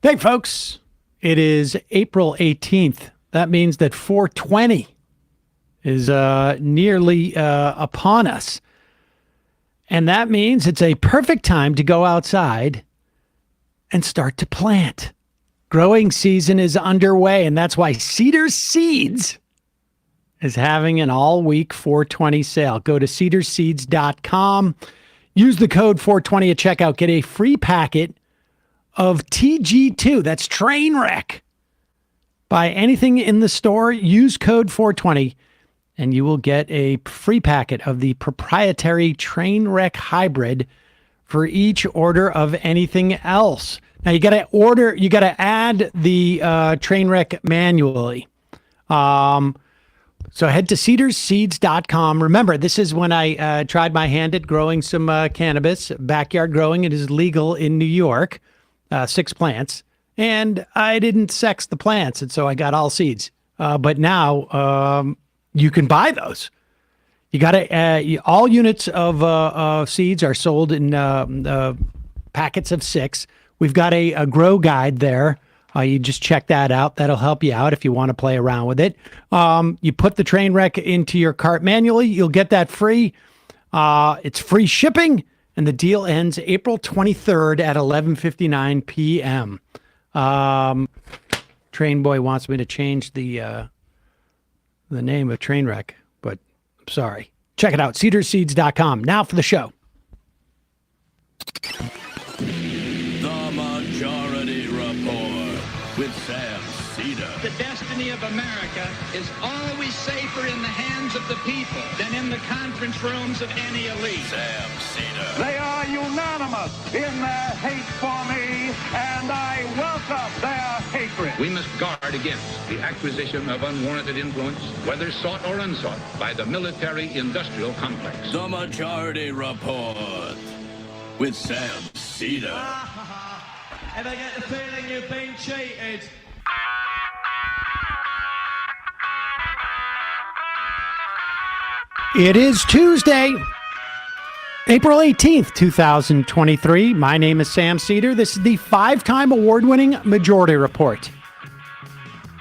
Hey, folks, it is April 18th. That means that 420 is nearly upon us. And that means it's a perfect time to go outside and start to plant. Growing season is underway, and that's why Seder Seeds is having an all-week 420 sale. Go to cedarseeds.com. Use the code 420 at checkout. Get a free packet of TG2. That's train wreck. Buy anything in the store. Use code 420, and you will get a free packet of the proprietary train wreck hybrid for each order of anything else. Now you got to add the train wreck manually. So head to cedarseeds.com. Remember, this is when I tried my hand at growing some cannabis. Backyard growing, it is legal in New York. 6 plants, and I didn't sex the plants, and so I got all seeds. But now you can buy those. You got to all units of seeds are sold in packets of 6. We've got a grow guide there. You just check that out. That'll help you out if you want to play around with it. You put the train wreck into your cart manually. You'll get that free. It's free shipping. And the deal ends April 23rd at 11:59 p.m. Train Boy wants me to change the name of Trainwreck, but I'm sorry. Check it out, cedarseeds.com. Now for the show. The Majority Report with Sam Seder. The destiny of America is always safer in the hands of the people than in the conference rooms of any elite. Sam Seder. They are unanimous in their hate for me, and I welcome their hatred. We must guard against the acquisition of unwarranted influence, whether sought or unsought, by the military-industrial complex. The Majority Report with Sam Seder. And I get the feeling you've been cheated. It is Tuesday, April 18th, 2023. My name is Sam Seder. This is the 5-time award-winning Majority Report.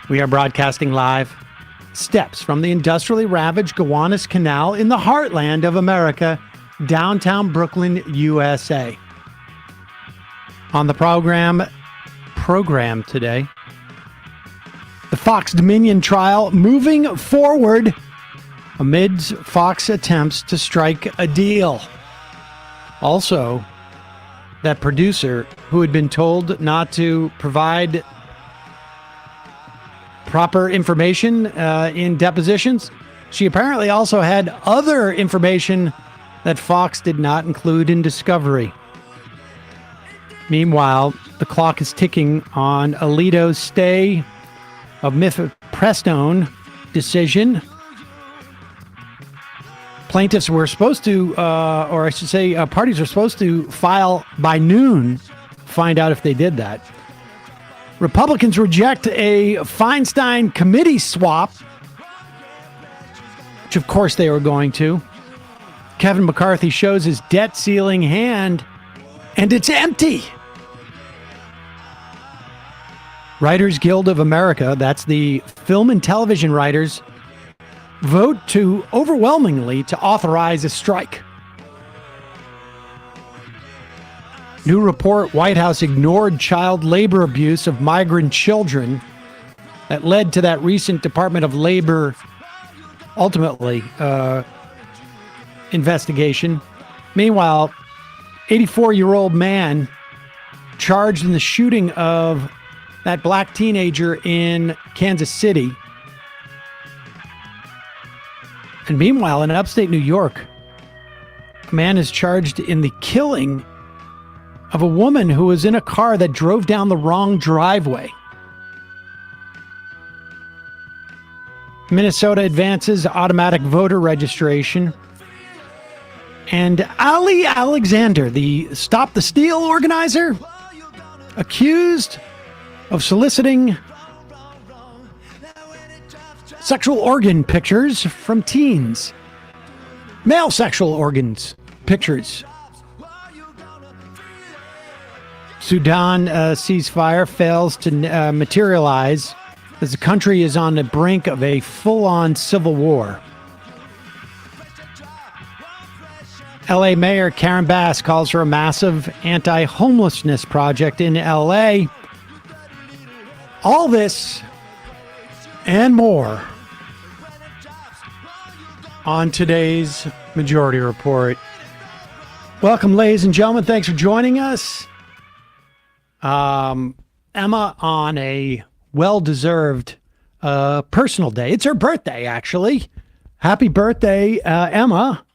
We are broadcasting live steps from the industrially ravaged Gowanus Canal in the heartland of America, downtown Brooklyn, USA. On the program today, the Fox Dominion trial moving forward amidst Fox attempts to strike a deal. Also, that producer who had been told not to provide proper information in depositions, she apparently also had other information that Fox did not include in discovery. Meanwhile, the clock is ticking on Alito's stay of mifepristone decision. Plaintiffs were supposed to, or I should say, parties are supposed to file by noon, find out if they did that. Republicans reject a Feinstein committee swap, which of course they were going to. Kevin McCarthy shows his debt ceiling hand, and it's empty. Writers Guild of America, that's the film and television writers, vote to overwhelmingly to authorize a strike. New report, White House ignored child labor abuse of migrant children that led to that recent Department of Labor, ultimately, investigation. Meanwhile, 84-year-old man charged in the shooting of that black teenager in Kansas City. And meanwhile, in upstate New York, a man is charged in the killing of a woman who was in a car that drove down the wrong driveway. Minnesota advances automatic voter registration. And Ali Alexander, the Stop the Steal organizer, accused of soliciting sexual organ pictures from teens. Male sexual organs pictures. Sudan ceasefire fails to materialize as the country is on the brink of a full-on civil war. LA Mayor Karen Bass calls for a massive anti-homelessness project in LA. All this and more on today's Majority Report. Welcome, ladies and gentlemen. Thanks for joining us. Emma on a well-deserved personal day. It's her birthday, actually. Happy birthday, Emma.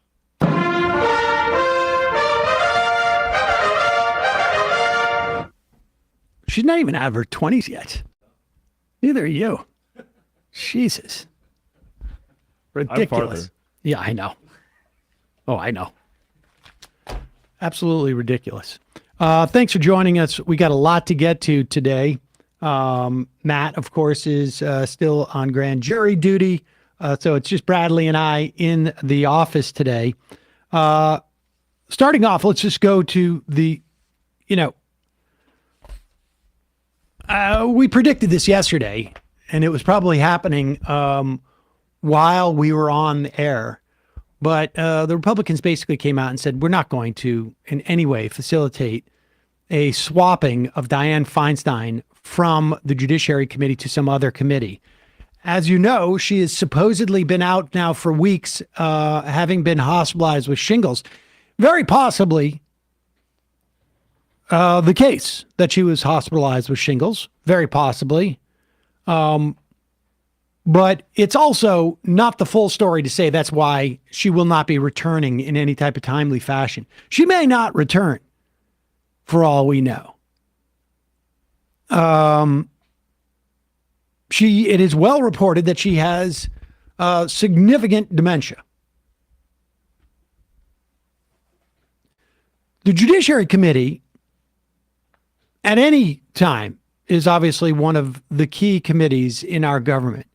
She's not even out of her 20s yet. Neither are you. Jesus. Ridiculous. Yeah, I know. Oh, I know. Absolutely ridiculous. Thanks for joining us. We got a lot to get to today. Matt, of course, is still on grand jury duty. So it's just Bradley and I in the office today. Starting off, let's just go to the, we predicted this yesterday, and it was probably happening while we were on the air. But the Republicans basically came out and said, we're not going to in any way facilitate a swapping of Dianne Feinstein from the Judiciary Committee to some other committee. As you know, she has supposedly been out now for weeks, having been hospitalized with shingles. Very possibly the case that she was hospitalized with shingles. Very possibly. But it's also not the full story to say that's why she will not be returning in any type of timely fashion. She may not return, for all we know. It is well reported that she has significant dementia. The Judiciary Committee, at any time, is obviously one of the key committees in our government.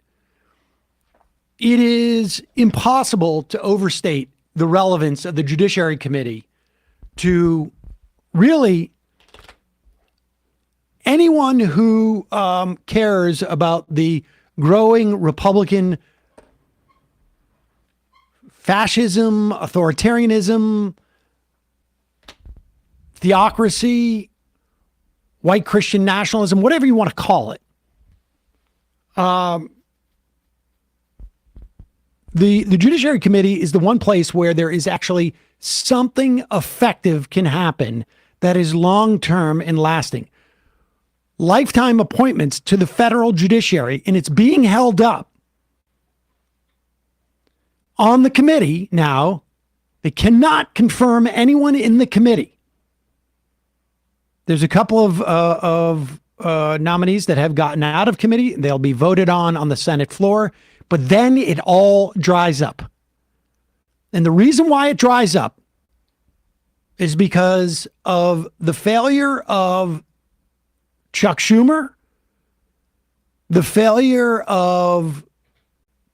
It is impossible to overstate the relevance of the Judiciary Committee to really anyone who cares about the growing Republican fascism, authoritarianism, theocracy, white Christian nationalism, whatever you want to call it. The Judiciary Committee is the one place where there is actually something effective can happen that is long-term and lasting. Lifetime appointments to the federal judiciary, and it's being held up. On the committee now, they cannot confirm anyone in the committee. There's a couple of nominees that have gotten out of committee. They'll be voted on the Senate floor. But then it all dries up. And the reason why it dries up is because of the failure of Chuck Schumer, the failure of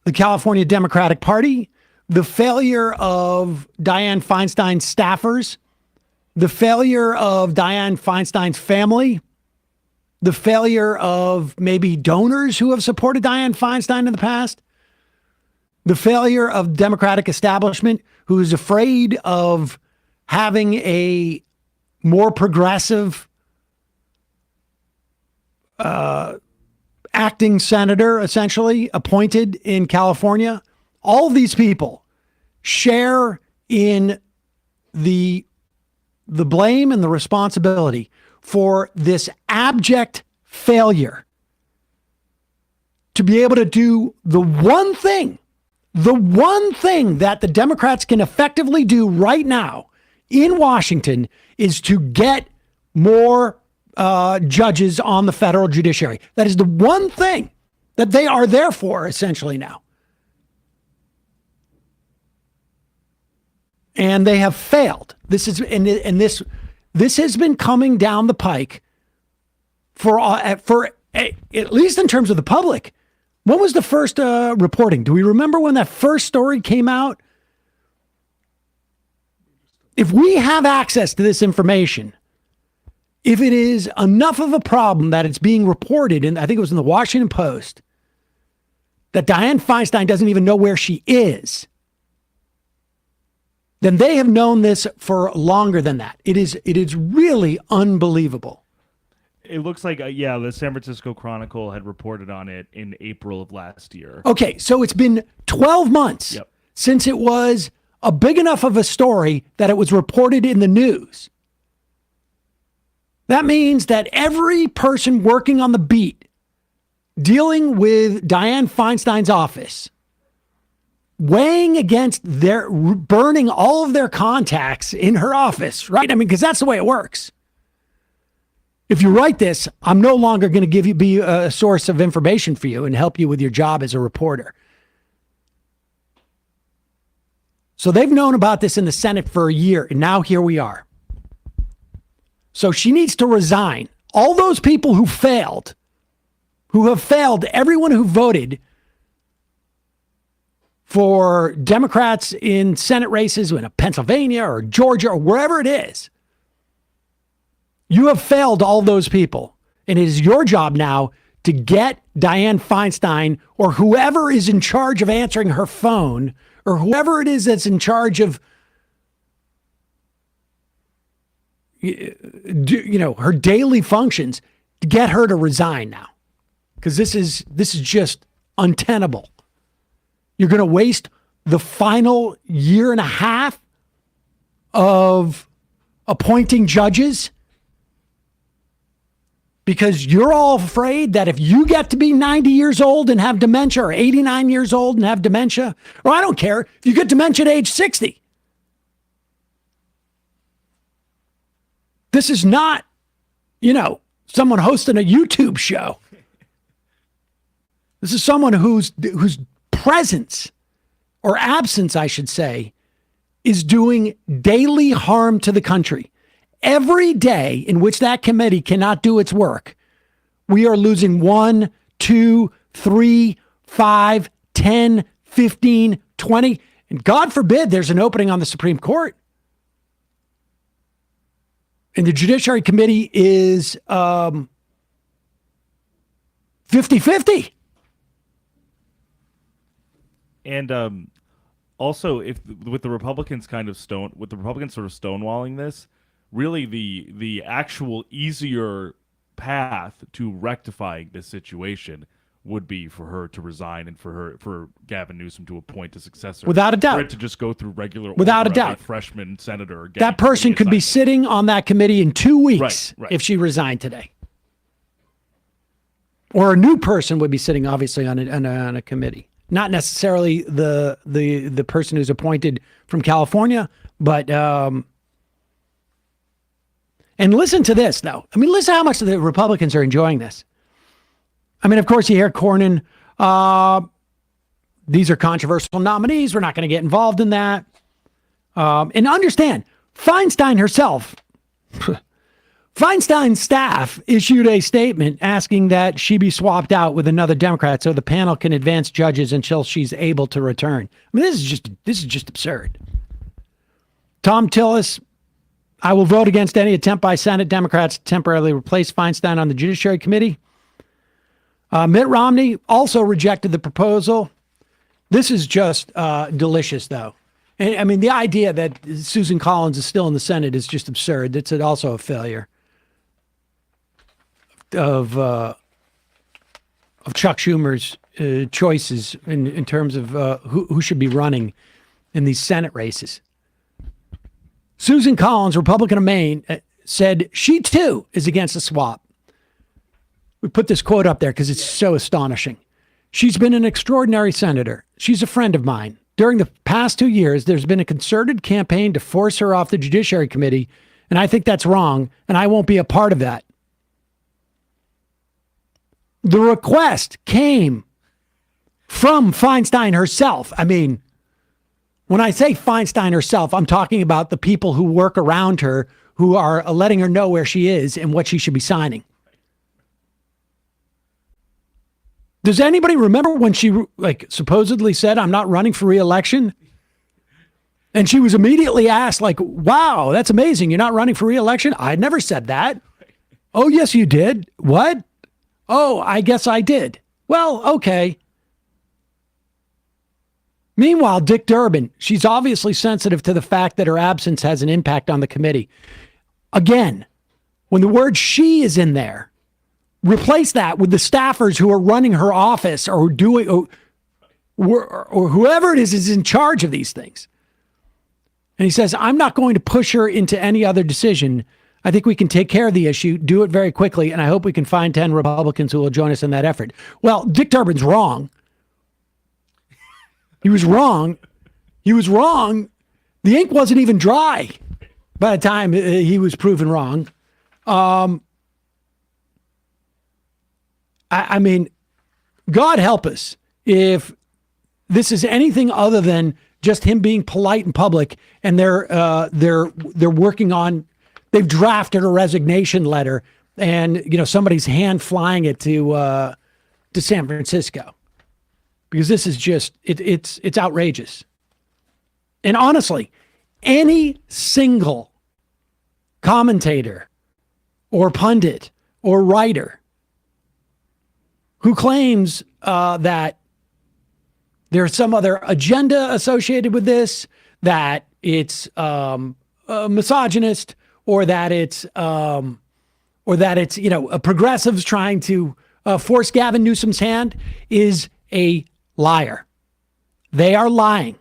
the California Democratic Party, the failure of Dianne Feinstein's staffers, the failure of Dianne Feinstein's family, the failure of maybe donors who have supported Dianne Feinstein in the past, the failure of Democratic establishment who is afraid of having a more progressive acting senator, essentially, appointed in California. All of these people share in the blame and the responsibility for this abject failure to be able to do the one thing that the Democrats can effectively do right now in Washington is to get more judges on the federal judiciary. That is the one thing that they are there for, essentially, now. And they have failed. This has been coming down the pike for at least in terms of the public. When was the first reporting? Do we remember when that first story came out? If we have access to this information, if it is enough of a problem that it's being reported, and I think it was in the Washington Post, that Dianne Feinstein doesn't even know where she is, then they have known this for longer than that. It is really unbelievable. It looks like, the San Francisco Chronicle had reported on it in April of last year. Okay, so it's been 12 months since it was a big enough of a story that it was reported in the news. That means that every person working on the beat dealing with Dianne Feinstein's office, weighing against their burning all of their contacts in her office, right? I mean, because that's the way it works. If you write this, I'm no longer going to be a source of information for you and help you with your job as a reporter. So they've known about this in the Senate for a year, and now here we are. So she needs to resign. All those people who have failed, everyone who voted for Democrats in Senate races in Pennsylvania or Georgia or wherever it is, you have failed all those people. And it is your job now to get Dianne Feinstein or whoever is in charge of answering her phone or whoever it is that's in charge of her daily functions, to get her to resign now. Because this is just untenable. You're going to waste the final year and a half of appointing judges because you're all afraid that if you get to be 90 years old and have dementia, or 89 years old and have dementia, or I don't care, if you get dementia at age 60. This is not, someone hosting a YouTube show. This is someone whose presence or absence, I should say, is doing daily harm to the country. Every day in which that committee cannot do its work, we are losing 1, 2, 3, 5, 10, 15, 20, and God forbid there's an opening on the Supreme Court. And the Judiciary Committee is 50-50. And also, with the Republicans sort of stonewalling this, really the actual easier path to rectifying this situation would be for her to resign and for Gavin Newsom to appoint a successor. Without a doubt. For it to just go through regular Without a doubt. Freshman senator. That person could be sitting on that committee in 2 weeks if she resigned today. Or a new person would be sitting, obviously, on a committee. Not necessarily the person who's appointed from California, but and listen to this, though. I mean, listen how much the Republicans are enjoying this. I mean, of course, you hear Cornyn, these are controversial nominees. We're not going to get involved in that. And understand, Feinstein herself, Feinstein's staff issued a statement asking that she be swapped out with another Democrat so the panel can advance judges until she's able to return. I mean, this is just absurd. Tom Tillis, I will vote against any attempt by Senate Democrats to temporarily replace Feinstein on the Judiciary Committee. Mitt Romney also rejected the proposal. This is just delicious, though. And, I mean, the idea that Susan Collins is still in the Senate is just absurd. It's also a failure of Chuck Schumer's choices in terms of who should be running in these Senate races. Susan Collins, Republican of Maine, said she too is against the swap. We put this quote up there because it's so astonishing. She's been an extraordinary senator. She's a friend of mine. During the past 2 years, there's been a concerted campaign to force her off the Judiciary Committee, and I think that's wrong, and I won't be a part of that. The request came from Feinstein herself. I mean, when I say Feinstein herself, I'm talking about the people who work around her, who are letting her know where she is and what she should be signing. Does anybody remember when she supposedly said, I'm not running for re-election? And she was immediately asked, wow, that's amazing. You're not running for re-election? I never said that. Oh, yes, you did. What? Oh, I guess I did. Well, okay. Meanwhile, Dick Durbin, she's obviously sensitive to the fact that her absence has an impact on the committee. Again, when the word she is in there, replace that with the staffers who are running her office or doing or whoever it is in charge of these things. And he says, I'm not going to push her into any other decision. I think we can take care of the issue, do it very quickly, and I hope we can find 10 Republicans who will join us in that effort. Well, Dick Durbin's wrong. He was wrong. He was wrong. The ink wasn't even dry by the time he was proven wrong. I mean, God help us if this is anything other than just him being polite in public, and they're working on. They've drafted a resignation letter, and somebody's hand flying it to San Francisco, because this is just it's outrageous. And honestly, any single commentator or pundit or writer who claims that there's some other agenda associated with this, that it's misogynist, or that it's progressives trying to force Gavin Newsom's hand, is a liar. They are lying.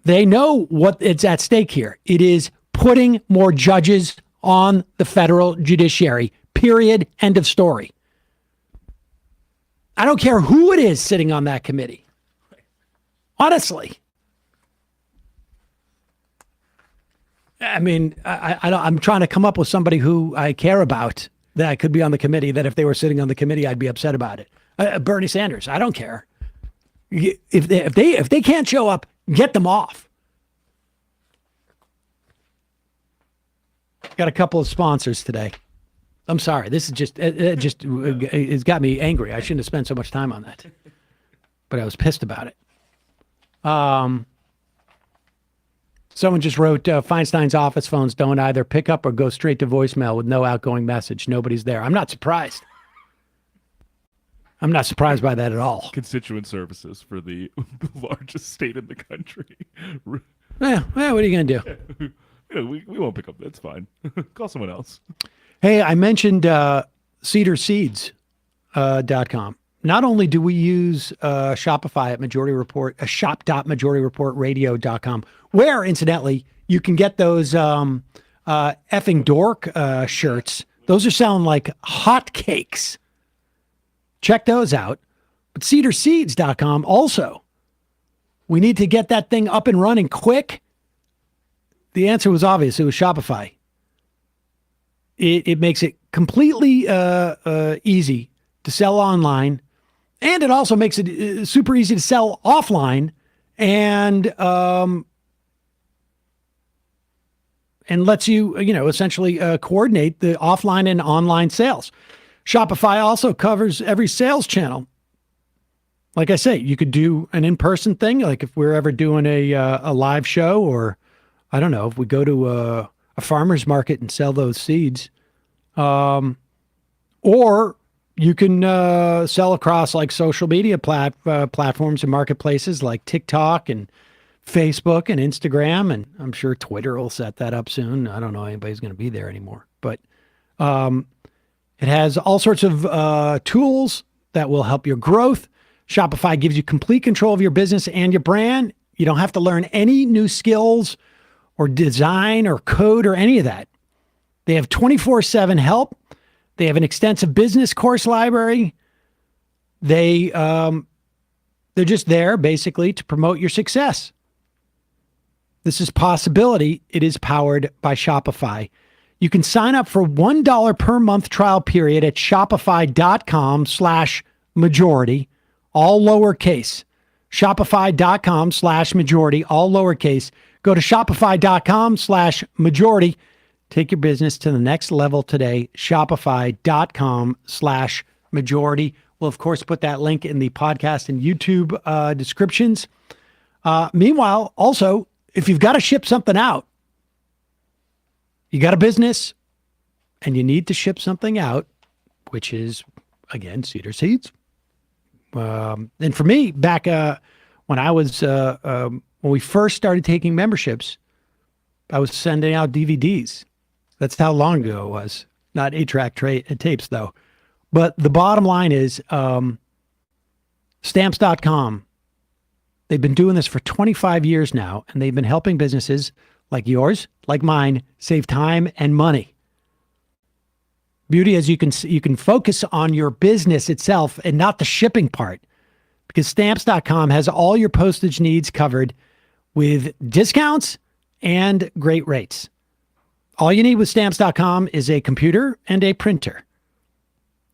They know what it's at stake here. It is putting more judges on the federal judiciary. Period. End of story. I don't care who it is sitting on that committee. Honestly. I mean, I'm trying to come up with somebody who I care about that could be on the committee, that if they were sitting on the committee, I'd be upset about it. Bernie Sanders, I don't care. If they can't show up, get them off. Got a couple of sponsors today. I'm sorry. This is it's got me angry. I shouldn't have spent so much time on that, but I was pissed about it. Someone just wrote, Feinstein's office phones don't either pick up or go straight to voicemail with no outgoing message. Nobody's there. I'm not surprised. I'm not surprised by that at all. Constituent services for the largest state in the country. Yeah, what are you going to do? We won't pick up. That's fine. Call someone else. Hey, I mentioned cedarseeds.com. Not only do we use Shopify at Majority Report, shop.majorityreportradio.com, where, incidentally, you can get those effing dork shirts. Those are selling like hotcakes. Check those out. But cedarseeds.com also. We need to get that thing up and running quick. The answer was obvious. It was Shopify. It makes it completely easy to sell online, and it also makes it super easy to sell offline, and lets you essentially coordinate the offline and online sales. Shopify also covers every sales channel. Like I say, you could do an in-person thing, like if we're ever doing a live show, or I don't know, if we go to a farmer's market and sell those seeds. Or you can sell across like social media platforms and marketplaces like TikTok and Facebook and Instagram. And I'm sure Twitter will set that up soon. I don't know anybody's going to be there anymore. But it has all sorts of tools that will help your growth. Shopify gives you complete control of your business and your brand. You don't have to learn any new skills or design or code or any of that. They have 24/7 help. They have an extensive business course library. They're just there basically to promote your success. This is Possibility. It is powered by Shopify. You can sign up for $1 per month trial period at shopify.com/majority, all lowercase. Shopify.com/majority, all lowercase. Go to shopify.com/majority. Take your business to the next level today. Shopify.com/majority. We'll, of course, put that link in the podcast and YouTube descriptions. Meanwhile, also, if you've got to ship something out, you got a business and you need to ship something out, which is, again, cedar seeds. And for me, back when I was, when we first started taking memberships, I was sending out DVDs. That's how long ago it was. Not 8-track tapes, though. But the bottom line is stamps.com. They've been doing this for 25 years now, and they've been helping businesses like yours, like mine, save time and money. Beauty is you can focus on your business itself and not the shipping part, because stamps.com has all your postage needs covered with discounts and great rates. All you need with stamps.com is a computer and a printer.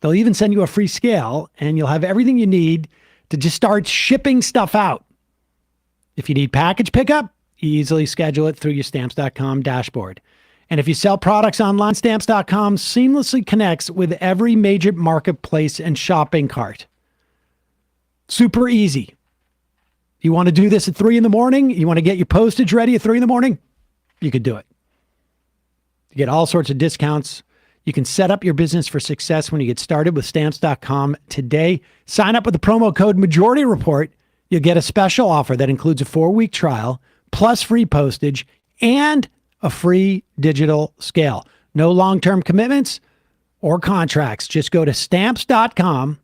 They'll even send you a free scale, and you'll have everything you need to just start shipping stuff out. If you need package pickup, easily schedule it through your stamps.com dashboard. And if you sell products online, stamps.com seamlessly connects with every major marketplace and shopping cart. Super easy. You want to do this at 3 a.m? You want to get your postage ready at 3 a.m? You could do it. You get all sorts of discounts. You can set up your business for success when you get started with stamps.com today. Sign up with the promo code Majority Report. You'll get a special offer that includes a 4-week trial, plus free postage, and a free digital scale. No long-term commitments or contracts. Just go to stamps.com,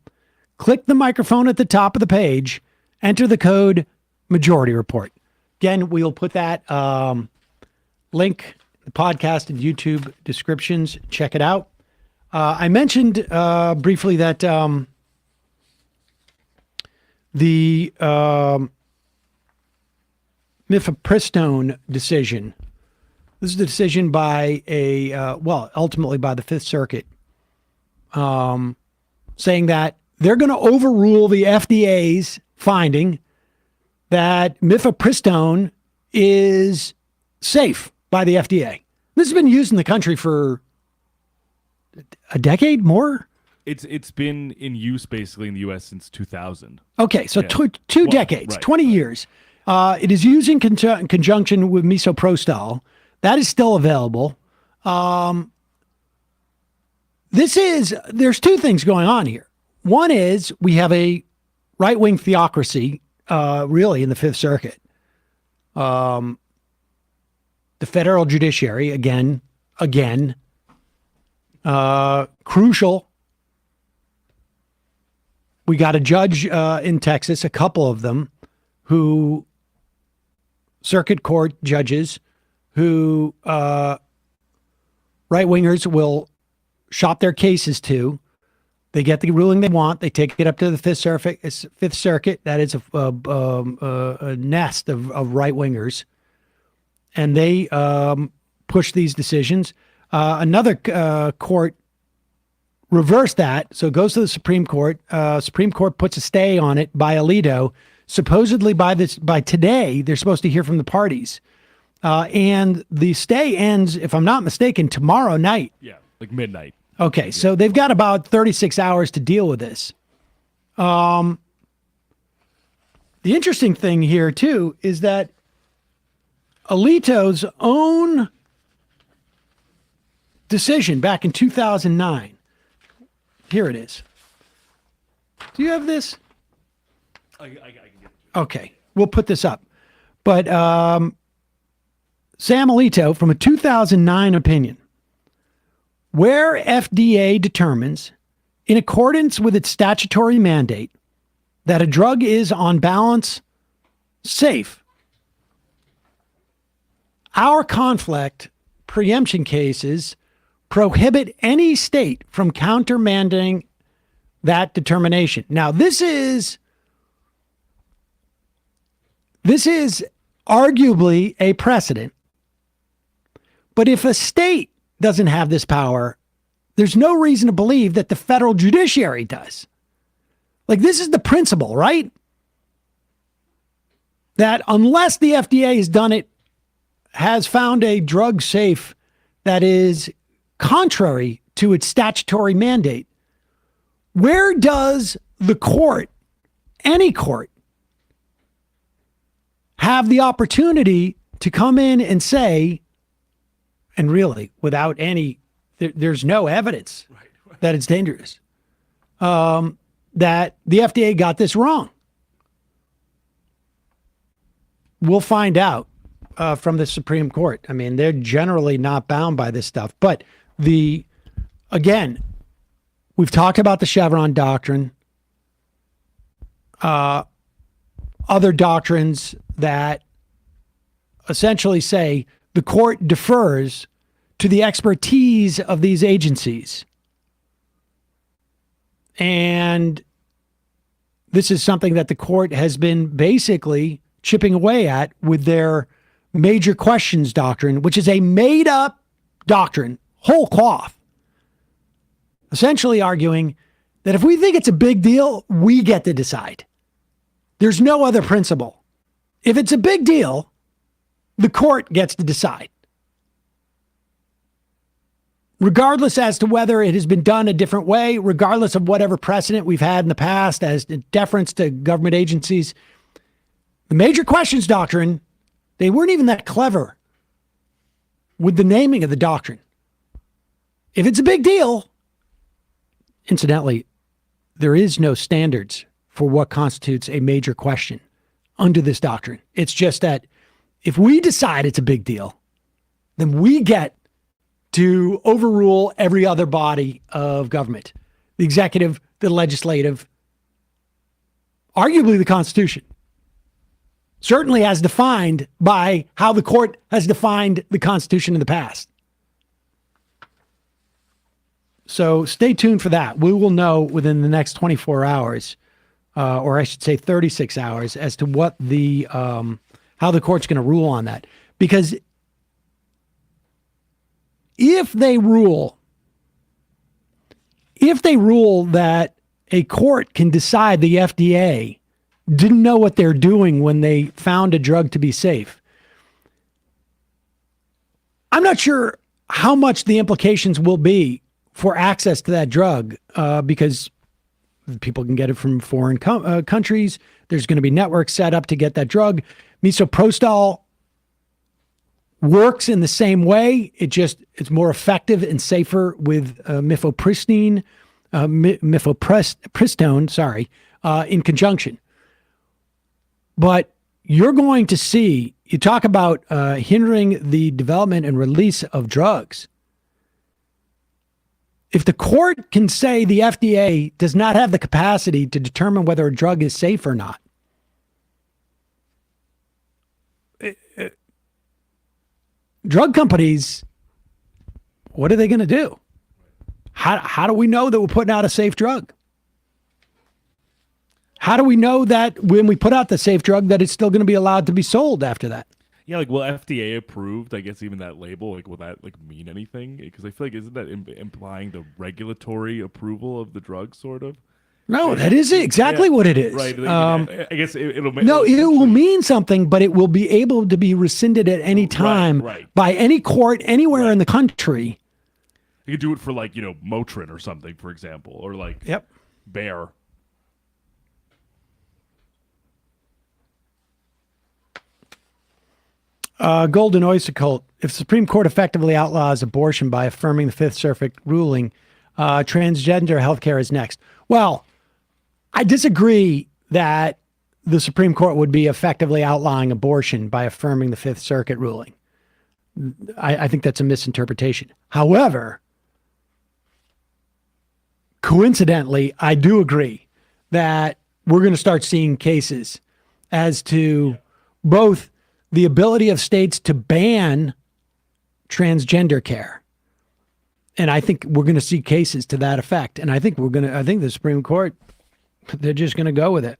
click the microphone at the top of the page, enter the code Majority Report. Again, we'll put that link, the podcast and YouTube descriptions. Check it out. I mentioned briefly that the mifepristone decision. This is the decision by ultimately by the Fifth Circuit, saying that they're going to overrule the FDA's finding that mifepristone is safe by the FDA. This has been used in the country for a decade more. It's been in use basically in the U.S. since 2000. Okay, so two decades, right. 20 years. It is used in conjunction with misoprostol. That is still available. There's two things going on here. One is we have a right-wing theocracy, really, in the Fifth Circuit. The federal judiciary, again, crucial. We got a judge in Texas, a couple of them, who circuit court judges who right-wingers will shop their cases to. They get the ruling they want. They take it up to the Fifth Circuit. That is a nest of right-wingers. And they push these decisions. Another court reversed that. So it goes to the Supreme Court. Supreme Court puts a stay on it by Alito. Supposedly by today, they're supposed to hear from the parties. And the stay ends, if I'm not mistaken, tomorrow night. Yeah, like midnight. Okay, yeah. So they've got about 36 hours to deal with this. The interesting thing here, too, is that Alito's own decision back in 2009. Here it is. Do you have this? I can get it. Okay, we'll put this up. But Sam Alito, from a 2009 opinion, where FDA determines, in accordance with its statutory mandate, that a drug is on balance safe, our conflict preemption cases prohibit any state from countermanding that determination. Now, this is arguably a precedent, but if a state doesn't have this power, there's no reason to believe that the federal judiciary does. Like, this is the principle, right? That unless the FDA has found a drug safe that is contrary to its statutory mandate, where does the court, any court, have the opportunity to come in and say, and really without any there's no evidence that it's dangerous. That the FDA got this wrong. We'll find out from the Supreme Court. I mean, they're generally not bound by this stuff. But again, we've talked about the Chevron doctrine, other doctrines that essentially say the court defers to the expertise of these agencies. And this is something that the court has been basically chipping away at with their major questions doctrine, which is a made-up doctrine, whole cloth, essentially arguing that if we think it's a big deal, we get to decide. There's no other principle. If it's a big deal, the court gets to decide, regardless as to whether it has been done a different way, regardless of whatever precedent we've had in the past as deference to government agencies. The major questions doctrine, they weren't even that clever with the naming of the doctrine. If it's a big deal, incidentally, there is no standards for what constitutes a major question under this doctrine. It's just that if we decide it's a big deal, then we get to overrule every other body of government, the executive, the legislative, arguably the Constitution, certainly as defined by how the court has defined the Constitution in the past. So stay tuned for that. We will know within the next 24 hours, or I should say 36 hours, as to what how the court's going to rule on that. Because if they rule that a court can decide the FDA didn't know what they're doing when they found a drug to be safe, I'm not sure how much the implications will be for access to that drug, because people can get it from foreign countries. There's going to be networks set up to get that drug. Misoprostol works in the same way. It's more effective and safer with mifepristone, in conjunction. But you're going to see, you talk about hindering the development and release of drugs. If the court can say the FDA does not have the capacity to determine whether a drug is safe or not, drug companies, what are they going to do? How do we know that we're putting out a safe drug? How do we know that when we put out the safe drug that it's still going to be allowed to be sold after that? Yeah, like, will FDA approved, I guess, even that label, like, will that, like, mean anything? Because I feel like, isn't that implying the regulatory approval of the drug, sort of? No, that is exactly what it is. Right. I guess it'll make... No, it will mean something, but it will be able to be rescinded at any time by any court anywhere in the country. You could do it for, like, Motrin or something, for example, or, like, Bayer. Golden Oyster Cult. If the Supreme Court effectively outlaws abortion by affirming the Fifth Circuit ruling, transgender healthcare is next. Well, I disagree that the Supreme Court would be effectively outlawing abortion by affirming the Fifth Circuit ruling. I think that's a misinterpretation. However, coincidentally, I do agree that we're going to start seeing cases as to both the ability of states to ban transgender care. And I think we're going to see cases to that effect. And I think the Supreme Court, they're just going to go with it.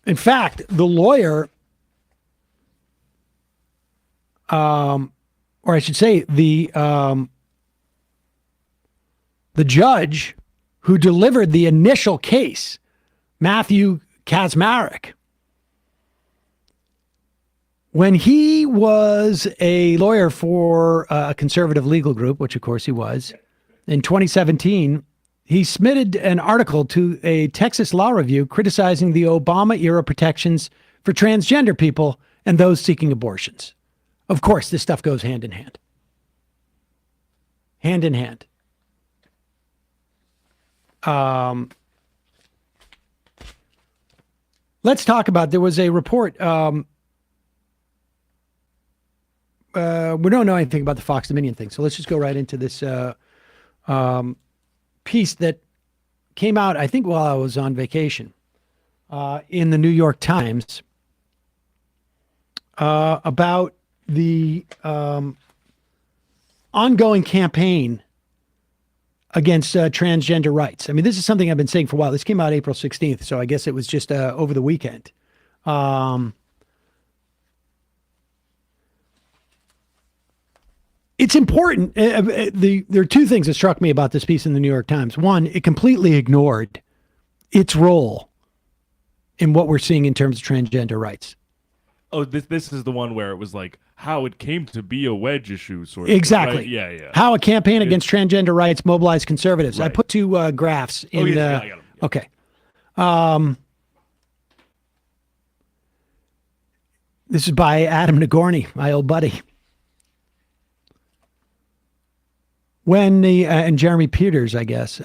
In fact, the lawyer, or I should say the judge who delivered the initial case, Matthew Kaczmarek, when he was a lawyer for a conservative legal group, which of course he was, in 2017, he submitted an article to a Texas law review criticizing the Obama-era protections for transgender people and those seeking abortions. Of course, this stuff goes hand in hand. Hand in hand. Let's talk about, there was a report. We don't know anything about the Fox Dominion thing, so let's just go right into this piece that came out, I think, while I was on vacation in the New York Times about the ongoing campaign against transgender rights. I mean, this is something I've been saying for a while. This came out April 16th, so I guess it was just over the weekend. It's important. There are two things that struck me about this piece in the New York Times. One, it completely ignored its role in what we're seeing in terms of transgender rights. Oh, this is the one where it was like how it came to be a wedge issue, sort of. Exactly. Right? Yeah. How a campaign against transgender rights mobilized conservatives. Right. I put two graphs in. I got them. Yeah. Okay. This is by Adam Nagorny, my old buddy. And Jeremy Peters, I guess.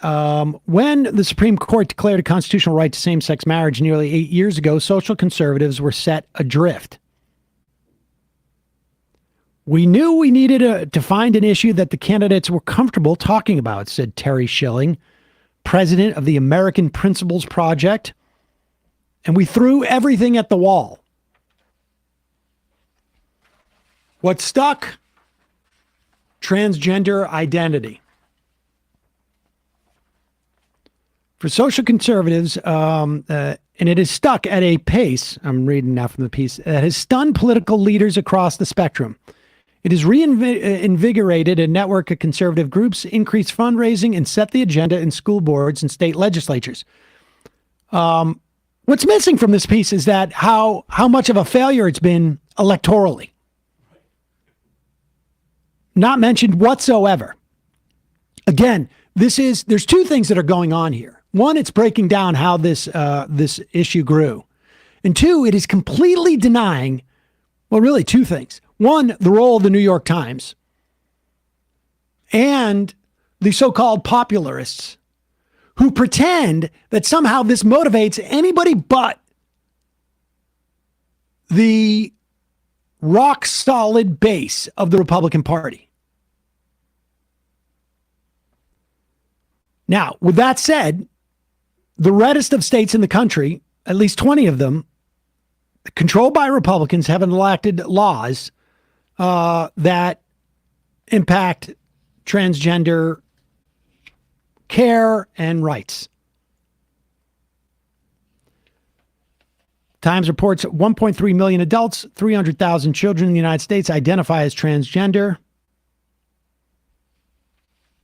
When the Supreme Court declared a constitutional right to same-sex marriage nearly 8 years ago, social conservatives were set adrift. We knew we needed to find an issue that the candidates were comfortable talking about, said Terry Schilling, president of the American Principles Project, and we threw everything at the wall. What stuck? Transgender identity. For social conservatives, and it is stuck at a pace, I'm reading now from the piece, that has stunned political leaders across the spectrum. It has reinvigorated a network of conservative groups, increased fundraising, and set the agenda in school boards and state legislatures. What's missing from this piece is that how much of a failure it's been electorally. Not mentioned whatsoever. Again, there's two things that are going on here. One, it's breaking down how this issue grew. And two, it is completely denying, well, really two things. One, the role of the New York Times and the so-called popularists who pretend that somehow this motivates anybody but the rock solid base of the Republican Party. Now, with that said, the reddest of states in the country, at least 20 of them, controlled by Republicans, have enacted laws that impact transgender care and rights. Times reports 1.3 million adults, 300,000 children in the United States identify as transgender.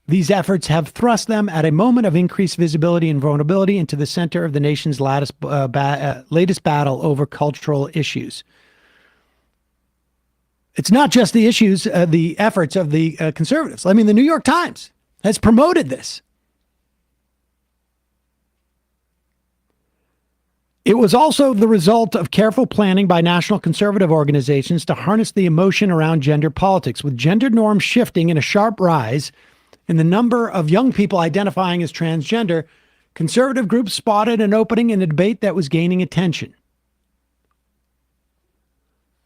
These efforts have thrust them at a moment of increased visibility and vulnerability into the center of the nation's latest battle over cultural issues. It's not just the issues, the efforts of the conservatives. I mean, the New York Times has promoted this. It was also the result of careful planning by national conservative organizations to harness the emotion around gender politics, with gender norms shifting in a sharp rise in the number of young people identifying as transgender. Conservative groups spotted an opening in a debate that was gaining attention.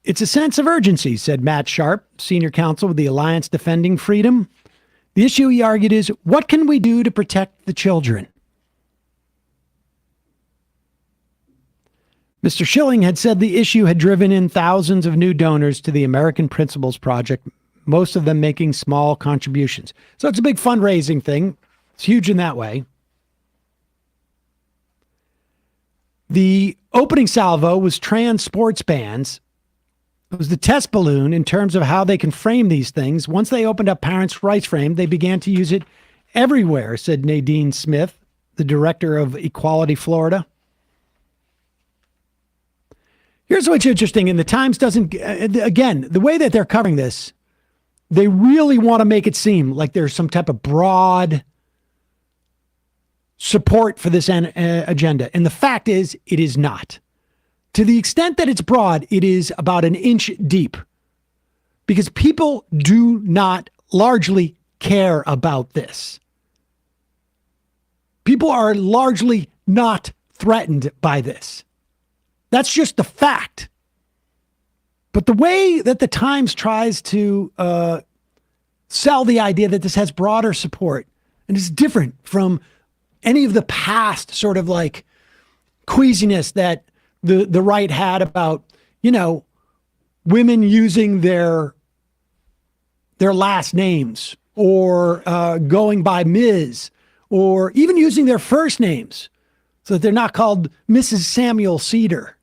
It's a sense of urgency, said Matt Sharp, senior counsel with the Alliance Defending Freedom. The issue, he argued, is what can we do to protect the children? Mr. Schilling had said the issue had driven in thousands of new donors to the American Principles Project, most of them making small contributions. So it's a big fundraising thing. It's huge in that way. The opening salvo was trans sports bans. It was the test balloon in terms of how they can frame these things. Once they opened up parents' rights frame, they began to use it everywhere, said Nadine Smith, the director of Equality Florida. Here's what's interesting, and the Times doesn't, again, the way that they're covering this, they really want to make it seem like there's some type of broad support for this agenda. And the fact is, it is not. To the extent that it's broad, it is about an inch deep because people do not largely care about this. People are largely not threatened by this. That's just a fact. But the way that the Times tries to sell the idea that this has broader support and is different from any of the past sort of like queasiness that the right had about, women using their last names or going by Ms. or even using their first names so that they're not called Mrs. Samuel Seder.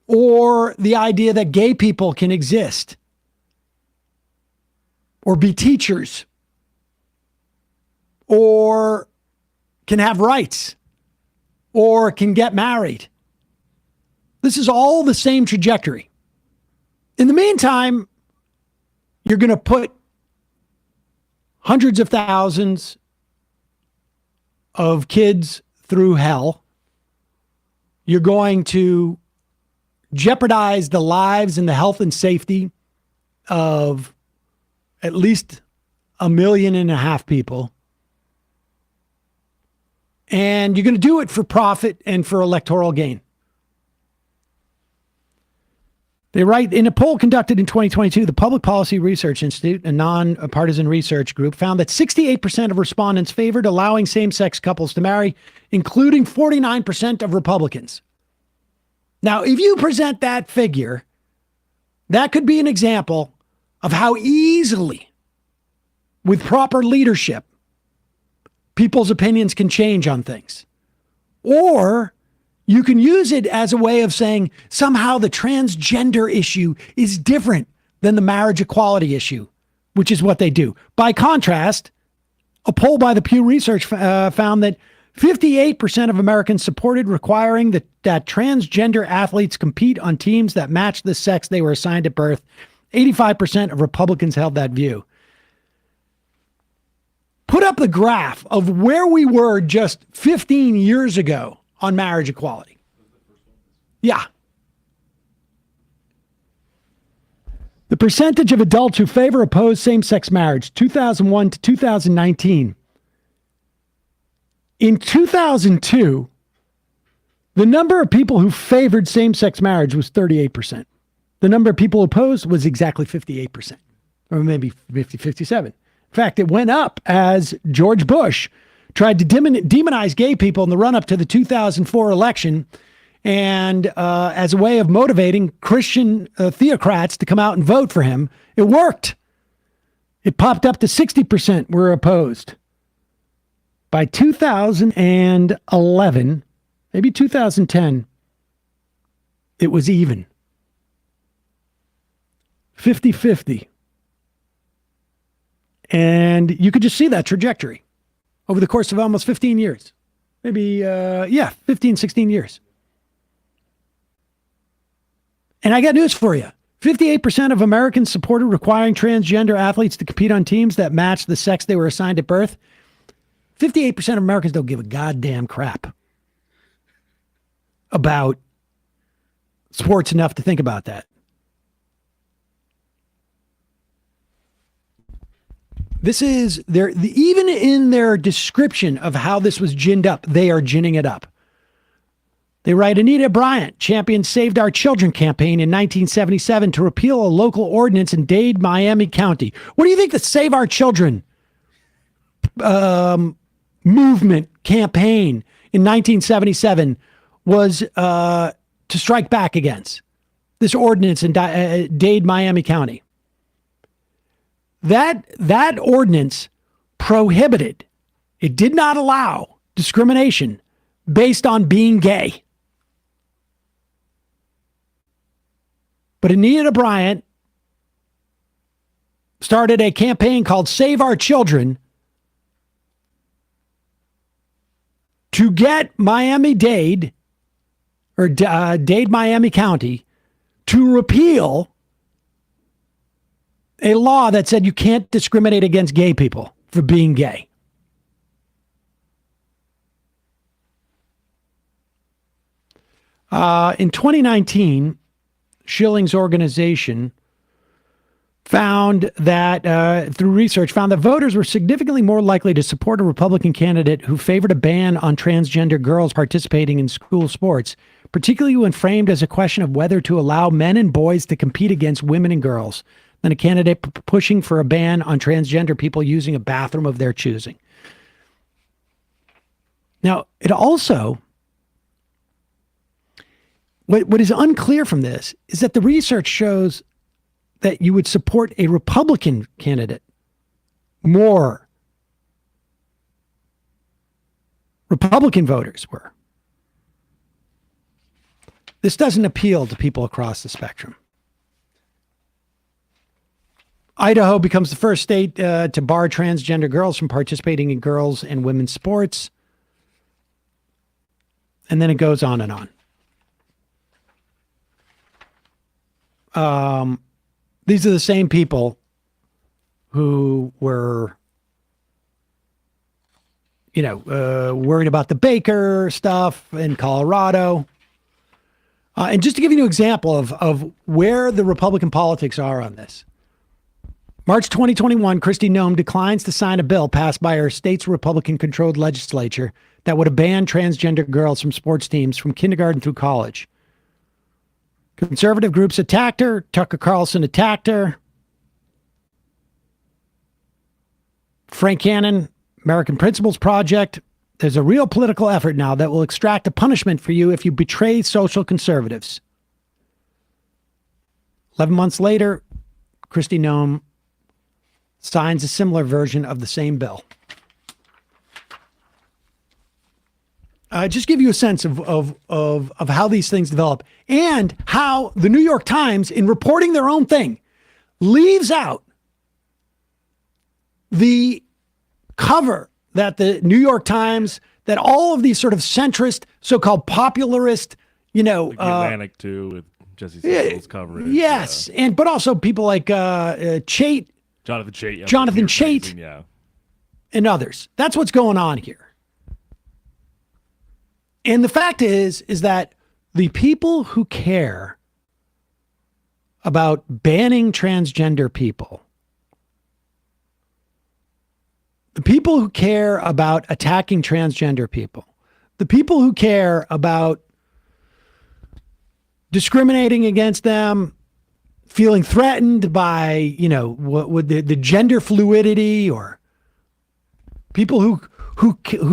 Or the idea that gay people can exist or be teachers or can have rights or can get married. This is all the same trajectory. In the meantime, you're going to put hundreds of thousands of kids through hell. You're going to jeopardize the lives and the health and safety of at least 1.5 million people. And you're going to do it for profit and for electoral gain. They write, in a poll conducted in 2022, the Public Policy Research Institute, a nonpartisan research group, found that 68% of respondents favored allowing same-sex couples to marry, including 49% of Republicans. Now, if you present that figure, that could be an example of how easily, with proper leadership, people's opinions can change on things. Or you can use it as a way of saying somehow the transgender issue is different than the marriage equality issue, which is what they do. By contrast, a poll by the Pew Research found that 58% of Americans supported requiring that transgender athletes compete on teams that match the sex they were assigned at birth. 85% of Republicans held that view. Put up the graph of where we were just 15 years ago on marriage equality. Yeah. The percentage of adults who favor oppose same-sex marriage, 2001 to 2019. In 2002, the number of people who favored same-sex marriage was 38%. The number of people opposed was exactly 58%, or maybe 57. In fact, it went up as George Bush tried to demonize gay people in the run-up to the 2004 election and as a way of motivating Christian theocrats to come out and vote for him. It worked. It popped up to 60% were opposed. By 2011, maybe 2010, it was even. 50-50. And you could just see that trajectory over the course of almost 15 years. Maybe, 15, 16 years. And I got news for you. 58% of Americans supported requiring transgender athletes to compete on teams that match the sex they were assigned at birth. 58% of Americans don't give a goddamn crap about sports enough to think about that. This is even in their description of how this was ginned up, they are ginning it up. They write, Anita Bryant championed Saved Our Children campaign in 1977 to repeal a local ordinance in Dade, Miami County. What do you think the Save Our Children movement campaign in 1977 was to strike back against? This ordinance in Dade, Miami County. That ordinance prohibited, it did not allow discrimination based on being gay. But Anita Bryant started a campaign called Save Our Children to get Miami-Dade, or Dade, Miami County, to repeal a law that said you can't discriminate against gay people for being gay. In 2019, Schilling's organization found that, through research, found that voters were significantly more likely to support a Republican candidate who favored a ban on transgender girls participating in school sports, particularly when framed as a question of whether to allow men and boys to compete against women and girls, than a candidate pushing for a ban on transgender people using a bathroom of their choosing. Now, it also, what is unclear from this is that the research shows that you would support a Republican candidate more. Republican voters were. This doesn't appeal to people across the spectrum. Idaho becomes the first state to bar transgender girls from participating in girls and women's sports. And then it goes on and on. These are the same people who were, worried about the Baker stuff in Colorado. And just to give you an example of where the Republican politics are on this. March 2021, Kristi Noem declines to sign a bill passed by her state's Republican-controlled legislature that would have banned transgender girls from sports teams from kindergarten through college. Conservative groups attacked her. Tucker Carlson attacked her. Frank Cannon, American Principles Project. There's a real political effort now that will extract a punishment for you if you betray social conservatives. 11 months later, Kristi Noem signs a similar version of the same bill. Just give you a sense of how these things develop and how the New York Times, in reporting their own thing, leaves out the cover that the New York Times, that all of these sort of centrist, so-called popularist, like the Atlantic too, with Jesse Single's coverage. Yes, but also people like Chait, Jonathan Chait, Chait, and others. That's what's going on here. And the fact is that the people who care about banning transgender people, the people who care about attacking transgender people, the people who care about discriminating against them, feeling threatened by, what would the gender fluidity, or people who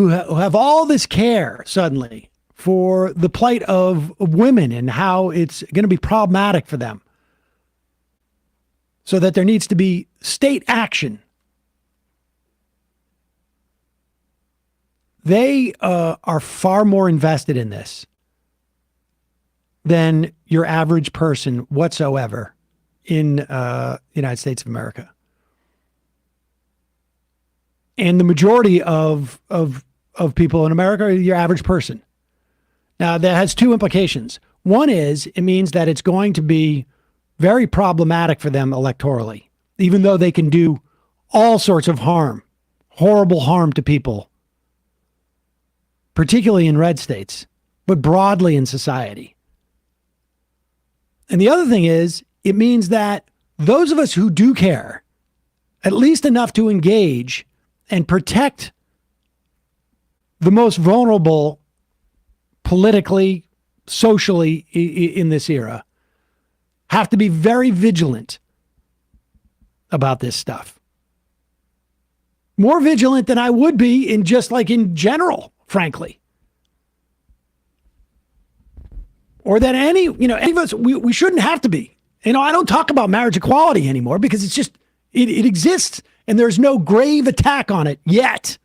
have all this care suddenly for the plight of women and how it's going to be problematic for them, so that there needs to be state action. They are far more invested in this than your average person whatsoever in the United States of America. And the majority of people in America are your average person. Now, that has two implications. One is it means that it's going to be very problematic for them electorally, even though they can do all sorts of harm, horrible harm to people, particularly in red states, but broadly in society. And the other thing is, it means that those of us who do care, at least enough to engage and protect the most vulnerable politically, socially in this era, have to be very vigilant about this stuff. More vigilant than I would be in just like in general, frankly. Or that any of us, we shouldn't have to be. I don't talk about marriage equality anymore because it's just, it exists and there's no grave attack on it yet.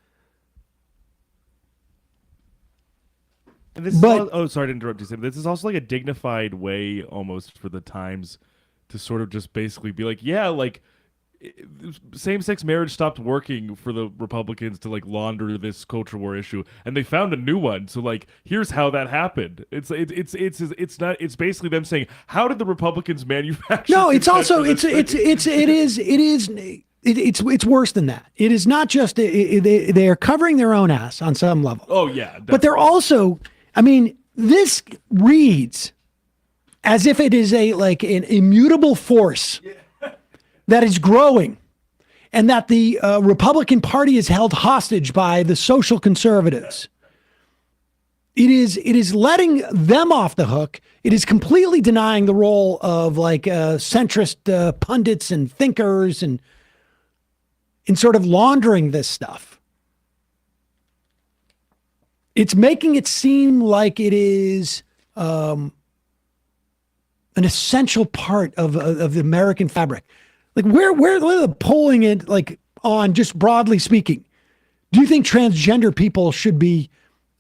And this is sorry to interrupt you, Sam. This is also like a dignified way almost for the Times to sort of just basically be like, yeah, like same-sex marriage stopped working for the Republicans to like launder this culture war issue, and they found a new one. So like, here's how that happened. It's basically them saying, how did the Republicans manufacture? No, it's also it's worse than that. It is not just they are covering their own ass on some level. Oh yeah, definitely. But they're also, This reads as if it is an immutable force that is growing, and that the Republican Party is held hostage by the social conservatives. It is letting them off the hook. It is completely denying the role of centrist pundits and thinkers and in sort of laundering this stuff. It's making it seem like it is an essential part of the American fabric. Like where the polling it on, just broadly speaking? Do you think transgender people should be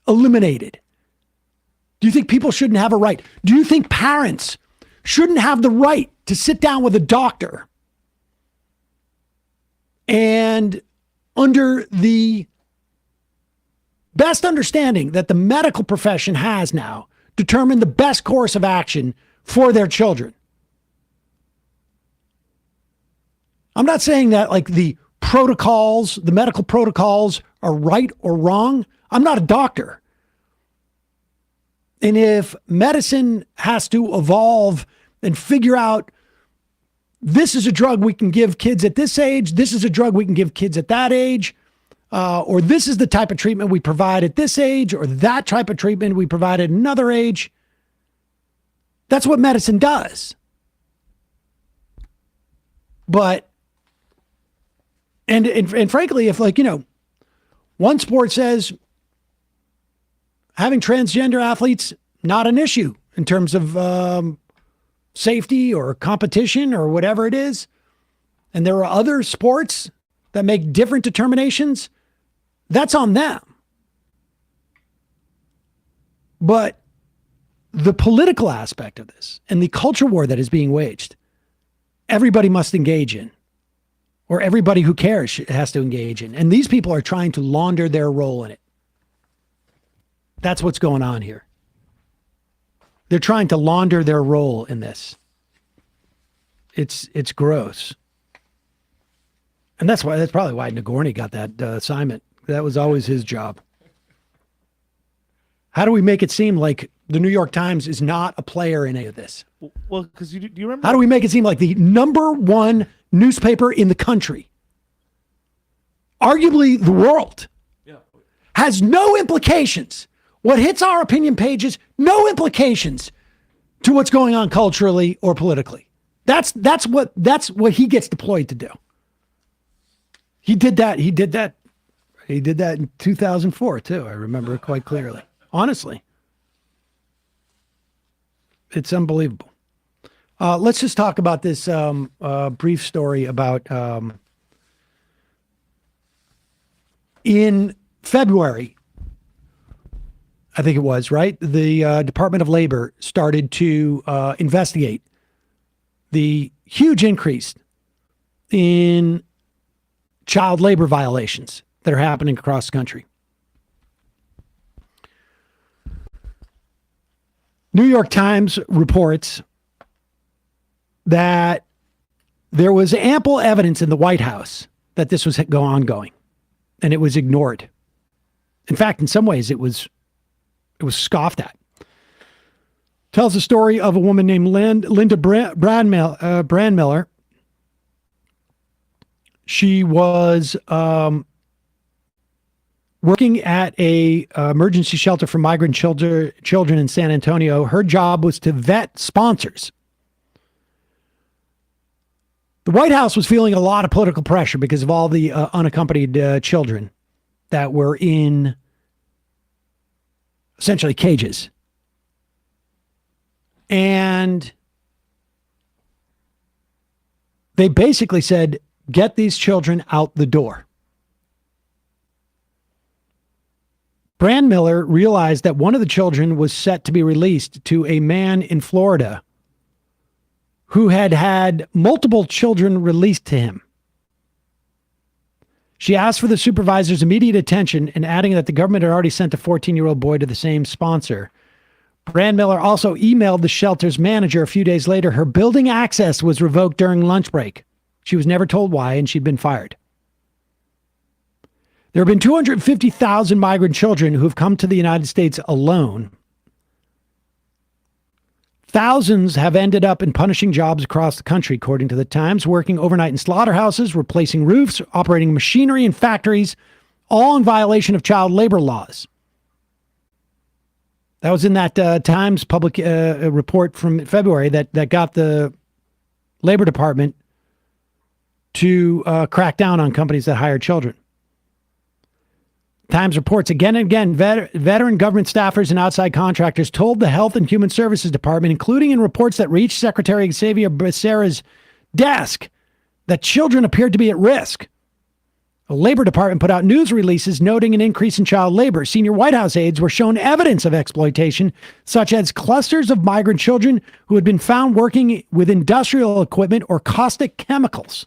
eliminated? Do you think people shouldn't have a right? Do you think parents shouldn't have the right to sit down with a doctor and, under the best understanding that the medical profession has now, determine the best course of action for their children? I'm not saying that the medical protocols are right or wrong. I'm not a doctor. And if medicine has to evolve and figure out, this is a drug we can give kids at this age, this is a drug we can give kids at that age, or this is the type of treatment we provide at this age, or that type of treatment we provide at another age. That's what medicine does. But, and frankly, if one sport says having transgender athletes, not an issue in terms of safety or competition or whatever it is, and there are other sports that make different determinations, that's on them. But the political aspect of this and the culture war that is being waged, everybody must engage in, or everybody who cares has to engage in. And these people are trying to launder their role in it. That's what's going on here. They're trying to launder their role in this. It's gross. And that's probably why Nagorny got that assignment. That was always his job. How do we make it seem like the New York Times is not a player in any of this? Well, because do you remember? How do we make it seem like the number one newspaper in the country, arguably the world, has no implications? What hits our opinion pages, no implications to what's going on culturally or politically. That's what he gets deployed to do. He did that in 2004 too. I remember it quite clearly. Honestly, it's unbelievable. Let's just talk about this brief story about in February, I think it was, right? The Department of Labor started to investigate the huge increase in child labor violations that are happening across the country. New York Times reports that there was ample evidence in the White House that this was ongoing, and it was ignored. In fact, in some ways, it was scoffed at. Tells the story of a woman named Linda Brandmiller. She was working at a emergency shelter for migrant children in San Antonio. Her job was to vet sponsors. The White House was feeling a lot of political pressure because of all the unaccompanied children that were in essentially cages. And they basically said, get these children out the door. Brandmiller realized that one of the children was set to be released to a man in Florida who had had multiple children released to him. She asked for the supervisor's immediate attention, and adding that the government had already sent a 14-year-old boy to the same sponsor. Brandmiller also emailed the shelter's manager a few days later. Her building access was revoked during lunch break. She was never told why, and she'd been fired. There have been 250,000 migrant children who have come to the United States alone Thousands have ended up in punishing jobs across the country, according to the Times, working overnight in slaughterhouses, replacing roofs, operating machinery in factories, all in violation of child labor laws. That was in that Times public report from February that got the Labor Department to crack down on companies that hire children. Times reports again and again, veteran government staffers and outside contractors told the Health and Human Services Department, including in reports that reached Secretary Xavier Becerra's desk, that children appeared to be at risk. The Labor Department put out news releases noting an increase in child labor. Senior White House aides were shown evidence of exploitation, such as clusters of migrant children who had been found working with industrial equipment or caustic chemicals.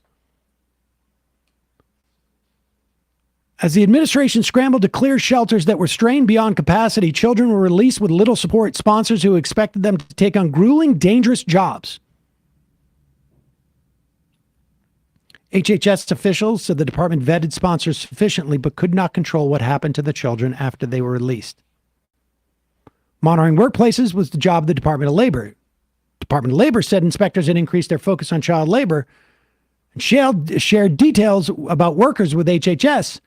As the administration scrambled to clear shelters that were strained beyond capacity, children were released with little support. Sponsors who expected them to take on grueling, dangerous jobs. HHS officials said the department vetted sponsors sufficiently but could not control what happened to the children after they were released. Monitoring workplaces was the job of the Department of Labor. Department of Labor said inspectors had increased their focus on child labor and shared details about workers with HHS,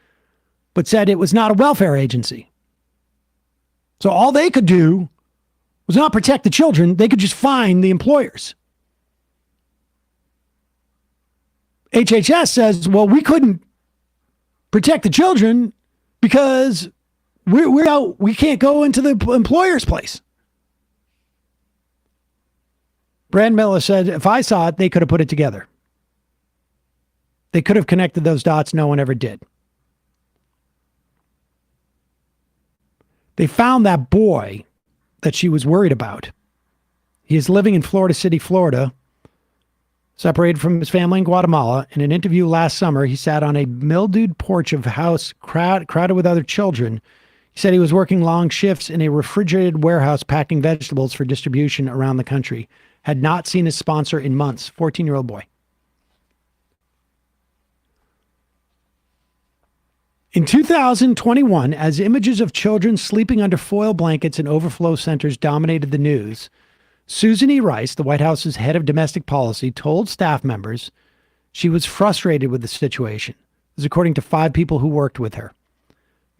but said it was not a welfare agency. So all they could do was not protect the children. They could just fine the employers. HHS says, well, we couldn't protect the children because we're out. We can't go into the employer's place. Brad Miller said, if I saw it, they could have put it together. They could have connected those dots. No one ever did. They found that boy that she was worried about. He is living in Florida City, Florida, separated from his family in Guatemala. In an interview last summer, he sat on a mildewed porch of a house crowded with other children. He said he was working long shifts in a refrigerated warehouse packing vegetables for distribution around the country. Had not seen his sponsor in months. 14-year-old boy. In 2021, as images of children sleeping under foil blankets in overflow centers dominated the news, Susan E. Rice, the White House's head of domestic policy, told staff members she was frustrated with the situation. This is according to 5 people who worked with her.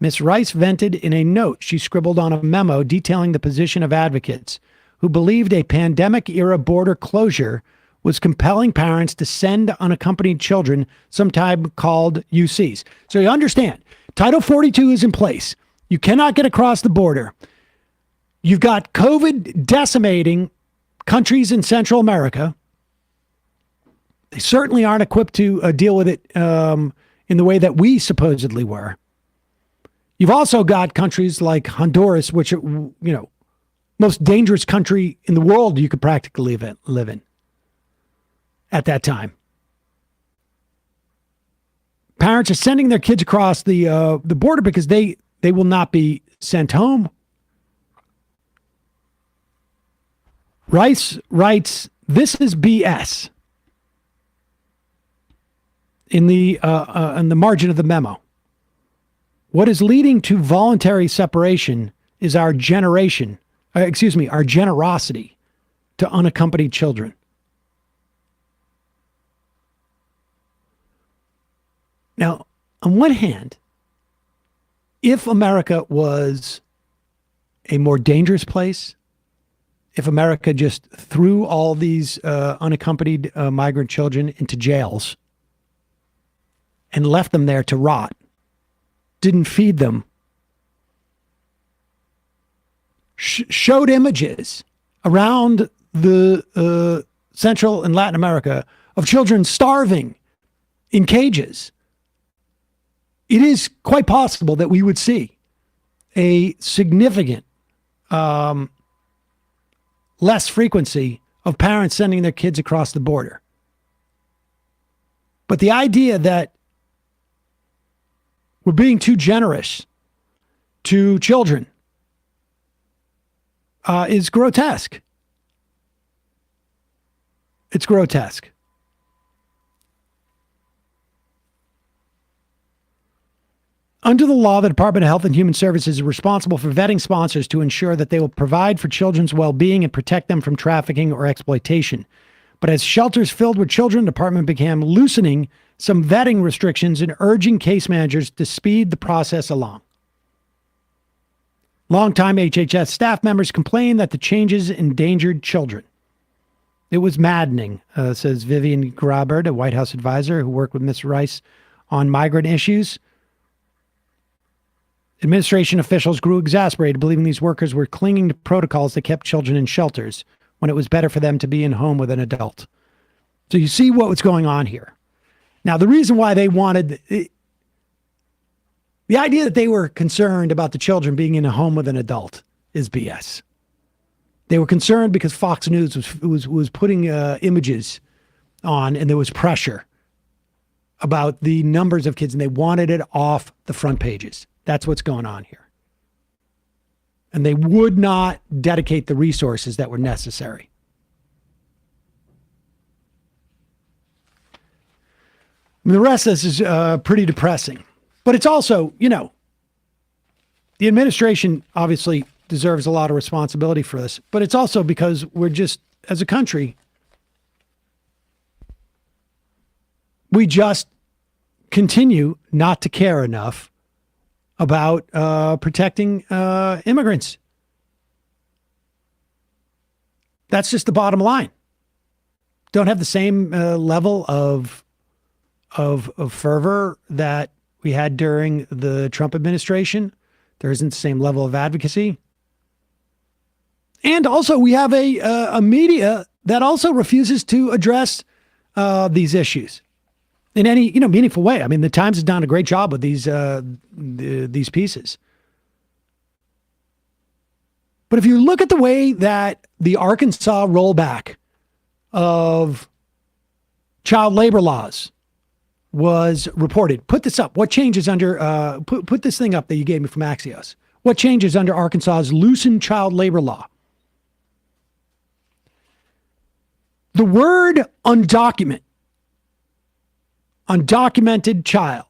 Ms. Rice vented in a note she scribbled on a memo detailing the position of advocates who believed a pandemic-era border closure was compelling parents to send unaccompanied children, sometimes called UCs. So you understand, Title 42 is in place. You cannot get across the border. You've got COVID decimating countries in Central America. They certainly aren't equipped to deal with it in the way that we supposedly were. You've also got countries like Honduras, which are, most dangerous country in the world you could practically live in at that time. Parents are sending their kids across the border because they will not be sent home. Rice writes, "This is BS." In the margin of the memo, what is leading to voluntary separation is our generosity to unaccompanied children. Now, on one hand, if America was a more dangerous place, if America just threw all these unaccompanied migrant children into jails and left them there to rot, didn't feed them, showed images around the Central and Latin America of children starving in cages, it is quite possible that we would see a significant less frequency of parents sending their kids across the border. But the idea that we're being too generous to children is grotesque. It's grotesque. Under the law, the Department of Health and Human Services is responsible for vetting sponsors to ensure that they will provide for children's well-being and protect them from trafficking or exploitation. But as shelters filled with children, the department began loosening some vetting restrictions and urging case managers to speed the process along. Longtime HHS staff members complained that the changes endangered children. It was maddening, says Vivian Grabert, a White House advisor who worked with Ms. Rice on migrant issues. Administration officials grew exasperated, believing these workers were clinging to protocols that kept children in shelters when it was better for them to be in home with an adult. So you see what was going on here. Now, the reason why they wanted the idea that they were concerned about the children being in a home with an adult is BS. They were concerned because Fox News was putting images on, and there was pressure about the numbers of kids, and they wanted it off the front pages. That's what's going on here. And they would not dedicate the resources that were necessary. I mean, the rest of this is pretty depressing. But it's also, the administration obviously deserves a lot of responsibility for this. But it's also because we're just, as a country, we just continue not to care enough about protecting immigrants. That's just the bottom line. Don't have the same level of fervor that we had during the Trump administration. There isn't the same level of advocacy. And also we have a media that also refuses to address these issues in any meaningful way. I mean, the Times has done a great job with these pieces. But if you look at the way that the Arkansas rollback of child labor laws was reported, put this up. What changes under put this thing up that you gave me from Axios? What changes under Arkansas's loosened child labor law? The word undocumented child.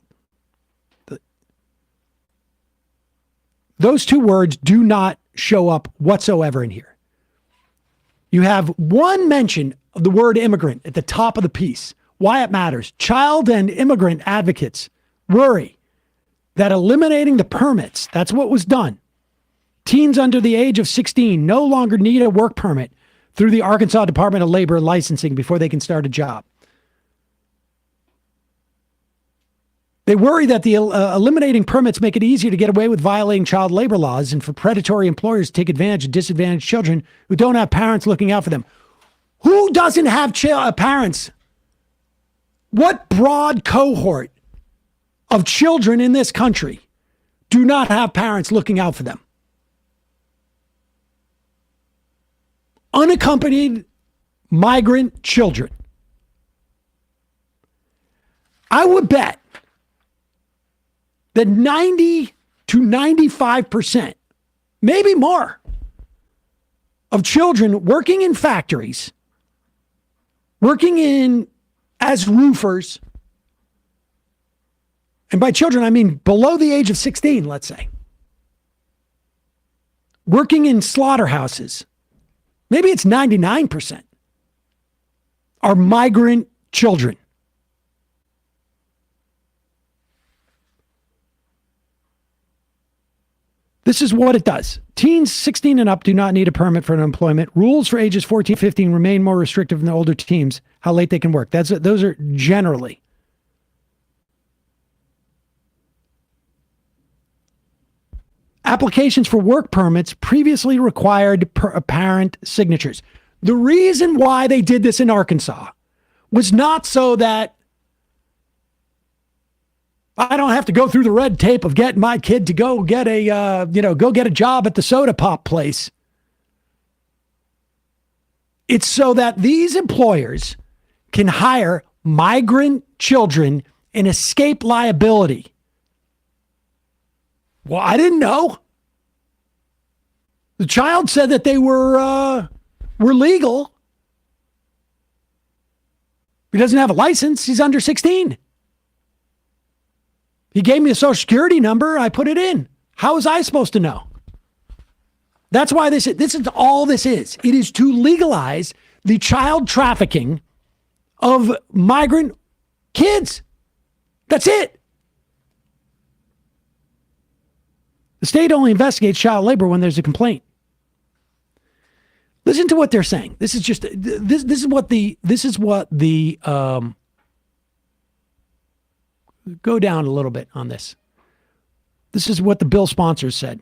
Those two words do not show up whatsoever in here. You have one mention of the word immigrant at the top of the piece. Why it matters. Child and immigrant advocates worry that eliminating the permits, that's what was done. Teens under the age of 16 no longer need a work permit through the Arkansas Department of Labor and Licensing before they can start a job. They worry that the eliminating permits make it easier to get away with violating child labor laws and for predatory employers to take advantage of disadvantaged children who don't have parents looking out for them. Who doesn't have parents? What broad cohort of children in this country do not have parents looking out for them? Unaccompanied migrant children. I would bet that 90 to 95%, maybe more, of children working in factories, working as roofers, and by children, I mean below the age of 16, let's say, working in slaughterhouses, maybe it's 99%, are migrant children. This is what it does. Teens 16 and up do not need a permit for employment. Rules for ages 14, 15 remain more restrictive than older teens, how late they can work. Those are generally. Applications for work permits previously required parent signatures. The reason why they did this in Arkansas was not so that I don't have to go through the red tape of getting my kid to go get a job at the soda pop place. It's so that these employers can hire migrant children and escape liability. Well, I didn't know. The child said that they were legal. He doesn't have a license. He's under 16. He gave me a social security number. I put it in. How was I supposed to know? That's why this is all this is. It is to legalize the child trafficking of migrant kids. That's it. The state only investigates child labor when there's a complaint. Listen to what they're saying. This is just this is what the go down a little bit on this. This is what the bill sponsors said.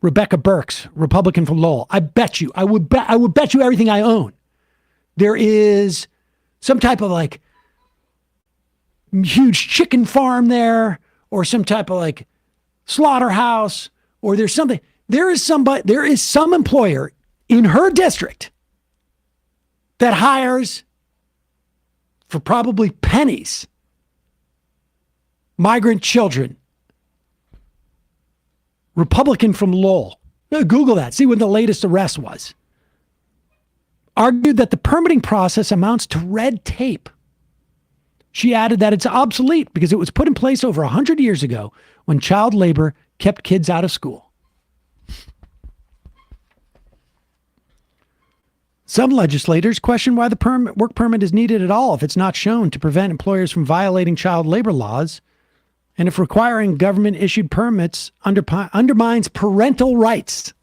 Rebecca Burks, Republican from Lowell. I bet you, I would bet you everything I own. There is some type of like huge chicken farm there, or some type of like slaughterhouse, or there's something. There is some employer in her district that hires for probably pennies migrant children. Republican from Lowell. Google that. See when the latest arrest was. Argued that the permitting process amounts to red tape. She added that it's obsolete because it was put in place over 100 years ago when child labor kept kids out of school. Some legislators question why the work permit is needed at all if it's not shown to prevent employers from violating child labor laws, and if requiring government-issued permits undermines parental rights.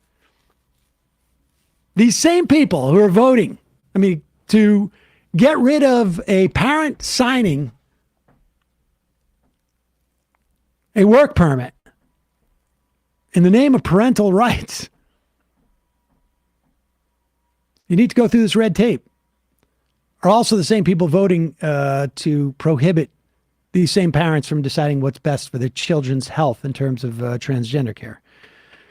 These same people who are voting, to get rid of a parent signing a work permit in the name of parental rights, you need to go through this red tape, are also the same people voting to prohibit these same parents from deciding what's best for their children's health in terms of transgender care.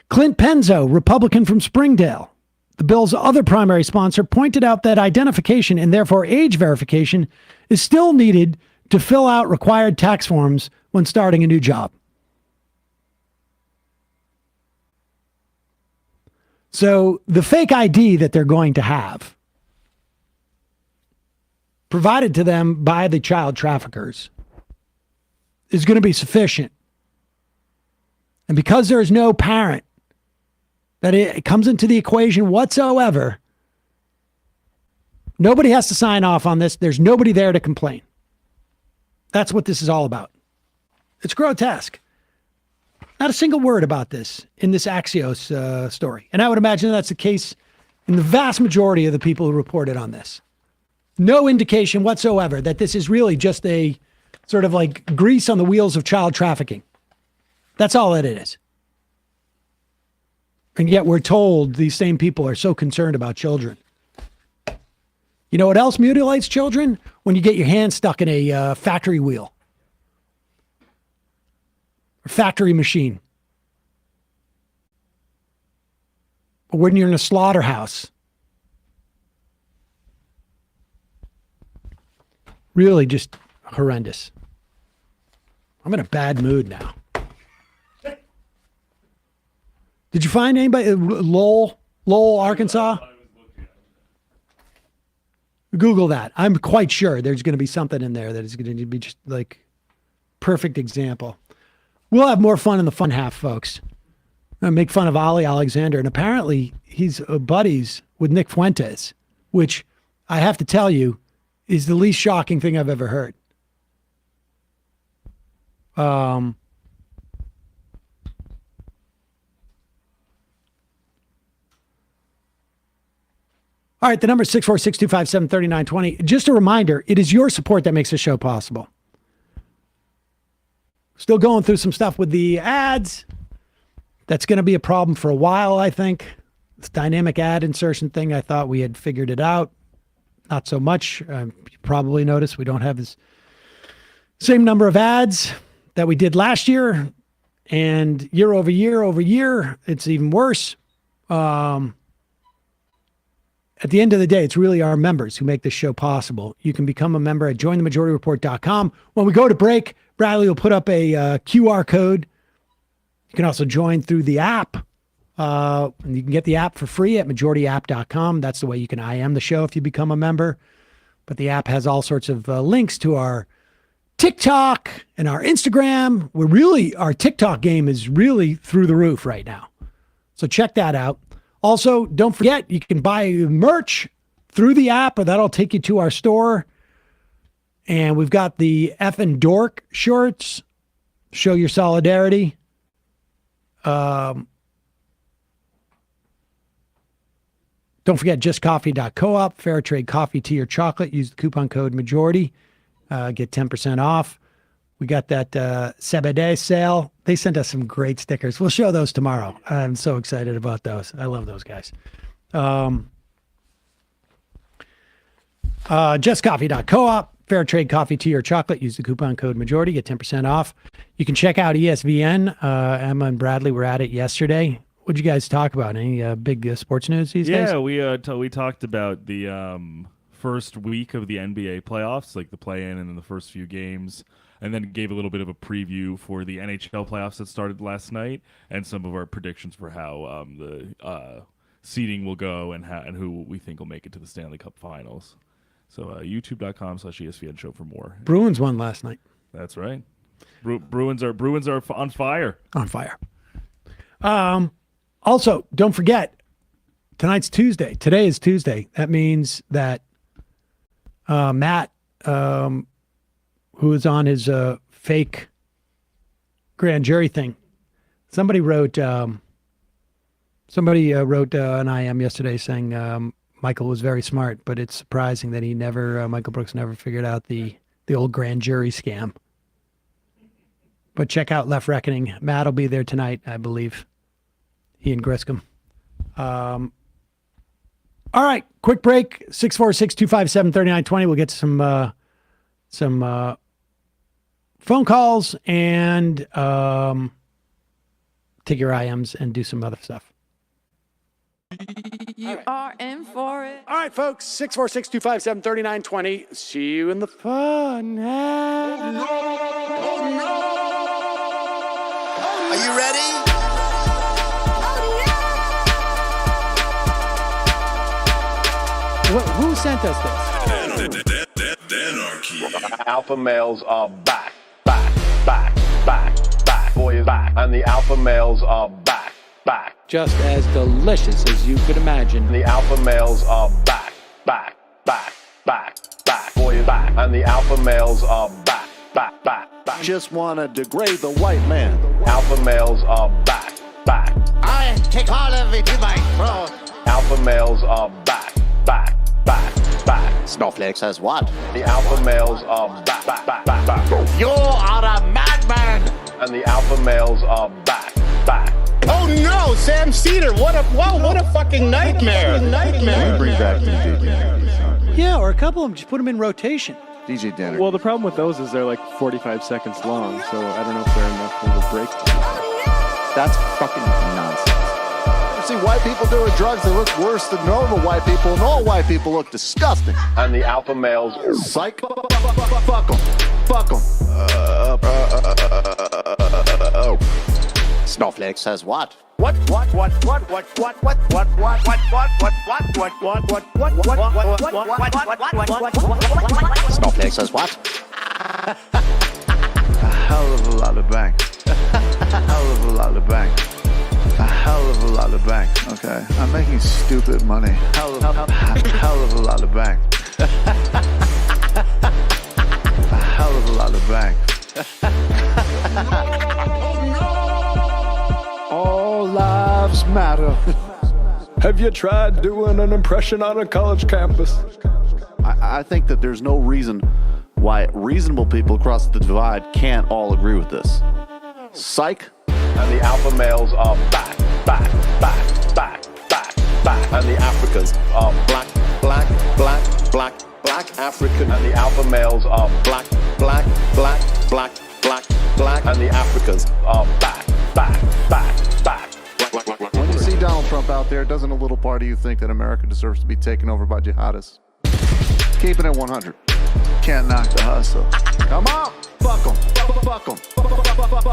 Clint Penzo, Republican from Springdale, the bill's other primary sponsor, pointed out that identification and therefore age verification is still needed to fill out required tax forms when starting a new job. So the fake ID that they're going to have, provided to them by the child traffickers, is going to be sufficient. And because there is no parent that it comes into the equation whatsoever, nobody has to sign off on this. There's nobody there to complain. That's what this is all about. It's grotesque. Not a single word about this in this Axios story. And I would imagine that's the case in the vast majority of the people who reported on this. No indication whatsoever that this is really just a sort of like grease on the wheels of child trafficking. That's all that it is. And yet we're told these same people are so concerned about children. You know what else mutilates children? When you get your hand stuck in a factory wheel or factory machine. Or when you're in a slaughterhouse. Really just horrendous. I'm in a bad mood now. Did you find anybody? Lowell, Arkansas? Google that. I'm quite sure there's going to be something in there that is going to be just like perfect example. We'll have more fun in the fun half, folks. I'm going to make fun of Ollie Alexander. And apparently he's buddies with Nick Fuentes, which I have to tell you is the least shocking thing I've ever heard. All right, the number is 646-257-3920. Just a reminder, it is your support that makes the show possible. Still going through some stuff with the ads. That's going to be a problem for a while, I think. This dynamic ad insertion thing, I thought we had figured it out. Not so much. You probably noticed we don't have this same number of ads that we did last year. And year over year, it's even worse. At the end of the day, it's really our members who make this show possible. You can become a member at jointhemajorityreport.com. When we go to break, Bradley will put up a QR code. You can also join through the app. And you can get the app for free at majorityapp.com. That's the way you can IM the show if you become a member. But the app has all sorts of links to our TikTok and our Instagram. Our TikTok game is really through the roof right now. So check that out. Also, don't forget, you can buy merch through the app, or that'll take you to our store. And we've got the Effin' Dork shorts. Show your solidarity. Don't forget justcoffee.coop, fair trade coffee, tea, or chocolate. Use the coupon code majority. Get 10% off. We got that Seder sale. They sent us some great stickers. We'll show those tomorrow. I'm so excited about those. I love those guys. Justcoffee.coop, fair trade coffee, tea, or chocolate. Use the coupon code majority. Get 10% off. You can check out ESVN. Emma and Bradley were at it yesterday. What'd you guys talk about? Any big sports news these days? Yeah, we talked about the first week of the NBA playoffs, like the play-in and then the first few games, and then gave a little bit of a preview for the NHL playoffs that started last night, and some of our predictions for how the seeding will go and who we think will make it to the Stanley Cup Finals. So youtube.com/ESPN show for more. Bruins won last night. That's right. Bruins are on fire. On fire. Also, don't forget, tonight's Tuesday. Today is Tuesday. That means that Matt, who is on his fake grand jury thing, somebody wrote an IM yesterday saying Michael was very smart, but it's surprising that Michael Brooks never figured out the old grand jury scam. But check out Left Reckoning. Matt will be there tonight, I believe. He and Griscom. All right, quick break. 646-257-3920. We'll get some phone calls and take your IMs and do some other stuff. You are in for it. All right, folks. 646-257-3920. See you in the fun. Are you ready? Who sent us this? Anarchy. Alpha males are back. Boy is back. And the alpha males are back. Just as delicious as you could imagine. The alpha males are back. Boy is back. And the alpha males are back. Just wanna degrade the white man. Alpha males are back. I take all of it to my throat. Alpha males are back. Snowflake says what? The alpha males are back. You are a madman. And the alpha males are back. Oh no, Sam Seder! What a fucking nightmare! Bring back DJ. Yeah, or a couple of them. Just put them in rotation. DJ Danner. Well, the problem with those is they're like 45 seconds long, so I don't know if they're enough of a break. That's fucking nonsense. You see white people doing drugs, they look worse than normal white people, and all white people look disgusting. And the alpha males Psych. Fuck them. Snowflake says what? Snowflake says what? A hell of a lot of bank. A hell of a lot of bank. A hell of a lot of bank. Okay, I'm making stupid money. Hell of a lot of bank. A hell of a lot of bank. All lives matter. Have you tried doing an impression on a college campus? I think that there's no reason why reasonable people across the divide can't all agree with this. Psych. And the alpha males are back. And the Africans are black African. And the alpha males are black. And the Africans are back. When you see Donald Trump out there, doesn't a little part of you think that America deserves to be taken over by jihadists? Keeping it 100. Can't knock the hustle. Come on, fuck them.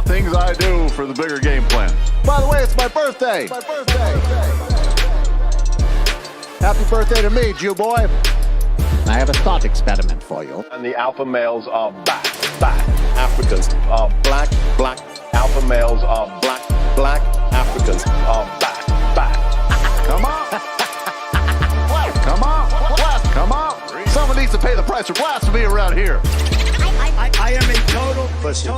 Things I do for the bigger game plan. By the way, it's my birthday. Happy birthday to me, Jew boy. I have a thought experiment for you. And the alpha males are back. Africans are black. Alpha males are black. Africans are back. Come on. Come on. Someone needs to pay the price for blasphemy around here. I am a total pussy.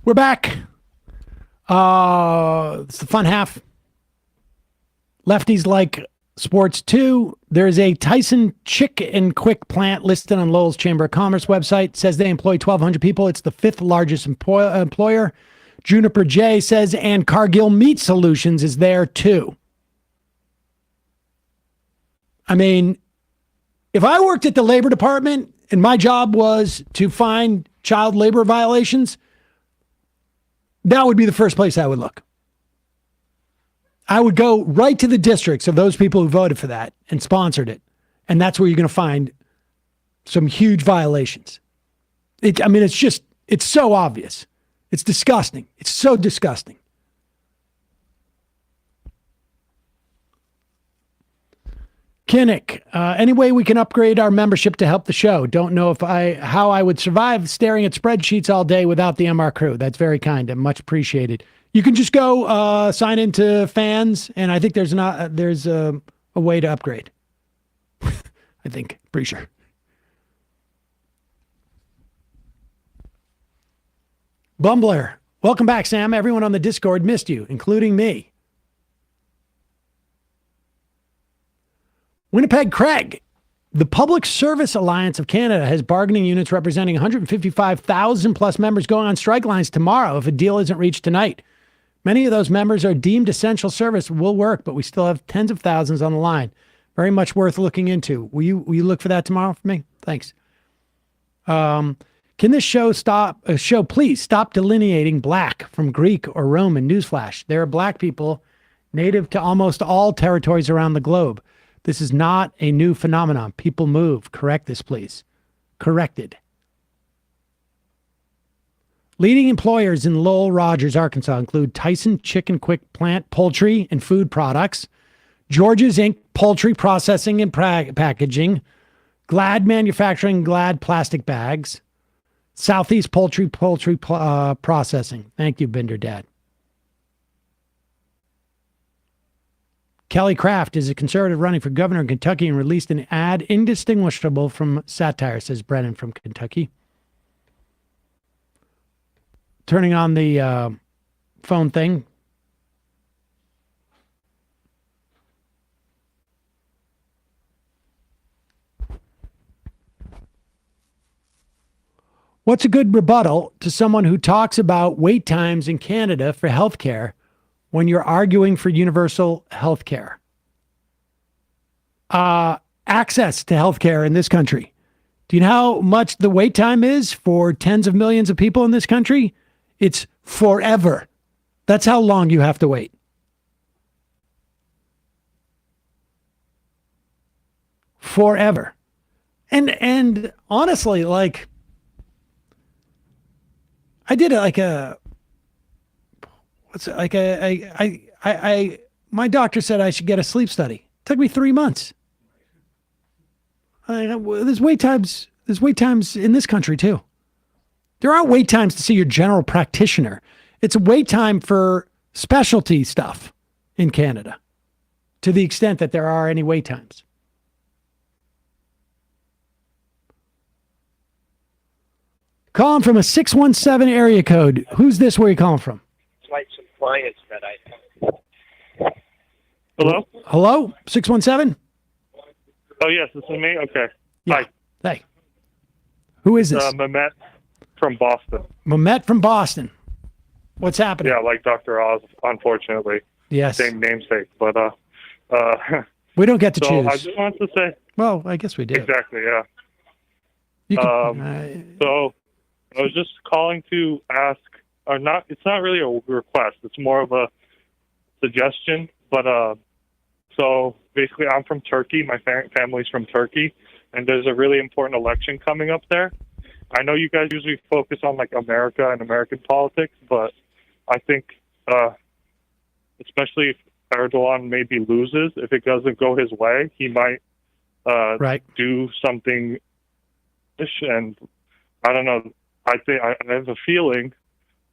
We're back. It's the fun half. Lefties like sports too. There's a Tyson Chick and Quick plant listed on Lowell's Chamber of Commerce website. Says they employ 1,200 people. It's the 5th largest employer. Juniper J says, and Cargill Meat Solutions is there too. I mean, if I worked at the Labor Department and my job was to find child labor violations, that would be the first place I would look. I would go right to the districts of those people who voted for that and sponsored it. And that's where you're going to find some huge violations. It's so obvious. It's disgusting. It's so disgusting. Kinnick, any way we can upgrade our membership to help the show? Don't know how I would survive staring at spreadsheets all day without the MR crew. That's very kind and much appreciated. You can just go sign into fans, and I think there's a way to upgrade. I think, pretty sure. Bumbler, welcome back, Sam. Everyone on the Discord missed you, including me. Winnipeg Craig, the Public Service Alliance of Canada has bargaining units representing 155,000 plus members going on strike lines tomorrow if a deal isn't reached tonight. Many of those members are deemed essential service, will work, but we still have tens of thousands on the line. Very much worth looking into. Will you look for that tomorrow for me? Thanks. Can this show please stop delineating black from Greek or Roman? Newsflash. There are black people native to almost all territories around the globe. This is not a new phenomenon. People move. Correct this, please. Corrected. Leading employers in Lowell, Rogers, Arkansas include Tyson Chicken Quick Plant Poultry and Food Products, George's Inc. Poultry Processing and Packaging, Glad Manufacturing, Glad Plastic Bags, Southeast Poultry Processing. Thank you, Bender Dad. Kelly Craft is a conservative running for governor in Kentucky and released an ad indistinguishable from satire, says Brennan from Kentucky. Turning on the phone thing. What's a good rebuttal to someone who talks about wait times in Canada for healthcare when you're arguing for universal health care? Access to health care in this country. Do you know how much the wait time is for tens of millions of people in this country? It's forever. That's how long you have to wait. Forever. And honestly, like, I did my doctor said I should get a sleep study. It took me 3 months. There's wait times in this country too. There aren't wait times to see your general practitioner. It's a wait time for specialty stuff in Canada, to the extent that there are any wait times. Calling from a 617 area code. Who's this? Where are you calling from? Like some clients that I. Hello? Hello? 617? Oh, yes, this is me? Okay. Yeah. Hi. Hey. Who is this? Mehmet from Boston. Mehmet from Boston. What's happening? Yeah, like Dr. Oz, unfortunately. Yes. Same namesake, but we don't get to choose. I just wanted to say. Well, I guess we do. Exactly, yeah. You can, so I was just calling to ask, or not. It's not really a request. It's more of a suggestion. But so basically, I'm from Turkey. My family's from Turkey, and there's a really important election coming up there. I know you guys usually focus on like America and American politics, but I think, especially if Erdogan maybe loses, if it doesn't go his way, he might do something. And I don't know. I have a feeling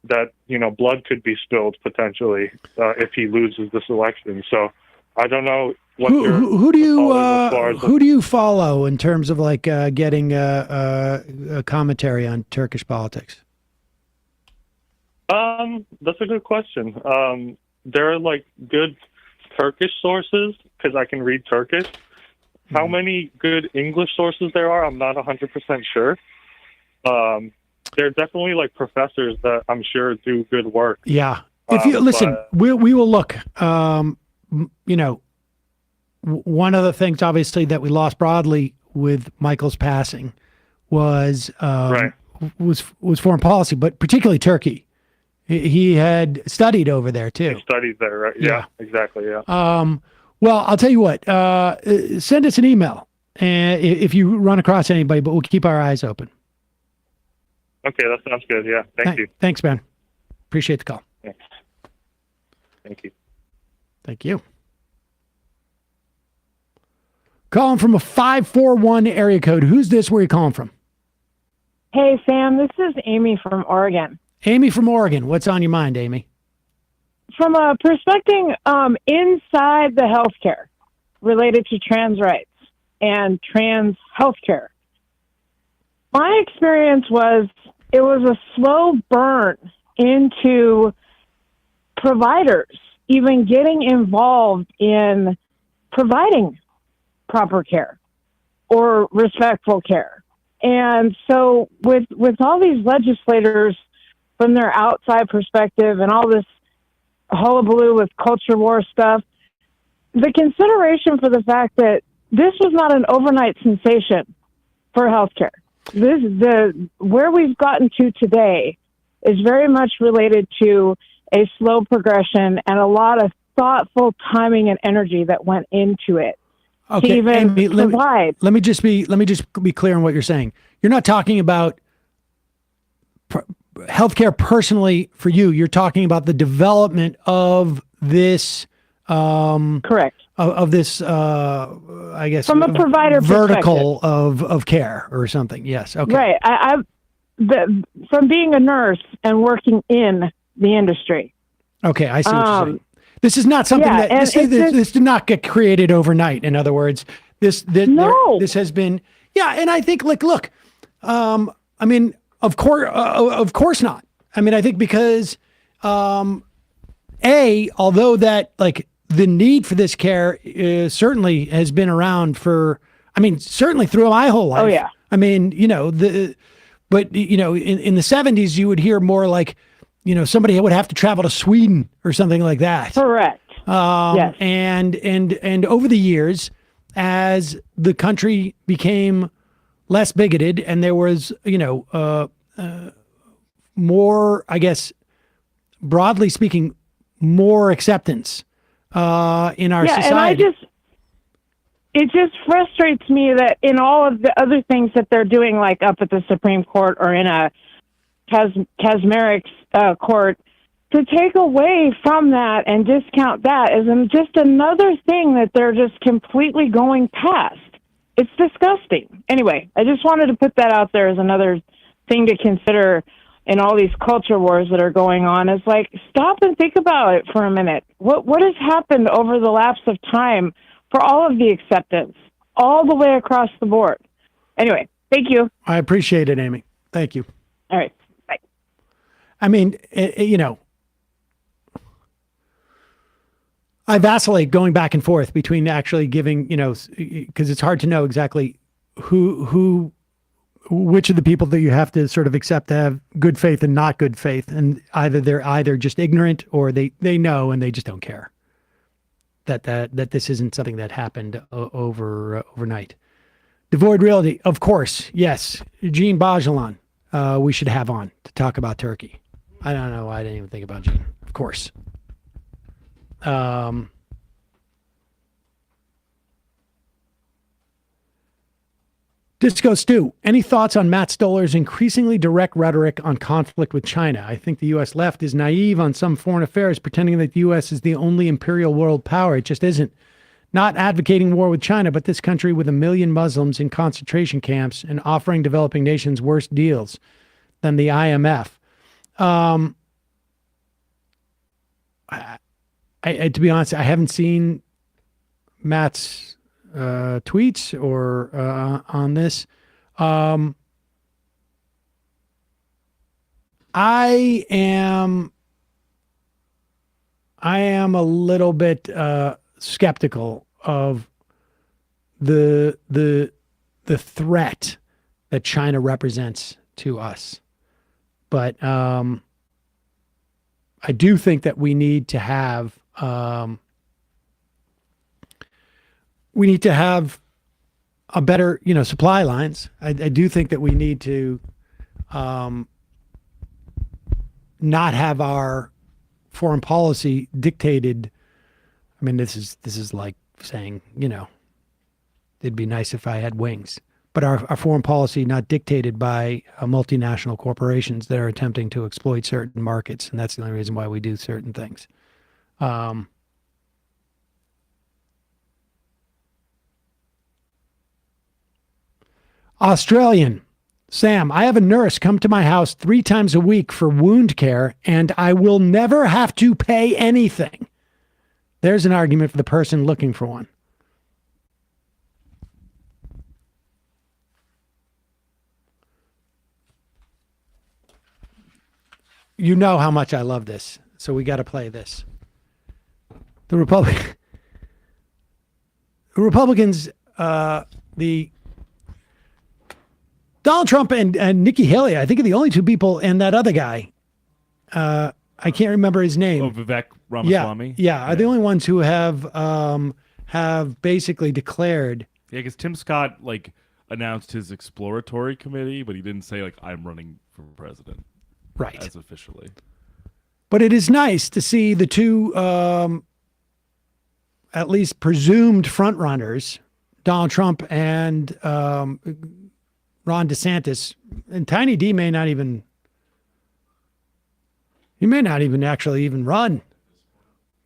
that blood could be spilled potentially if he loses this election. So I don't know what who do you follow in terms of like getting a commentary on Turkish politics? That's a good question. There are like good Turkish sources because I can read Turkish. How many good English sources there are, I'm not 100% sure. There are definitely like professors that I'm sure do good work. Yeah. If you listen, we will look. One of the things, obviously, that we lost broadly with Michael's passing was foreign policy, but particularly Turkey. He had studied over there too. He studied there, right? Yeah, exactly. Yeah. Well, I'll tell you what. Send us an email, if you run across anybody, but we'll keep our eyes open. Okay, that sounds good. Yeah, thank you. Thanks, man. Appreciate the call. Thanks. Thank you. Thank you. Calling from a 541 area code. Who's this? Where are you calling from? Hey, Sam. This is Amy from Oregon. Amy from Oregon. What's on your mind, Amy? From a perspective inside the healthcare related to trans rights and trans healthcare, my experience was it was a slow burn into providers even getting involved in providing proper care or respectful care. And so with all these legislators from their outside perspective and all this hullabaloo with culture war stuff, the consideration for the fact that this was not an overnight sensation for healthcare. Where we've gotten to today is very much related to a slow progression and a lot of thoughtful timing and energy that went into it. Okay, Amy, let me just be clear on what you're saying. You're not talking about healthcare personally for you. You're talking about the development of this. Correct. Of this, I guess, from a provider vertical of care or something. Yes. Okay. Right. From being a nurse and working in the industry. Okay, I see what you're saying. This is not something this did not get created overnight. In other words, this has been, and I think look, I mean, of course not. I mean, I think because, although that the need for this care certainly has been around certainly through my whole life. Oh yeah. I mean, in the 70s, you would hear more somebody would have to travel to Sweden or something like that. Correct. Yes. And over the years, as the country became less bigoted and there was, more, I guess, broadly speaking, more acceptance in our society. And it just frustrates me that in all of the other things that they're doing, like up at the Supreme Court or in a Kazmarik's court, to take away from that and discount that is just another thing that they're just completely going past. It's disgusting. Anyway, I just wanted to put that out there as another thing to consider in all these culture wars that are going on. Is stop and think about it for a minute. What has happened over the lapse of time for all of the acceptance, all the way across the board? Anyway, thank you. I appreciate it, Amy. Thank you. All right. Bye. I mean, I vacillate going back and forth between actually giving, because it's hard to know exactly which of the people that you have to sort of accept to have good faith and not good faith. And they're just ignorant or they know and they just don't care that this isn't something that happened overnight. Devoid Realty, of course. Yes. Gene Bajalan, we should have on to talk about Turkey. I don't know why I didn't even think about Gene. Of course. Disco Stew, any thoughts on Matt Stoller's increasingly direct rhetoric on conflict with China? I think the U.S. left is naive on some foreign affairs, pretending that the U.S. is the only imperial world power. It just isn't. Not advocating war with China, but this country with 1 million Muslims in concentration camps and offering developing nations worse deals than the IMF. To be honest, I haven't seen Matt's tweets or on this. I am a little bit skeptical of the threat that China represents to us, but I do think that we need to have a better, supply lines. I do think that we need to not have our foreign policy dictated. I mean, this is like saying, it'd be nice if I had wings, but our foreign policy not dictated by multinational corporations that are attempting to exploit certain markets, and that's the only reason why we do certain things. Australian. Sam, I have a nurse come to my house 3 times a week for wound care, and I will never have to pay anything. There's an argument for the person looking for one. You know how much I love this, so we got to play this. The Republicans, the Donald Trump and Nikki Haley, I think, are the only 2 people, and that other guy, I can't remember his name. Oh, Vivek Ramaswamy? Yeah, are the only ones who have basically declared. Yeah, because Tim Scott, announced his exploratory committee, but he didn't say, I'm running for president. Right. As officially. But it is nice to see the 2, at least presumed frontrunners, Donald Trump and Ron DeSantis, and Tiny D may not even actually run.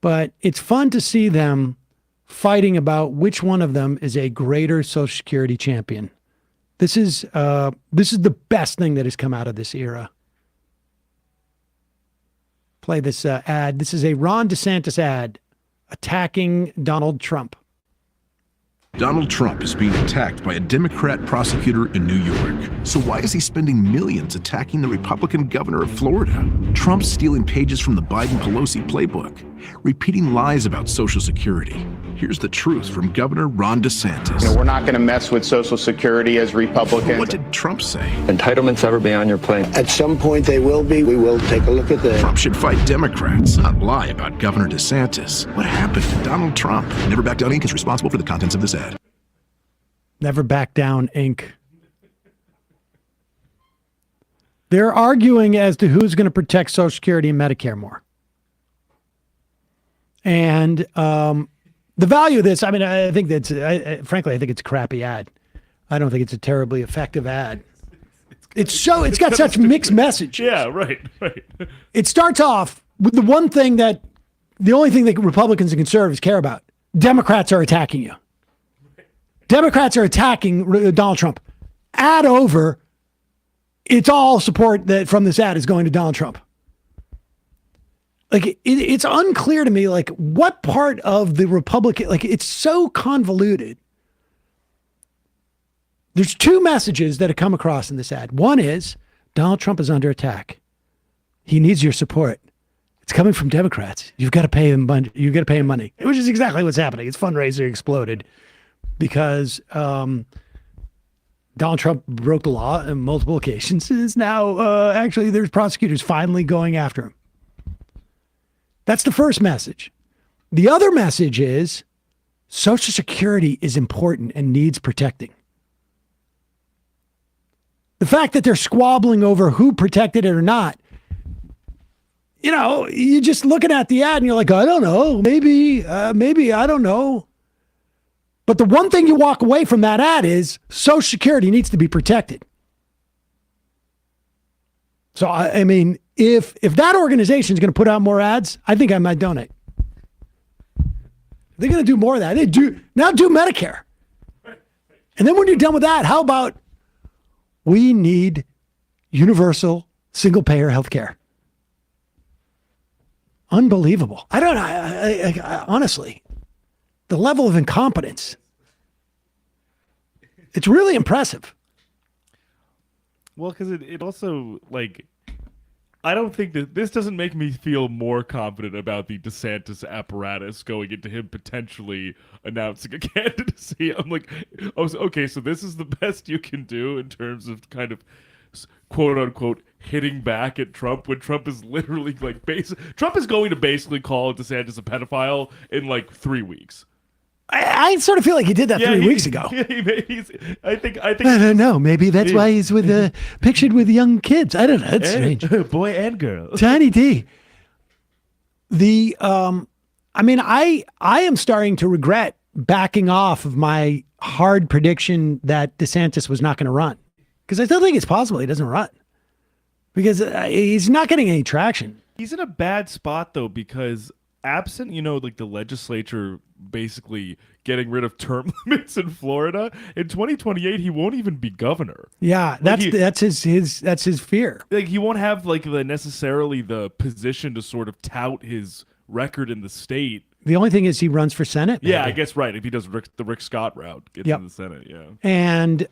But it's fun to see them fighting about which one of them is a greater Social Security champion. This is the best thing that has come out of this era. Play this ad. This is a Ron DeSantis ad attacking Donald Trump. Donald Trump is being attacked by a Democrat prosecutor in New York. So why is he spending millions attacking the Republican governor of Florida? Trump's stealing pages from the Biden-Pelosi playbook, repeating lies about Social Security. Here's the truth from Governor Ron DeSantis. We're not going to mess with Social Security as Republicans. What did Trump say? Entitlements ever be on your plate? At some point they will be. We will take a look at that. Trump should fight Democrats, not lie about Governor DeSantis. What happened to Donald Trump? Never Back Down Inc. is responsible for the contents of this ad. Never Back Down Inc. They're arguing as to who's going to protect Social Security and Medicare more. And the value of this, I mean, I think that's, frankly, I think it's a crappy ad. I don't think it's a terribly effective ad. It's got such mixed message. Yeah, right. It starts off with the only thing that Republicans and conservatives care about. Democrats are attacking you. Democrats are attacking Donald Trump. Ad over. It's all support that from this ad is going to Donald Trump. It's unclear to me, what part of the Republican, it's so convoluted. There's 2 messages that have come across in this ad. One is Donald Trump is under attack. He needs your support. It's coming from Democrats. You've got to pay him money. You've got to pay him money, which is exactly what's happening. His fundraiser exploded because Donald Trump broke the law on multiple occasions. Is now actually there's prosecutors finally going after him. That's the first message. The other message is Social Security is important and needs protecting. The fact that they're squabbling over who protected it or not, you're just looking at the ad and you're like, I don't know, maybe, I don't know. But the one thing you walk away from that ad is Social Security needs to be protected. So, I mean, if that organization is going to put out more ads, I think I might donate. They're going to do more of that. Do Medicare. And then when you're done with that, how about we need universal single-payer health care? Unbelievable. I don't know. I honestly, the level of incompetence, it's really impressive. Well, because it also, like, I don't think that this doesn't make me feel more confident about the DeSantis apparatus going into him potentially announcing a candidacy. I'm like, oh, okay, so this is the best you can do in terms of kind of quote unquote hitting back at Trump when Trump is literally like Trump is going to basically call DeSantis a pedophile in like 3 weeks. I sort of feel like he did that 3 weeks ago. I think. I don't know. Maybe that's why he's pictured with young kids. I don't know. It's strange. Boy and girl. Tiny D. I mean, I am starting to regret backing off of my hard prediction that DeSantis was not going to run, because I still think it's possible he doesn't run because he's not getting any traction. He's in a bad spot though, because absent, like the legislature basically getting rid of term limits in Florida, in 2028 he won't even be governor. Yeah, that's his fear. Like he won't have like necessarily the position to sort of tout his record in the state. The only thing is he runs for Senate. Maybe. Yeah, I guess right. If he does the Rick Scott route, gets in the Senate. Yeah, and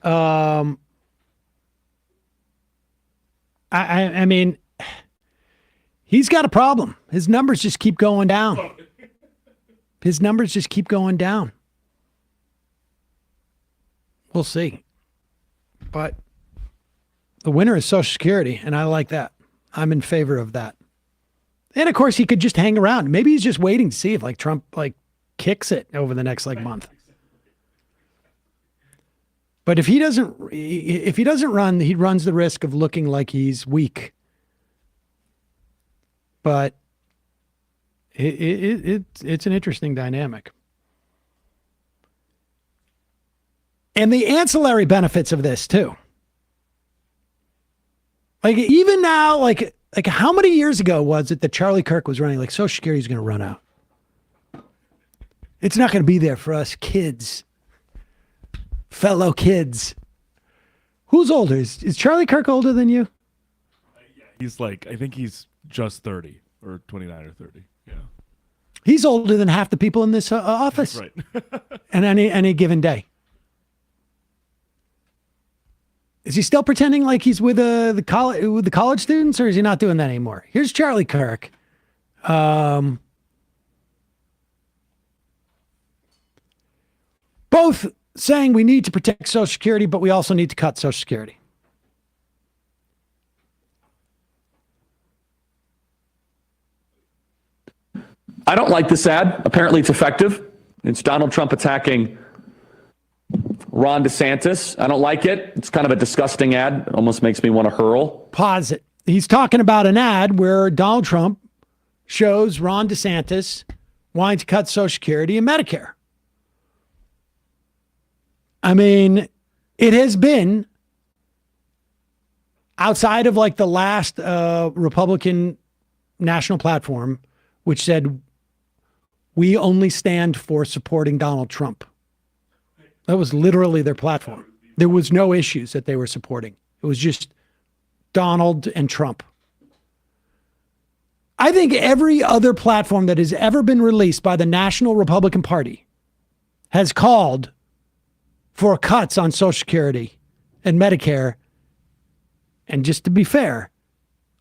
I mean, he's got a problem. His numbers just keep going down. His numbers just keep going down. We'll see. But the winner is Social Security, and I like that. I'm in favor of that. And of course, he could just hang around. Maybe he's just waiting to see if Trump kicks it over the next month. But if he doesn't run, he runs the risk of looking like he's weak. But it's an interesting dynamic. And the ancillary benefits of this too. Even now, how many years ago was it that Charlie Kirk was running? Social Security is going to run out. It's not going to be there for us kids, fellow kids. Who's older? Is Charlie Kirk older than you? He's I think he's just 30 or 29 or 30. Yeah. He's older than half the people in this office. Right. And any given day. Is he still pretending like he's with the college students, or is he not doing that anymore? Here's Charlie Kirk. Both saying we need to protect Social Security, but we also need to cut Social Security. I don't like this ad. Apparently it's effective. It's Donald Trump attacking Ron DeSantis. I don't like it. It's kind of a disgusting ad. It almost makes me want to hurl. Pause it. He's talking about an ad where Donald Trump shows Ron DeSantis wanting to cut Social Security and Medicare. I mean, it has been outside of the last Republican national platform, which said, we only stand for supporting Donald Trump. That was literally their platform. There was no issues that they were supporting. It was just Donald and Trump. I think every other platform that has ever been released by the National Republican Party has called for cuts on Social Security and Medicare. And just to be fair,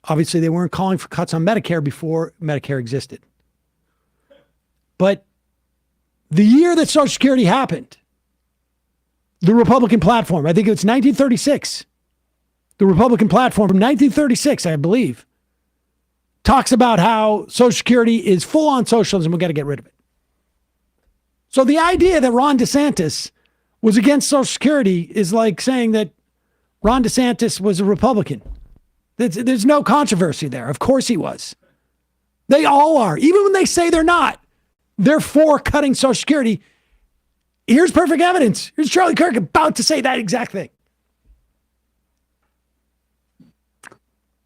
obviously they weren't calling for cuts on Medicare before Medicare existed. But the year that Social Security happened, the Republican platform, I think it's 1936, the Republican platform from 1936, I believe, talks about how Social Security is full on socialism. We got to get rid of it. So the idea that Ron DeSantis was against Social Security is like saying that Ron DeSantis was a Republican. There's no controversy there. Of course he was. They all are. Even when they say they're not, they're for cutting Social Security. Here's perfect evidence. Here's Charlie Kirk about to say that exact thing.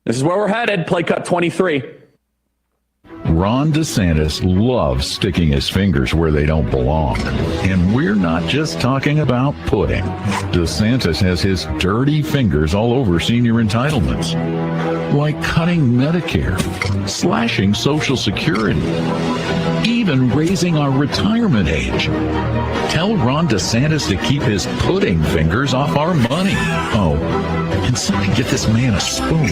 This is where we're headed. Play cut 23. Ron DeSantis loves sticking his fingers where they don't belong. And we're not just talking about pudding. DeSantis has his dirty fingers all over senior entitlements, like cutting Medicare, slashing Social Security, even raising our retirement age. Tell Ron DeSantis to keep his pudding fingers off our money. Oh, and somebody get this man a spoon.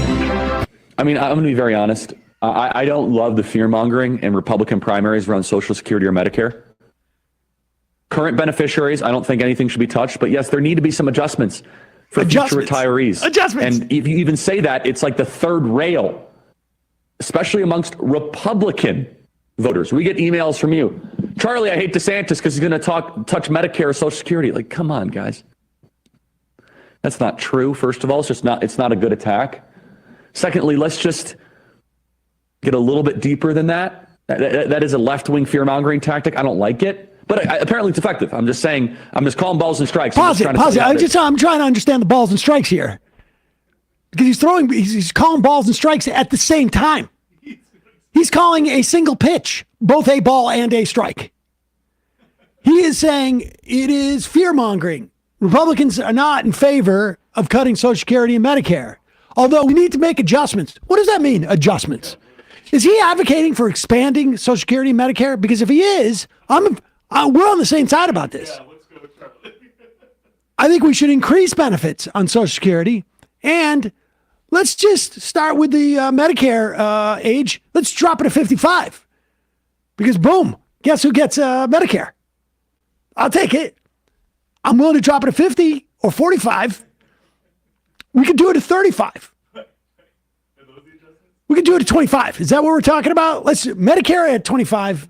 I mean, I'm going to be very honest. I don't love the fear-mongering in Republican primaries around Social Security or Medicare. Current beneficiaries, I don't think anything should be touched. But yes, there need to be some adjustments for future retirees. Adjustments. And if you even say that, it's like the third rail, especially amongst Republican voters. We get emails from you. Charlie, I hate DeSantis because he's going to touch Medicare or Social Security. Like, come on, guys. That's not true, first of all. It's not a good attack. Secondly, let's just get a little bit deeper than that. That is a left-wing fear-mongering tactic. I don't like it, but apparently it's effective. I'm just saying, I'm just calling balls and strikes. Pause it. I'm trying to understand the balls and strikes here. Because he's calling balls and strikes at the same time. He's calling a single pitch, both a ball and a strike. He is saying it is fear-mongering. Republicans are not in favor of cutting Social Security and Medicare. Although we need to make adjustments. What does that mean, adjustments? Is he advocating for expanding Social Security and Medicare? Because if he is, we're on the same side about this. Yeah, let's go with Charlie. I think we should increase benefits on Social Security, and let's just start with the Medicare age. Let's drop it to 55. Because boom, guess who gets Medicare? I'll take it. I'm willing to drop it to 50 or 45. We could do it at 35. We could do it at 25. Is that what we're talking about? Let's Medicare at 25.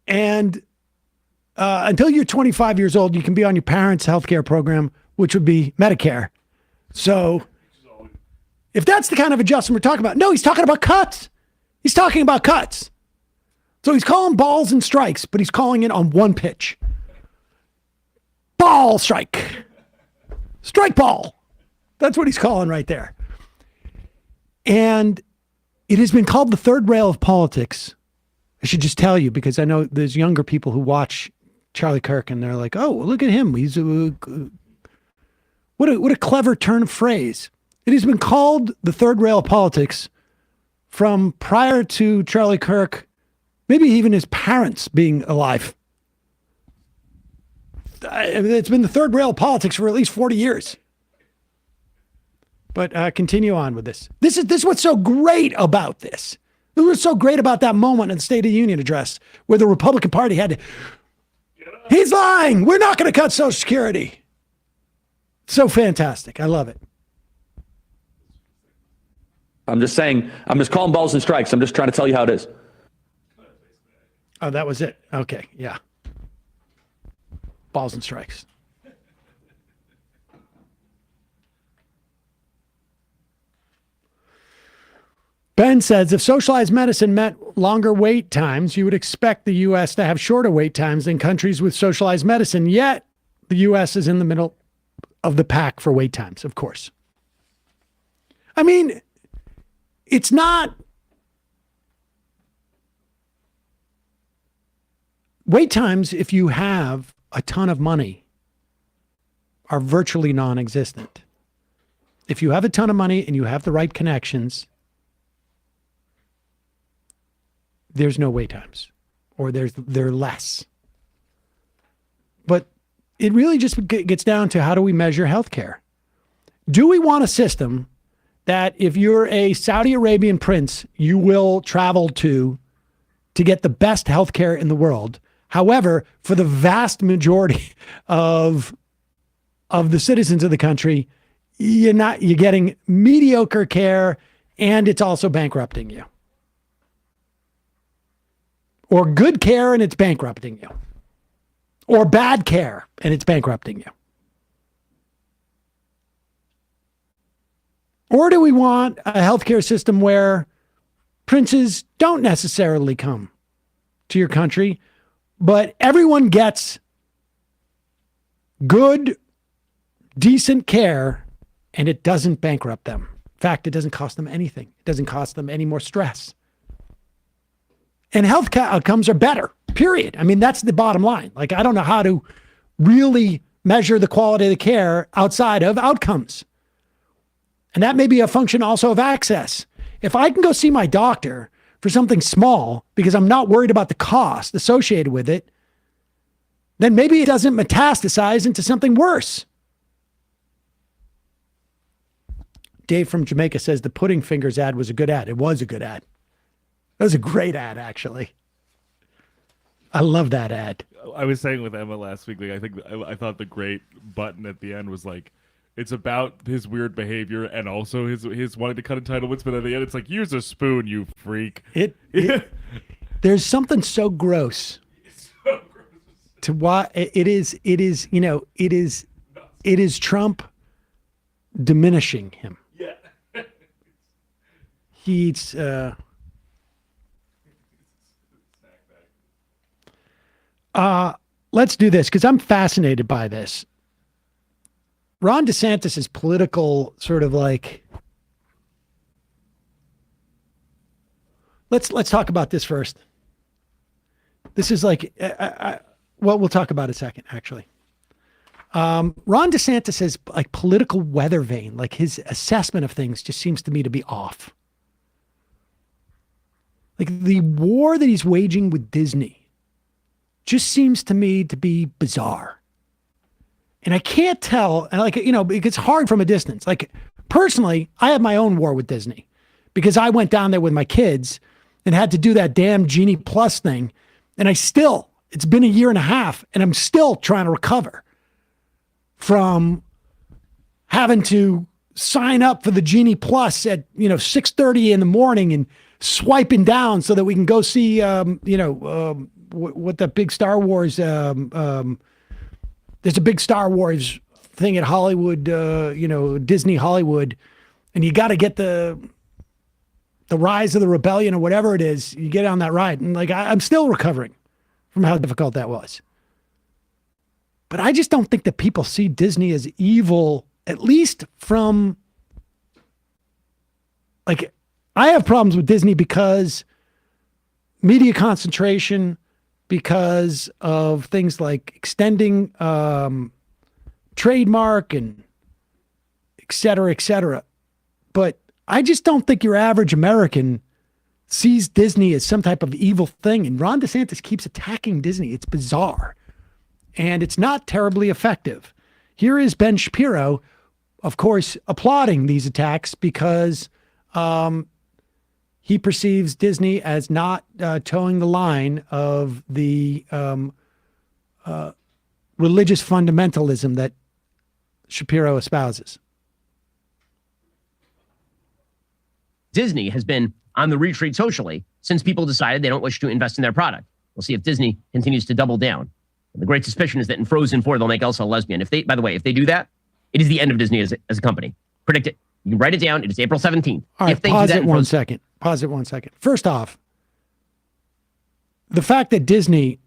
And until you're 25 years old, you can be on your parents' health care program, which would be Medicare. So if that's the kind of adjustment we're talking about, no, he's talking about cuts. He's talking about cuts. So he's calling balls and strikes, but he's calling it on one pitch. Ball strike. Strike ball. That's what he's calling right there. And it has been called the third rail of politics. I should just tell you, because I know there's younger people who watch Charlie Kirk and they're like, oh, look at him. He's what a clever turn of phrase. It has been called the third rail of politics from prior to Charlie Kirk, maybe even his parents being alive. It's been the third rail of politics for at least 40 years. But continue on with this. This is what's so great about this. It was so great about that moment in the State of the Union address where the Republican Party had to, he's lying. We're not going to cut Social Security. So fantastic. I love it. I'm just saying, I'm just calling balls and strikes. I'm just trying to tell you how it is. Oh, that was it. Okay. Yeah. Balls and strikes. Ben says, if socialized medicine meant longer wait times, you would expect the U.S. to have shorter wait times than countries with socialized medicine. Yet, the U.S. is in the middle of the pack for wait times, of course. I mean, it's not... Wait times, if you have a ton of money, are virtually non-existent. If you have a ton of money and you have the right connections, there's no wait times, or they're less. But it really just gets down to, how do we measure healthcare? Do we want a system that if you're a Saudi Arabian prince, you will travel to get the best healthcare in the world? However, for the vast majority of the citizens of the country, you're getting mediocre care, and it's also bankrupting you. Or good care and it's bankrupting you. Or bad care and it's bankrupting you. Or do we want a healthcare system where princes don't necessarily come to your country, But everyone gets good, decent care, and it doesn't bankrupt them. In fact, it doesn't cost them anything. It doesn't cost them any more stress. And health outcomes are better, period. I mean, that's the bottom line. Like, I don't know how to really measure the quality of the care outside of outcomes. And that may be a function also of access. If I can go see my doctor for something small because I'm not worried about the cost associated with it, then maybe it doesn't metastasize into something worse. Dave from Jamaica says the pudding fingers ad was a good ad. It was a good ad. That was a great ad, actually. I love that ad. I was saying with Emma last week, like, I thought the great button at the end was like, it's about his weird behavior and also his wanting to cut entitlements, but at the end it's like, use a spoon, you freak. There's something so gross. To why it is, you know, it is Trump diminishing him. Yeah. He's let's do this because I'm fascinated by this. Ron DeSantis' political sort of like, let's talk about this first. This is like, well, we'll talk about it in a second, actually. Ron DeSantis has like political weather vane, like his assessment of things just seems to me to be off. Like the war that he's waging with Disney just seems to me to be bizarre. And I can't tell, and like, you know, it gets hard from a distance. Like personally, I have my own war with Disney because I went down there with my kids and had to do that damn Genie Plus thing. And it's been a year and a half and I'm still trying to recover from having to sign up for the Genie Plus at, 6:30 in the morning and swiping down so that we can go see, what the big Star Wars, there's a big Star Wars thing at Hollywood, Disney Hollywood, and you got to get the Rise of the Rebellion or whatever it is. You get on that ride. And like, I'm still recovering from how difficult that was. But I just don't think that people see Disney as evil, at least from like, I have problems with Disney because media concentration, because of things like extending trademark and et cetera, et cetera. But I just don't think your average American sees Disney as some type of evil thing. And Ron DeSantis keeps attacking Disney. It's bizarre. And it's not terribly effective. Here is Ben Shapiro, of course, applauding these attacks because he perceives Disney as not towing the line of the religious fundamentalism that Shapiro espouses. Disney has been on the retreat socially since people decided they don't wish to invest in their product. We'll see if Disney continues to double down. And the great suspicion is that in Frozen 4, they'll make Elsa a lesbian. By the way, if they do that, it is the end of Disney as a company. Predict it. You can write it down. It is April 17th. All right, pause it 1 second. Pause it 1 second. First off, the fact that Disney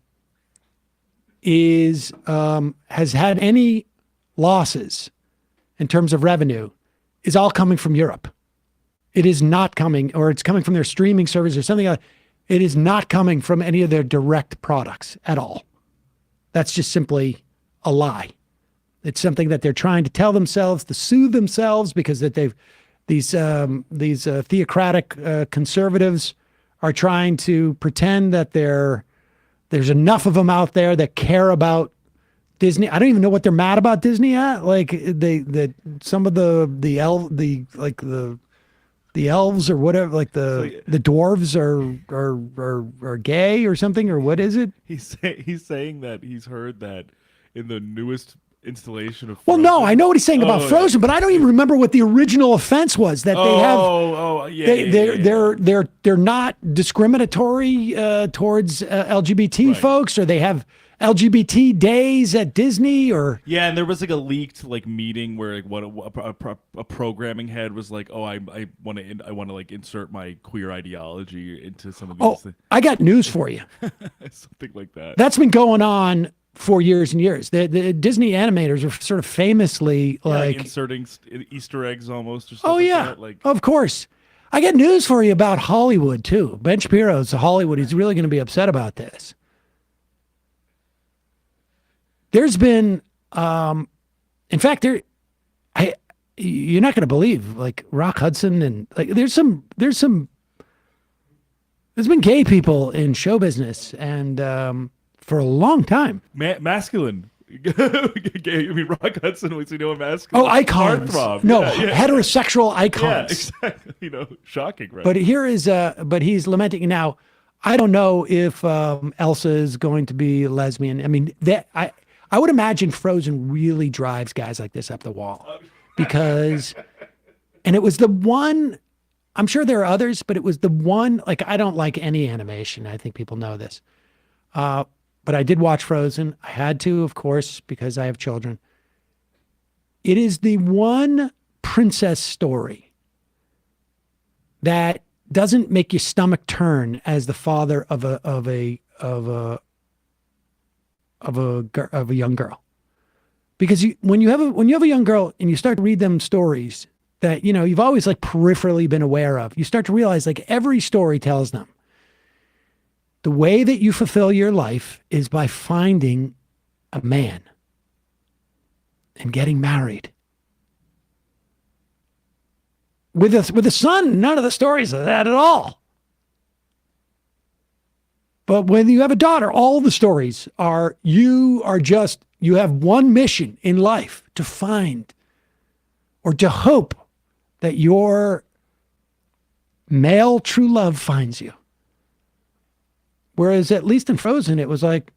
has had any losses in terms of revenue is all coming from Europe. It is not coming, or it's coming from their streaming service or something like that. It is not coming from any of their direct products at all. That's just simply a lie. It's something that they're trying to tell themselves to soothe themselves because that these theocratic conservatives are trying to pretend that there's enough of them out there that care about Disney. I don't even know what they're mad about Disney at. Like some of the elves or whatever, like the dwarves are gay or something, or what is it? He's saying that he's heard that in the newest installation of Frozen. Well, no, I know what he's saying about Frozen, but I don't even remember what the original offense was that they have. They're not discriminatory towards LGBT folks, or they have LGBT days at Disney, or yeah, and there was like a leaked like meeting where like a programming head was like, "Oh, I want to like insert my queer ideology into some of these things." I got news for you. Something like that. That's been going on for years and years. The Disney animators are sort of famously like inserting Easter eggs almost. Or oh yeah, like that. Like, of course. I got news for you about Hollywood too. Ben Shapiro's Hollywood. He's really going to be upset about this. There's been, in fact, you're not going to believe, like Rock Hudson and like there's been gay people in show business and for a long time. Masculine. I mean, Rock Hudson was, masculine. Oh, icons. Heartthrob. No, yeah. heterosexual icons. Yeah, exactly. Shocking, right? But here is, but he's lamenting now. I don't know if Elsa is going to be lesbian. I mean, I would imagine Frozen really drives guys like this up the wall because, and it was the one, I'm sure there are others, but it was the one, like, I don't like any animation. I think people know this. But I did watch Frozen. I had to, of course, because I have children. It is the one princess story that doesn't make your stomach turn as the father of a young girl, because when you have a young girl and you start to read them stories that you've always like peripherally been aware of, you start to realize like every story tells them the way that you fulfill your life is by finding a man and getting married. With a son, none of the stories are that at all. But when you have a daughter, all the stories are you have one mission in life, to find or to hope that your male true love finds you. Whereas at least in Frozen, it was like,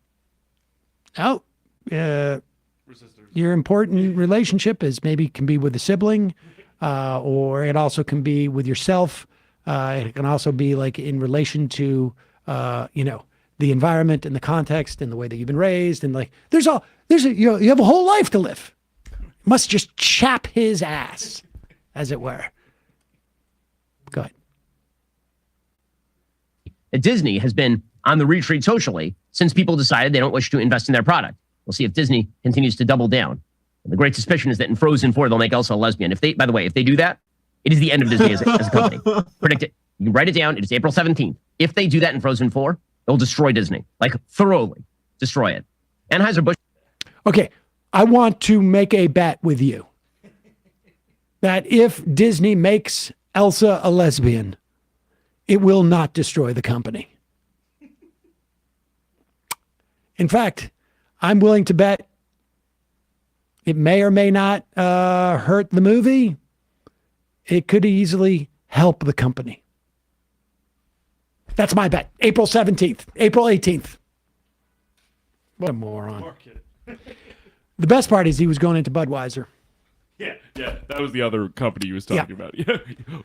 your important relationship is maybe can be with a sibling, or it also can be with yourself. It can also be like in relation to, the environment and the context and the way that you've been raised. And like, you have a whole life to live. Must just chap his ass, as it were. Go ahead. Disney has been on the retreat socially since people decided they don't wish to invest in their product. We'll see if Disney continues to double down. And the great suspicion is that in Frozen 4, they'll make Elsa a lesbian. If they do that, it is the end of Disney as a company. Predict it. You can write it down. It is April 17th. If they do that in Frozen 4, they'll destroy Disney, like thoroughly destroy it. Anheuser-Busch. Okay, I want to make a bet with you that if Disney makes Elsa a lesbian, it will not destroy the company. In fact, I'm willing to bet it may or may not hurt the movie. It could easily help the company. That's my bet. April 17th, April 18th. What a moron. The best part is he was going into Budweiser. Yeah, that was the other company he was talking about. Yeah,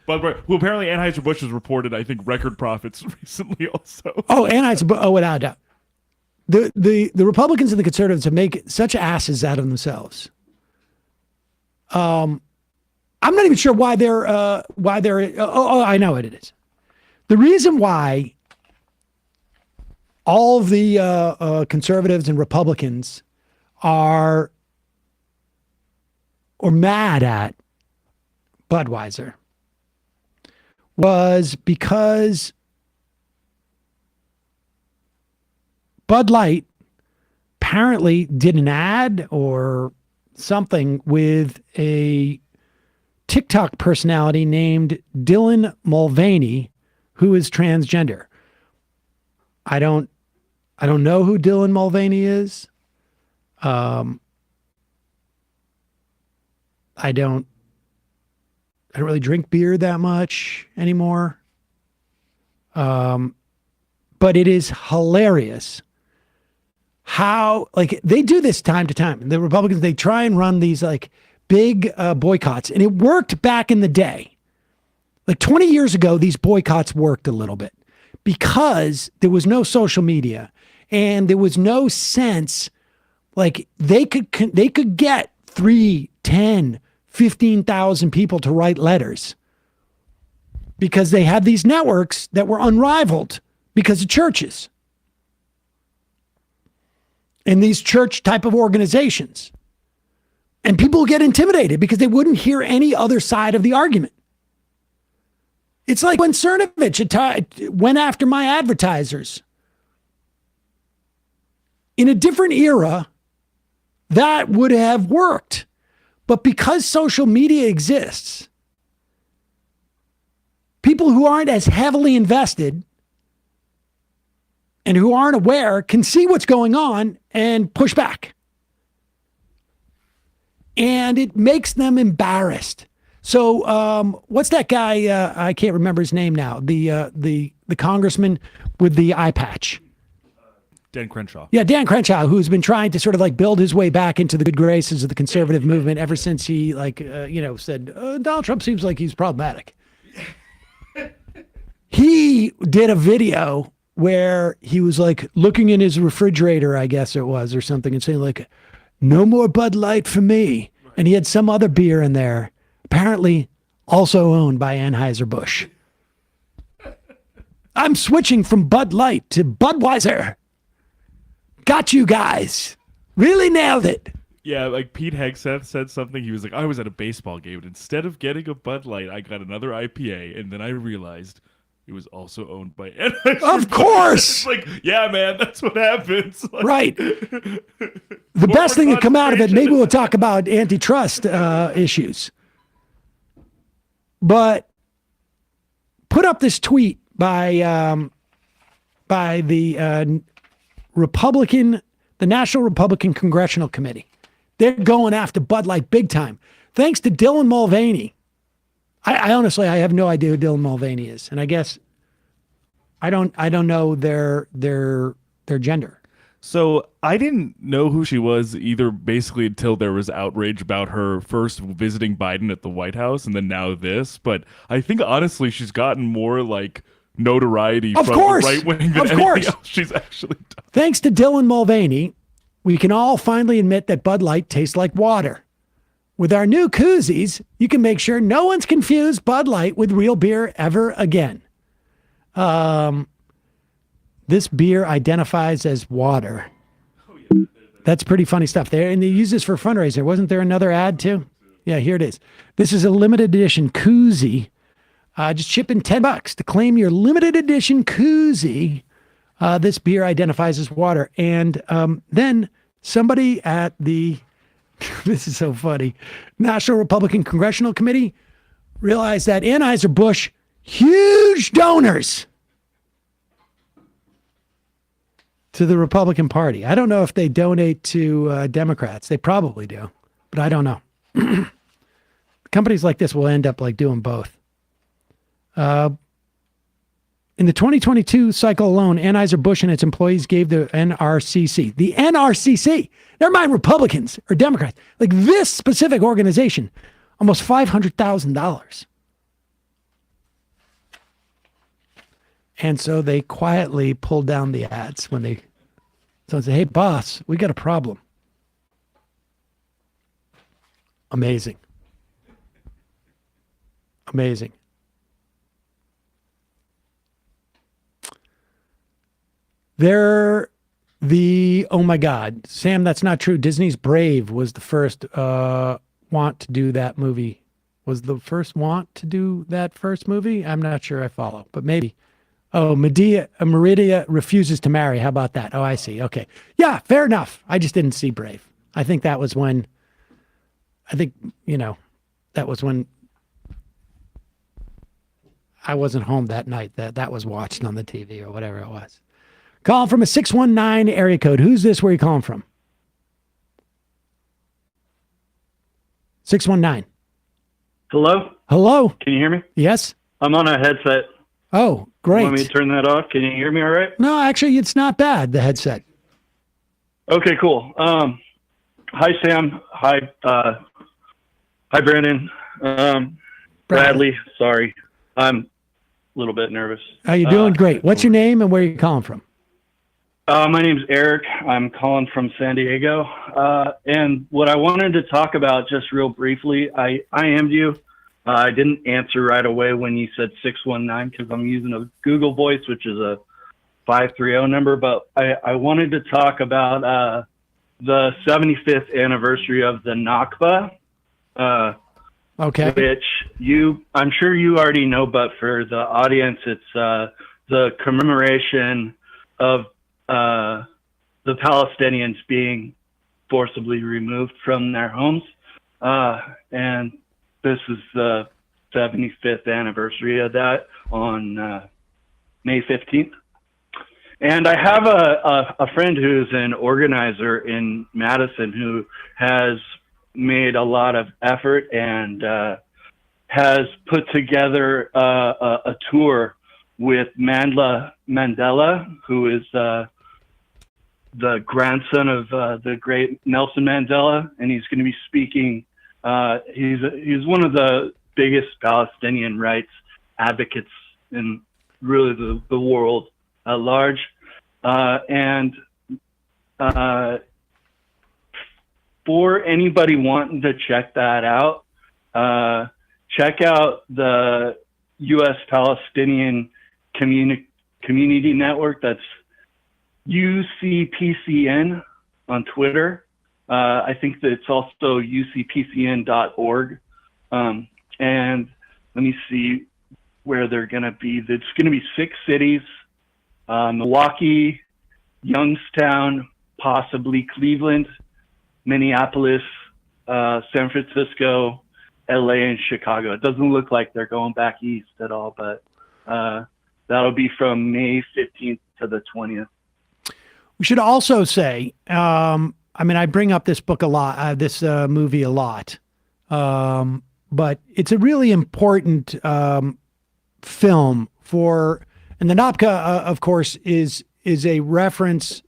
but who apparently Anheuser-Busch has reported, I think, record profits recently also. Oh, Anheuser-Busch, without a doubt. The Republicans and the conservatives have made such asses out of themselves. I'm not even sure why they're I know what it is. The reason why all of the conservatives and Republicans are mad at Budweiser was because Bud Light apparently did an ad or something with a TikTok personality named Dylan Mulvaney, who is transgender. I don't know who Dylan Mulvaney is. I don't really drink beer that much anymore. But it is hilarious how, like, they do this time to time. The Republicans, they try and run these like big boycotts, and it worked back in the day. Like 20 years ago, these boycotts worked a little bit because there was no social media And there was no sense like they could get 3, 10, 15,000 people to write letters because they had these networks that were unrivaled because of churches and these church type of organizations. And people get intimidated because they wouldn't hear any other side of the argument. It's like when Cernovich went after my advertisers. In a different era, that would have worked. But because social media exists, people who aren't as heavily invested and who aren't aware can see what's going on and push back. And it makes them embarrassed. So what's that guy? I can't remember his name now. The congressman with the eye patch. Dan Crenshaw. Yeah, Dan Crenshaw, who's been trying to sort of like build his way back into the good graces of the conservative movement ever since he said, Donald Trump seems like he's problematic. He did a video where he was like looking in his refrigerator, I guess it was, or something, and saying like, no more Bud Light for me. And he had some other beer in there, apparently also owned by Anheuser-Busch. I'm switching from Bud Light to Budweiser. Got you guys. Really nailed it. Yeah, like Pete Hegseth said something. He was like, I was at a baseball game, and instead of getting a Bud Light, I got another IPA, and then I realized it was also owned by Anheuser-Busch. Of course. Like, yeah, man, that's what happens. Like, right. The best thing to come out of it, maybe we'll talk about antitrust issues. But put up this tweet by the National Republican Congressional Committee. They're going after Bud Light big time. Thanks to Dylan Mulvaney. I honestly have no idea who Dylan Mulvaney is. And I guess I don't know their gender. So I didn't know who she was either, basically until there was outrage about her first visiting Biden at the White House and then now this. But I think honestly she's gotten more like notoriety from the right wing than anything else she's actually done. Thanks to Dylan Mulvaney, we can all finally admit that Bud Light tastes like water. With our new koozies, you can make sure no one's confused Bud Light with real beer ever again. This beer identifies as water. That's pretty funny stuff there. And they use this for fundraiser. Wasn't there another ad too? Yeah, here it is. This is a limited edition koozie. Just chip in $10 to claim your limited edition koozie. This beer identifies as water. And then somebody at the, this is so funny, National Republican Congressional Committee realized that Anheuser-Busch, huge donors to the Republican Party. I don't know if they donate to Democrats. They probably do, but I don't know. Companies like this will end up like doing both. In the 2022 cycle alone, Anheuser-Busch and its employees gave the NRCC, never mind Republicans or Democrats, like this specific organization, almost $500,000. And so they quietly pulled down the ads when they said, hey, boss, we got a problem. Amazing. Amazing. Oh my God, Sam, that's not true. Disney's Brave was the first want to do that movie. Was the first want to do that first movie? I'm not sure I follow, but maybe. Oh, Meridia refuses to marry. How about that? Oh, I see. Okay. Yeah, fair enough. I just didn't see Brave. I think that was when, that was when I wasn't home that night. That was watched on the TV or whatever it was. Calling from a 619 area code. Who's this? Where are you calling from? 619. Hello? Hello? Can you hear me? Yes. I'm on a headset. Oh, great. You want me to turn that off? Can you hear me all right? No, actually, it's not bad, the headset. Okay, cool. Hi, Sam. Hi, Brandon. Bradley. Sorry. I'm a little bit nervous. How you doing? Great. What's your name and where are you calling from? My name's Eric. I'm calling from San Diego. And what I wanted to talk about just real briefly, I IM'd you. I didn't answer right away when you said 619 because I'm using a Google Voice, which is a 530 number. But I wanted to talk about the 75th anniversary of the Nakba. Okay. Which I'm sure you already know, but for the audience, it's the commemoration of the Palestinians being forcibly removed from their homes. And this is the 75th anniversary of that on May 15th. And I have a friend who's an organizer in Madison who has made a lot of effort and has put together a tour with Mandela, who is the grandson of the great Nelson Mandela, and he's going to be speaking. He's one of the biggest Palestinian rights advocates in really the world at large, and for anybody wanting to check that out, check out the U.S. Palestinian Community Network. That's UCPCN on Twitter. I think that it's also ucpcn.org. And let me see where they're going to be. It's going to be 6 cities, Milwaukee, Youngstown, possibly Cleveland, Minneapolis, San Francisco, LA, and Chicago. It doesn't look like they're going back east at all, but that'll be from May 15th to the 20th. We should also say, I bring up this book a lot, this movie a lot, but it's a really important film for, and the Nakba, of course, is a reference.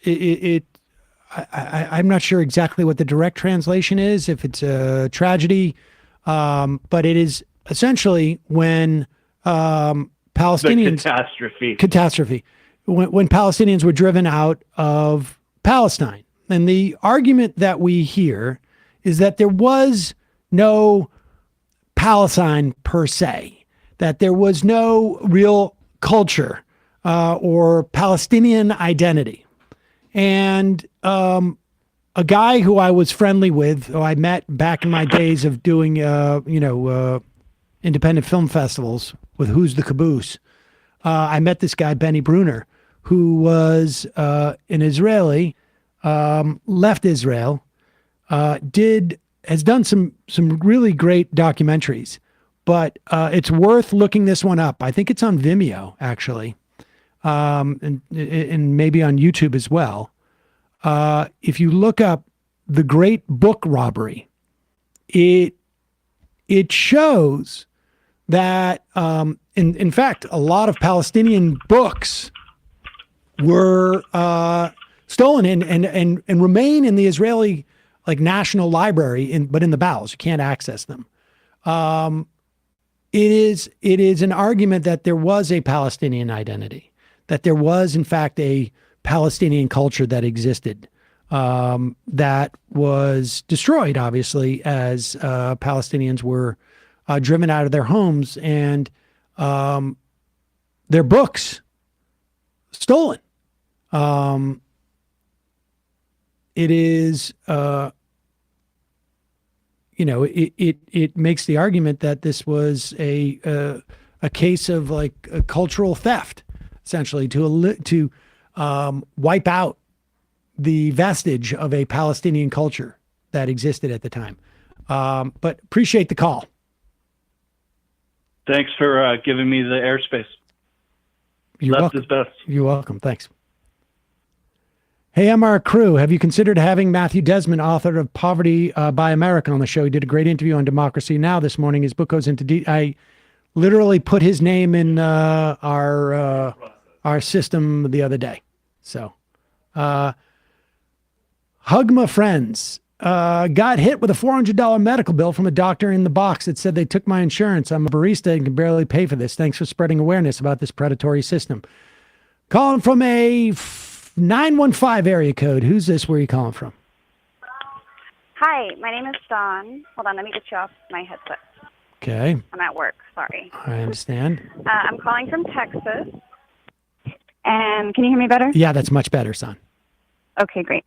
I'm not sure exactly what the direct translation is, if it's a tragedy, but it is essentially when Palestinians... The catastrophe. When Palestinians were driven out of Palestine. And the argument that we hear is that there was no Palestine per se, that there was no real culture or Palestinian identity. And a guy who I was friendly with, who I met back in my days of doing, independent film festivals with Who's the Caboose, I met this guy, Benny Bruner, who was an Israeli, left Israel, has done some really great documentaries, but it's worth looking this one up. I think it's on Vimeo, actually, and maybe on YouTube as well. If you look up The Great Book Robbery, it shows that, in fact, a lot of Palestinian books were stolen and remain in the Israeli National Library, but in the bowels. You can't access them. It is an argument that there was a Palestinian identity, that there was, in fact, a Palestinian culture that existed, that was destroyed, obviously, as Palestinians were driven out of their homes and their books stolen. It is, it makes the argument that this was a case of a cultural theft, essentially, to wipe out the vestige of a Palestinian culture that existed at the time. But appreciate the call. Thanks for giving me the airspace. Left is best. You're welcome. Thanks. Hey, MR Crew, have you considered having Matthew Desmond, author of Poverty by America, on the show? He did a great interview on Democracy Now! This morning. His book goes into I literally put his name in our system the other day. So, Hug my friends. Got hit with a $400 medical bill from a doctor in the box that said they took my insurance. I'm a barista and can barely pay for this. Thanks for spreading awareness about this predatory system. Calling from a 915 area code. Who's this? Where are you calling from? Hi, my name is Dawn. Hold on, let me get you off my headset. Okay. I'm at work, sorry. I understand. I'm calling from Texas. And can you hear me better? Yeah, that's much better, son. Okay, great.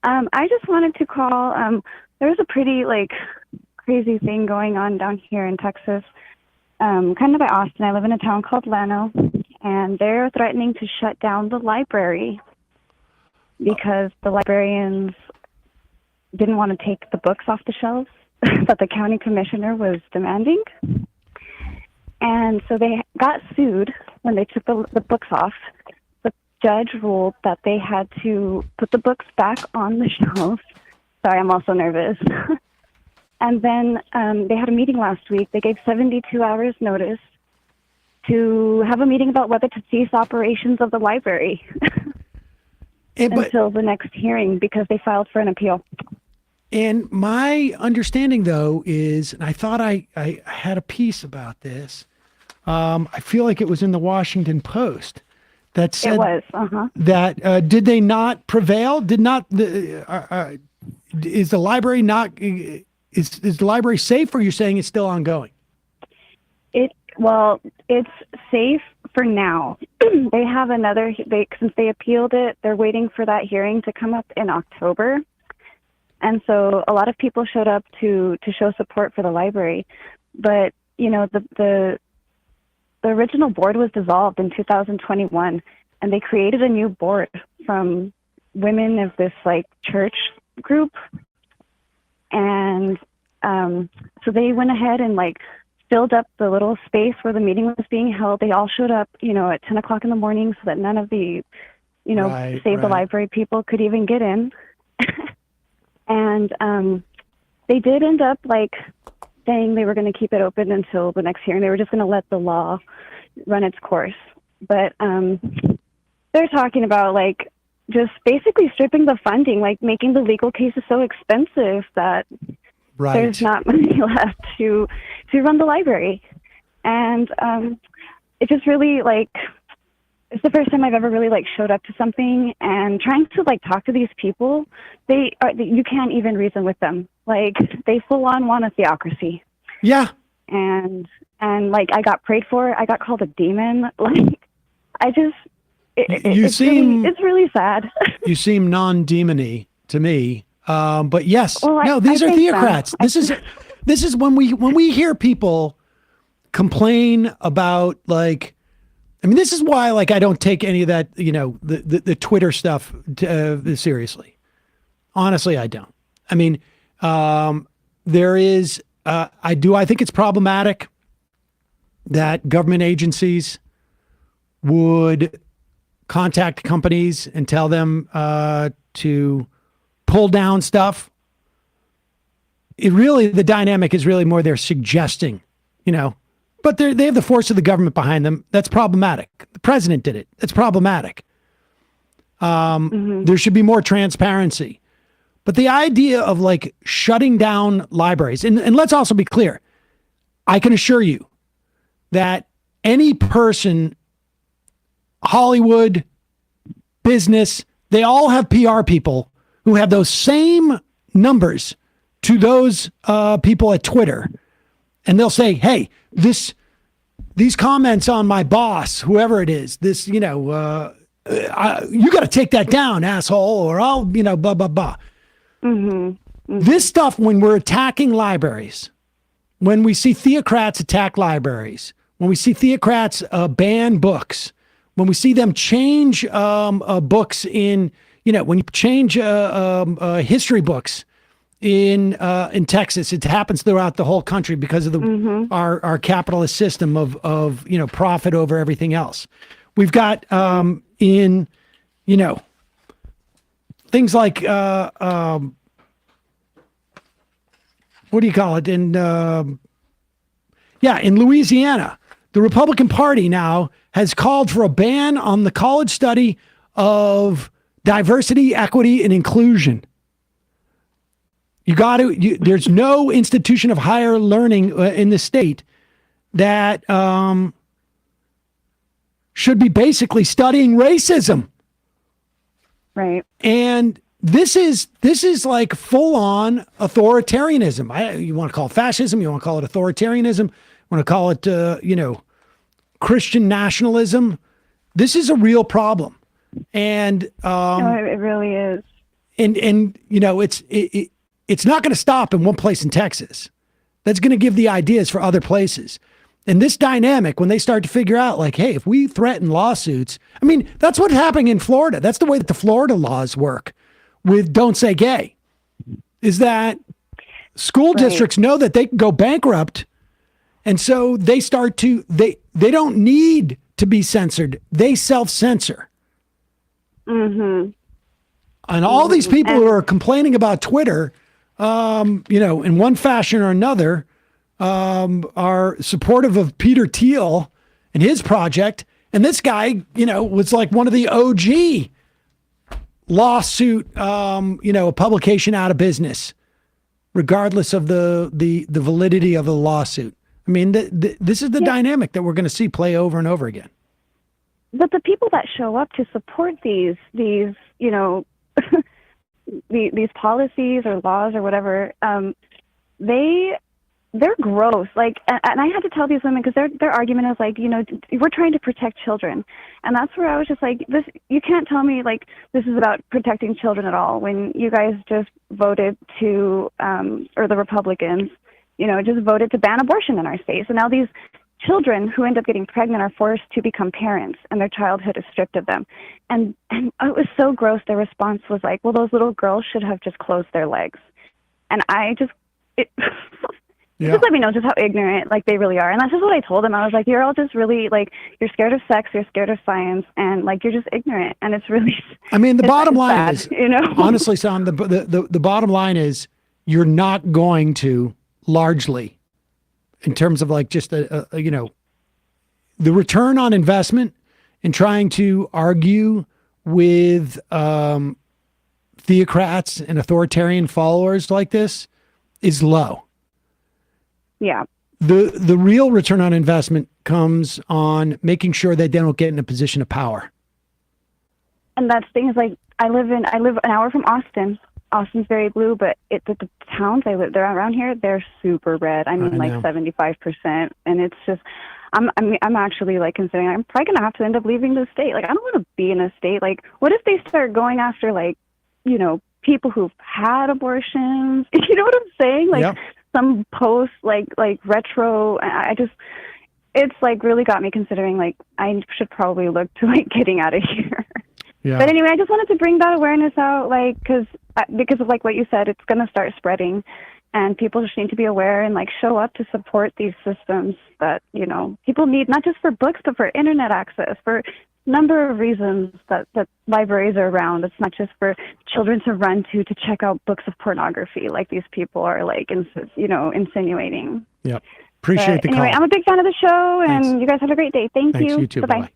I just wanted to call. There's a pretty, crazy thing going on down here in Texas. Kind of by Austin. I live in a town called Llano, and they're threatening to shut down the library because the librarians didn't want to take the books off the shelves that the county commissioner was demanding. And so they got sued when they took the books off. The judge ruled that they had to put the books back on the shelves. Sorry, I'm also nervous. And then they had a meeting last week. They gave 72 hours notice to have a meeting about whether to cease operations of the library until the next hearing because they filed for an appeal. And my understanding, though, is, and I thought I had a piece about this. I feel like it was in the Washington Post that said it was, that did they not prevail? Did not is the library not is the library safe, or you're saying it's still ongoing? It's safe for now. They have another. Since they appealed it, they're waiting for that hearing to come up in October. And so a lot of people showed up to show support for the library. But, the original board was dissolved in 2021, and they created a new board from women of this, church group. And so they went ahead and, filled up the little space where the meeting was being held. They all showed up, at 10 o'clock in the morning so that none of the, Save the Library people could even get in. And they did end up saying they were going to keep it open until the next hearing. They were just going to let the law run its course. But they're talking about just basically stripping the funding, making the legal cases so expensive that there's not money left to run the library. And it just really it's the first time I've ever really showed up to something and trying to talk to these people. You can't even reason with them. They full on want a theocracy. Yeah. And I got prayed for. I got called a demon. It's really sad. You seem non-demony to me. But yes, these are theocrats. This is when we hear people complain about this is why I don't take any of that, the Twitter stuff seriously. Honestly, I don't. There is, I think it's problematic that government agencies would contact companies and tell them to pull down stuff. The dynamic is really more they're suggesting, but they have the force of the government behind them. That's problematic. The president did it. That's problematic. There should be more transparency. But the idea of shutting down libraries, and let's also be clear, I can assure you that any person, Hollywood, business, they all have PR people who have those same numbers to those people at Twitter. And they'll say, hey, these comments on my boss, whoever it is, you got to take that down, asshole, or I'll, blah, blah, blah. This stuff, when we're attacking libraries, when we see theocrats attack libraries, when we see theocrats ban books, when we see them change books in, when you change history books in Texas, it happens throughout the whole country because of our capitalist system of profit over everything else. We've got things like what do you call it? In Louisiana, the Republican Party now has called for a ban on the college study of diversity, equity, and inclusion. There's no institution of higher learning in the state that should be basically studying racism. Right. And this is like full on authoritarianism. You want to call it fascism, you want to call it authoritarianism, you want to call it Christian nationalism. This is a real problem. And no, it really is. And it's not going to stop in one place in Texas. That's going to give the ideas for other places. And this dynamic, when they start to figure out, like, hey, if we threaten lawsuits, I mean, that's what's happening in Florida. That's the way that the Florida laws work with Don't Say Gay, is that school districts know that they can go bankrupt. And so they start to, they don't need to be censored. They self-censor. Mm-hmm. And all these people who are complaining about Twitter, in one fashion or another, are supportive of Peter Thiel and his project. And this guy, was like one of the OG lawsuit, a publication out of business, regardless of the validity of the lawsuit. I mean, this is the dynamic that we're going to see play over and over again. But the people that show up to support these these policies or laws or whatever, they're gross. Like, and I had to tell these women, because their argument is like, we're trying to protect children, and that's where I was just like, this, you can't tell me like this is about protecting children at all when you guys just voted to, or the Republicans, just voted to ban abortion in our state. So now these children who end up getting pregnant are forced to become parents, and their childhood is stripped of them. And it was so gross. Their response was like, well, those little girls should have just closed their legs. And just let me know just how ignorant like they really are. And that's just what I told them. I was like, you're all just really like, you're scared of sex, you're scared of science, and like you're just ignorant. And it's really, I mean, the bottom line sad, is, honestly, Sam, the bottom line is you're not going to largely, in terms of like just the return on investment in trying to argue with theocrats and authoritarian followers like this is low. Yeah. The real return on investment comes on making sure that they don't get in a position of power. And that's things like I live an hour from Austin. Austin's very blue, but the towns they're around here, they're super red. I mean, like 75%, and it's just, I'm actually like considering I'm probably gonna have to end up leaving the state. Like, I don't want to be in a state. Like, what if they start going after like, people who've had abortions? You know what I'm saying? Like some post like retro. It's like really got me considering like I should probably look to like getting out of here. Yeah. But anyway, I just wanted to bring that awareness out, like, because of like what you said, it's going to start spreading, and people just need to be aware and like show up to support these systems that people need, not just for books but for internet access, for a number of reasons that libraries are around. It's not just for children to run to check out books of pornography like these people are like insinuating. Yeah, appreciate the call. Anyway, I'm a big fan of the show, and you guys have a great day. Thanks, you. You too. Bye-bye.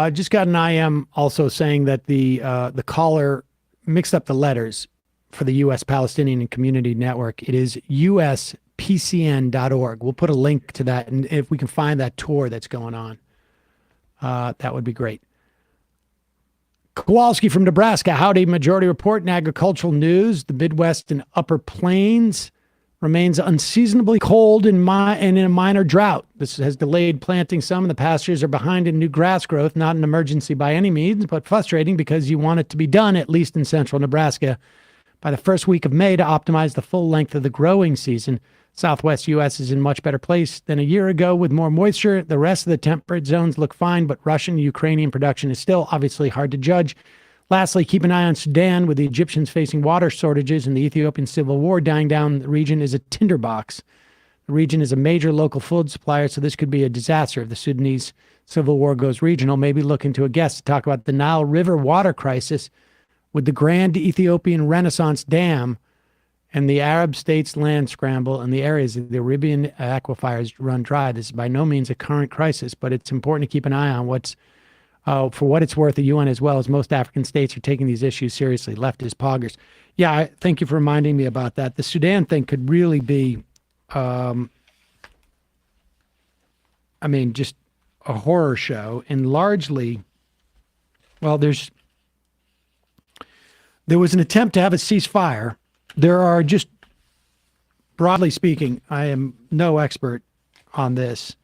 Just got an IM also saying that the caller mixed up the letters for the U.S. Palestinian Community Network. It is uspcn.org. We'll put a link to that, and if we can find that tour that's going on, that would be great. Kowalski from Nebraska. Howdy. Majority Report in agricultural news. The Midwest and Upper Plains remains unseasonably cold and in a minor drought. This has delayed planting some, and the pastures are behind in new grass growth. Not an emergency by any means, but frustrating because you want it to be done, at least in central Nebraska, by the first week of May to optimize the full length of the growing season. Southwest U.S. is in much better place than a year ago with more moisture. The rest of the temperate zones look fine, but Russian, Ukrainian production is still obviously hard to judge. Lastly, keep an eye on Sudan, with the Egyptians facing water shortages and the Ethiopian civil war dying down. The region is a tinderbox. The region is a major local food supplier, so this could be a disaster if the Sudanese civil war goes regional. Maybe look into a guest to talk about the Nile River water crisis with the Grand Ethiopian Renaissance Dam and the Arab states' land scramble and the areas of the Arabian aquifers run dry. This is by no means a current crisis, but it's important to keep an eye on what's for what it's worth, the UN, as well as most African states, are taking these issues seriously. Leftist poggers. Yeah, thank you for reminding me about that. The Sudan thing could really be, just a horror show. And largely, well, there's there was an attempt to have a ceasefire. There are just, broadly speaking, I am no expert on this.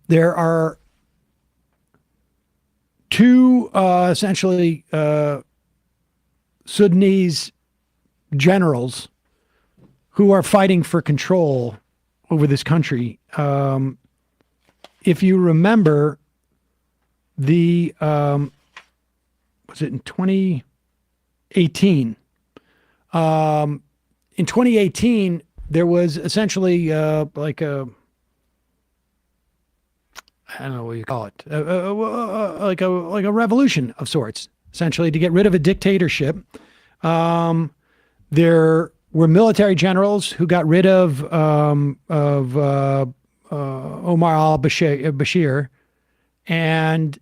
There are two essentially Sudanese generals who are fighting for control over this country. If you remember, was it in 2018? In 2018, there was essentially like a, I don't know what you call it, like a revolution of sorts, essentially to get rid of a dictatorship. There were military generals who got rid of Omar al-Bashir, and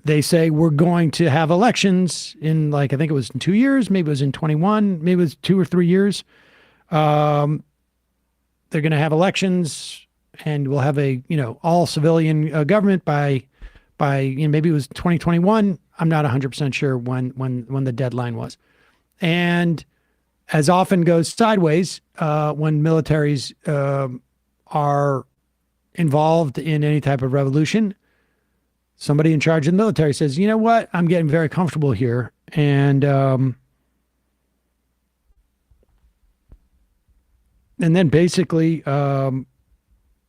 they say we're going to have elections in, like, I think it was in 2 years, maybe it was in 21, maybe it was 2 or 3 years. They're going to have elections, and we'll have a all civilian government by maybe it was 2021. I'm not 100% sure when the deadline was. And as often goes sideways when militaries are involved in any type of revolution, somebody in charge of the military says, you know what, I'm getting very comfortable here. And then basically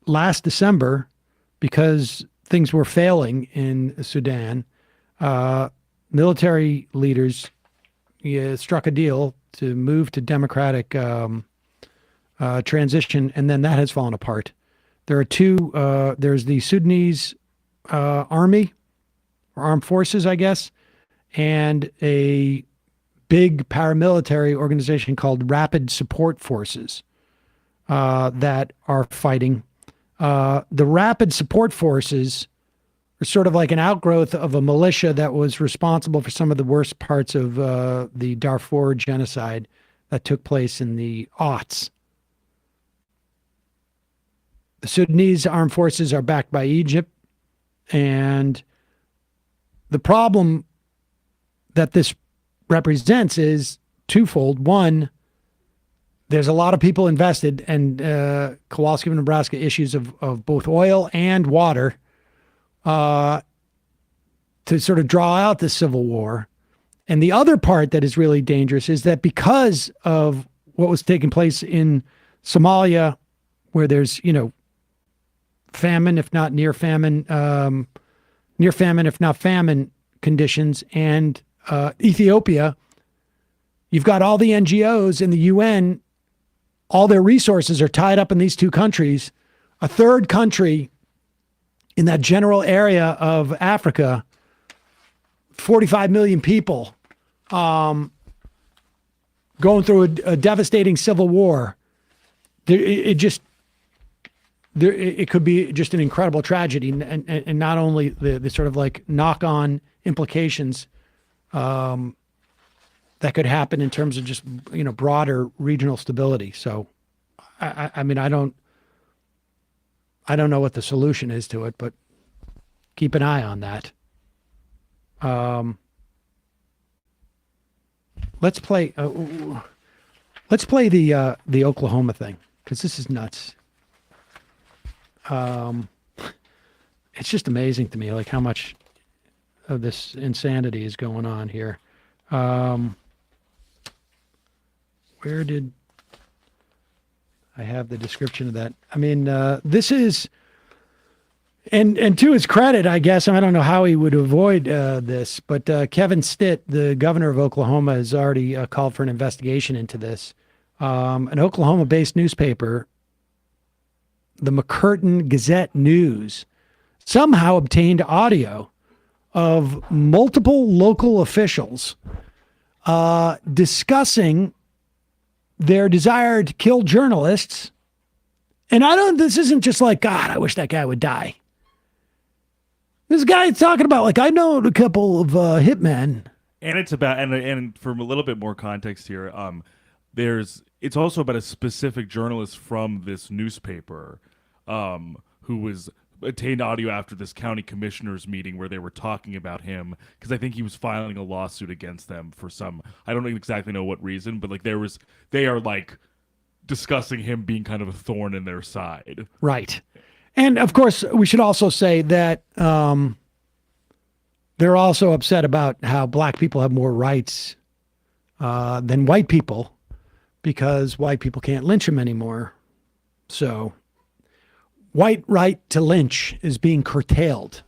last December, because things were failing in Sudan, military leaders struck a deal to move to democratic transition, and then that has fallen apart. There are two, there's the Sudanese army, or armed forces, I guess, and a big paramilitary organization called Rapid Support Forces that are fighting. The Rapid Support Forces are sort of like an outgrowth of a militia that was responsible for some of the worst parts of the Darfur genocide that took place in the aughts. The Sudanese armed forces are backed by Egypt, and the problem that this represents is twofold. One, there's a lot of people invested, and Kowalski of Nebraska issues of both oil and water to sort of draw out the civil war. And the other part that is really dangerous is that because of what was taking place in Somalia, where there's, famine, if not near famine, if not famine conditions, and Ethiopia, you've got all the NGOs in the UN, all their resources are tied up in these two countries. A third country in that general area of Africa, 45 million people, going through a devastating civil war. It could be just an incredible tragedy, and not only the sort of like knock-on implications that could happen in terms of just broader regional stability. So, I mean, I don't know what the solution is to it, but keep an eye on that. Let's play the Oklahoma thing, because this is nuts. It's just amazing to me, like how much of this insanity is going on here. Where did I have the description of that? I mean, this is, and to his credit, I guess, I don't know how he would avoid this, but Kevin Stitt, the governor of Oklahoma, has already called for an investigation into this. An Oklahoma-based newspaper, the McCurtain Gazette News, somehow obtained audio of multiple local officials discussing their desire to kill journalists. And this isn't just like, God, I wish that guy would die. This guy's talking about, like, I know a couple of hitmen. And it's about, and for a little bit more context here, it's also about a specific journalist from this newspaper who was obtained audio after this county commissioners meeting where they were talking about him because I think he was filing a lawsuit against them for some, I don't exactly know what reason, but like they are like discussing him being kind of a thorn in their side. Right. And of course, we should also say that they're also upset about how black people have more rights than white people because white people can't lynch them anymore. So white right to lynch is being curtailed.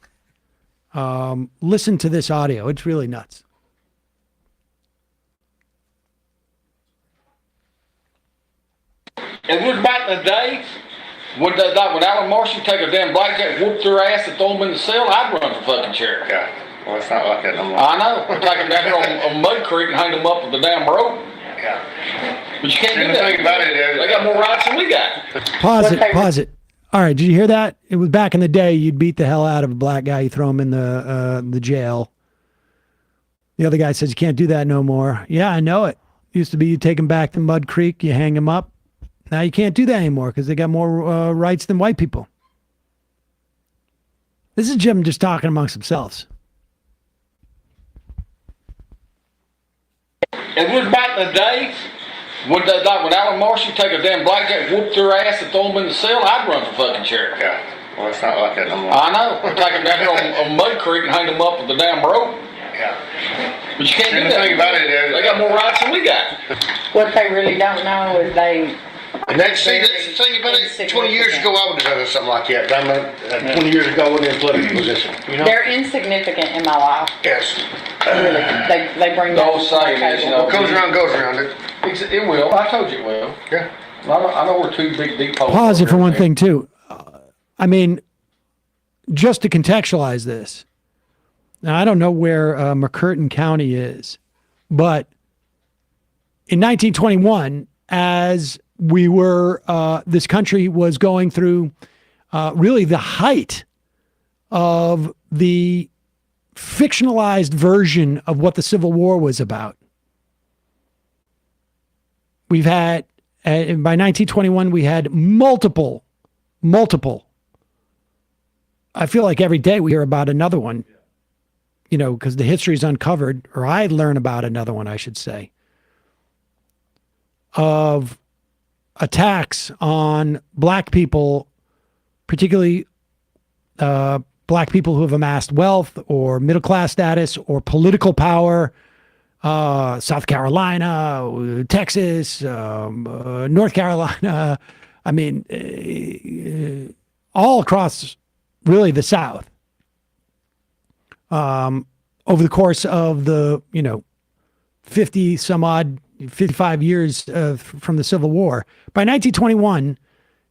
Listen to this audio. It's really nuts. It was back in the day when Alan Marshall take a damn blackjack, whoop their ass, and throw them in the cell. I'd run for fucking sheriff. Yeah. Well, it's not like that no more. I know. I'd take them down here on Mud Creek and hang them up with the damn rope. Yeah. But you can't do And the that. thing about it is, they got more rights than we got. Pause it. All right. Did you hear that? It was back in the day. You'd beat the hell out of a black guy. You throw him in the jail. The other guy says you can't do that no more. Yeah, I know it. Used to be you take him back to Mud Creek, you hang him up. Now you can't do that anymore because they got more rights than white people. This is Jim just talking amongst themselves. It was back in the day when Alan Marshall take a damn blackjack, whoop their ass, and throw them in the cell. I'd run for fucking sheriff. Yeah. Well, it's not like that no more. I know. I'd take them down here on Mud Creek and hang them up with the damn rope. Yeah. But you can't And do the that. thing about it is, they got more rights than we got. What they really don't know is they. And that's the thing about it. 20 years ago, I would have done something like that. I mean, 20 years ago, I wasn't in a political position. You know? They're insignificant in my life. Yes. Really, they bring The old saying is, you know, what goes around goes around. It will. I told you it will. Yeah. I know we're two big deep holes. Pause it for one thing, too. I mean, just to contextualize this. Now, I don't know where McCurtain County is, but in 1921, as we were, this country was going through really the height of the fictionalized version of what the Civil War was about. We've had, by 1921, we had multiple, I feel like every day we hear about another one, you know, because the history is uncovered, or I learn about another one, I should say, of attacks on black people, particularly black people who have amassed wealth or middle-class status or political power, South Carolina, Texas, North Carolina, I mean, all across really the South. Over the course of the, 50 some odd, 55 years from the Civil War. By 1921,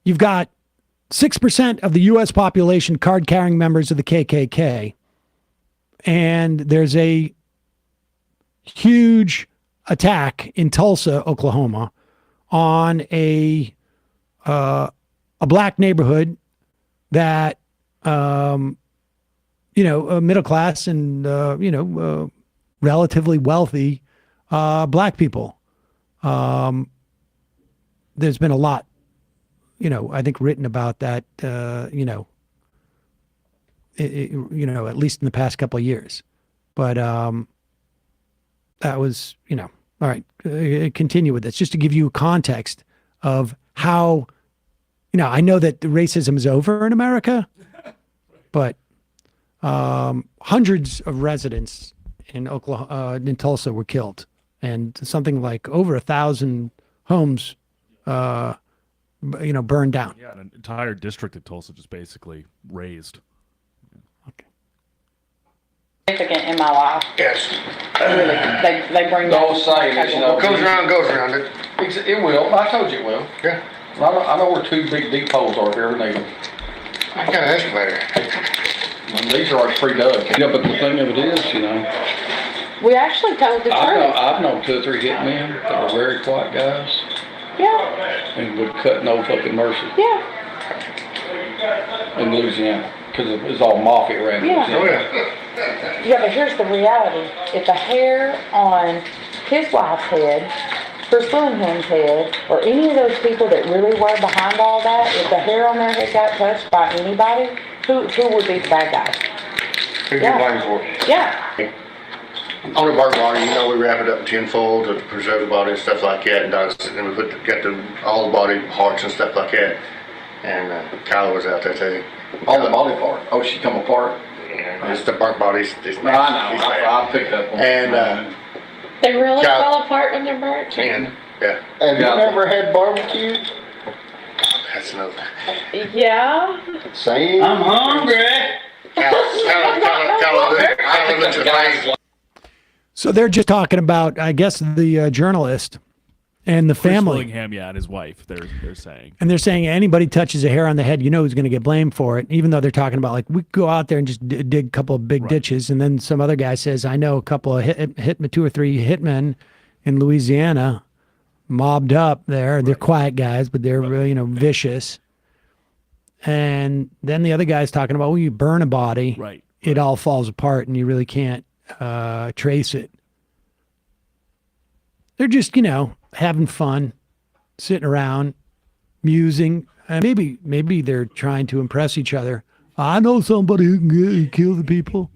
you've got 6% of the U.S. population card-carrying members of the KKK. And there's a huge attack in Tulsa, Oklahoma, on a black neighborhood that, a middle class and, relatively wealthy black people. There's been a lot, I think written about that, at least in the past couple of years. But that was, all right, continue with this, just to give you context of how, I know that the racism is over in America, but hundreds of residents in in Tulsa were killed, and something like over 1,000 homes, burned down. Yeah, an entire district of Tulsa just basically razed. Significant in my life. Yes. Really, they bring the old saying is, what goes around goes around. It will. I told you it will. Yeah. I know where two big deep holes are here, and I got an excavator. These are pre-dug. Yeah, but the thing of it is, we actually told the truth. I've known 2 or 3 hitmen that were very quiet guys. Yeah. And would cut no fucking mercy. Yeah. In Louisiana, because it was all mafia around Yeah. Louisiana. Yeah, but here's the reality. If the hair on his wife's head, Chris Willingham's head, or any of those people that really were behind all that, if the hair on their head got touched by anybody, Who would be the bad guys? Who you blame for? Yeah. On a burnt body, we wrap it up in tinfoil to preserve the body and stuff like that, and we get all the body parts and stuff like that. And Kyla was out there too. All the body part. Oh, she come apart. Yeah, just the burnt bodies. I know. I picked up on. And They really Kyla, fall apart when they're burnt? and yeah. Have you ever had barbecue? That's another. Yeah. Same. I'm hungry. So they're just talking about, I guess, the journalist and the Chris family. Willingham, and his wife. They're saying. And they're saying anybody touches a hair on the head, who's going to get blamed for it. Even though they're talking about, like, we go out there and just dig a couple of big ditches. And then some other guy says, I know a couple of two or three hitmen in Louisiana mobbed up there. They're quiet guys, but they're really, vicious. And then the other guy's talking about, you burn a body, it all falls apart and you really can't trace it. They're just, having fun, sitting around, musing. Maybe they're trying to impress each other. I know somebody who can kill the people.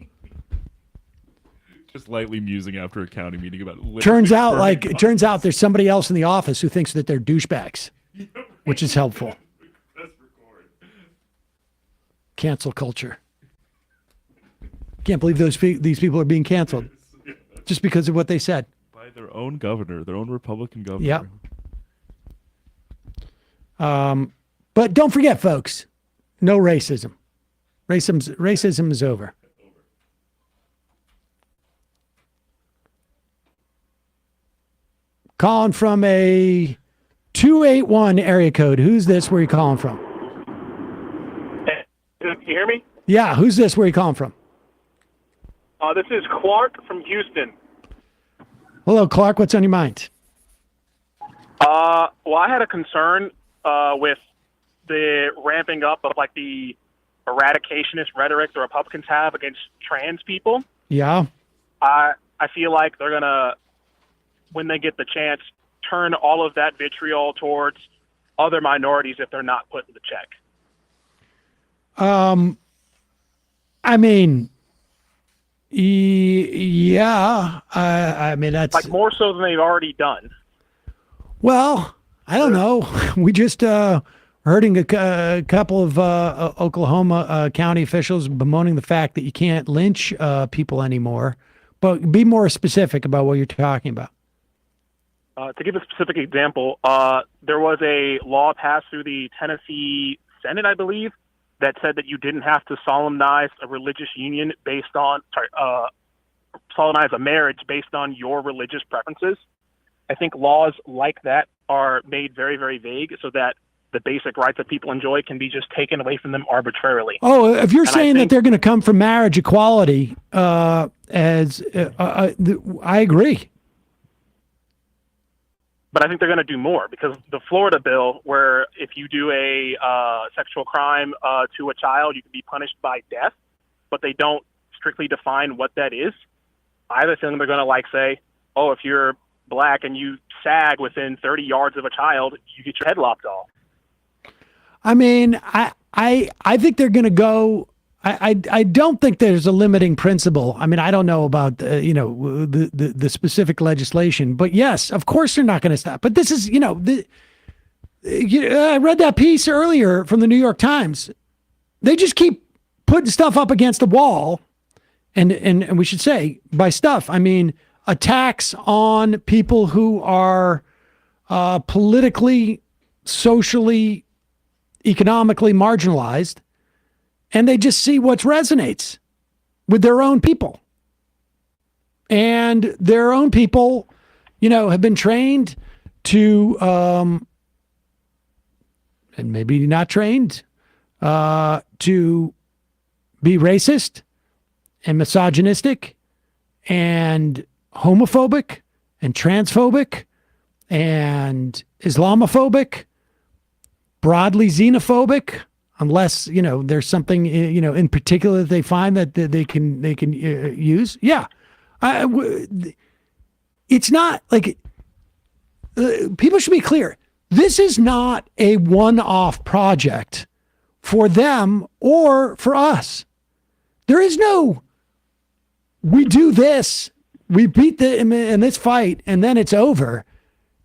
Just lightly musing after a county meeting about. Turns out there's somebody else in the office who thinks that they're douchebags, which is helpful. Cancel culture. Can't believe these people are being canceled just because of what they said. By their own governor, their own Republican governor. Yep. But don't forget, folks, no racism. Racism is over. Calling from a 281 area code. Who's this? Where are you calling from? Can you hear me? Yeah, who's this? Where are you calling from? This is Clark from Houston. Hello, Clark. What's on your mind? Well, I had a concern with the ramping up of like the eradicationist rhetoric the Republicans have against trans people. Yeah. I feel like they're gonna, when they get the chance, turn all of that vitriol towards other minorities if they're not put in the check. I mean, yeah. I mean, that's like more so than they've already done. Well, I don't know. We just hurting a couple of Oklahoma county officials bemoaning the fact that you can't lynch people anymore. But be more specific about what you're talking about. To give a specific example, there was a law passed through the Tennessee Senate, I believe, that said that you didn't have to solemnize a religious union solemnize a marriage based on your religious preferences. I think laws like that are made very, very vague so that the basic rights that people enjoy can be just taken away from them arbitrarily. Oh, if you're saying that they're going to come from marriage equality, I agree. But I think they're going to do more because the Florida bill, where if you do a sexual crime to a child, you can be punished by death, but they don't strictly define what that is. I have a feeling they're going to say, oh, if you're black and you sag within 30 yards of a child, you get your head lopped off. I mean, I think they're going to go. I don't think there's a limiting principle. I mean, I don't know about the specific legislation, but yes, of course they're not going to stop. But this is I read that piece earlier from the New York Times. They just keep putting stuff up against the wall, and we should say by stuff I mean attacks on people who are politically, socially, economically marginalized. And they just see what resonates with their own people. And their own people, have been trained to, and maybe not trained, to be racist and misogynistic and homophobic and transphobic and Islamophobic, broadly xenophobic. Unless, there's something, in particular that they find that they can use. Yeah. It's not like people should be clear. This is not a one-off project for them or for us. There is no, we do this, we beat them in this fight, and then it's over.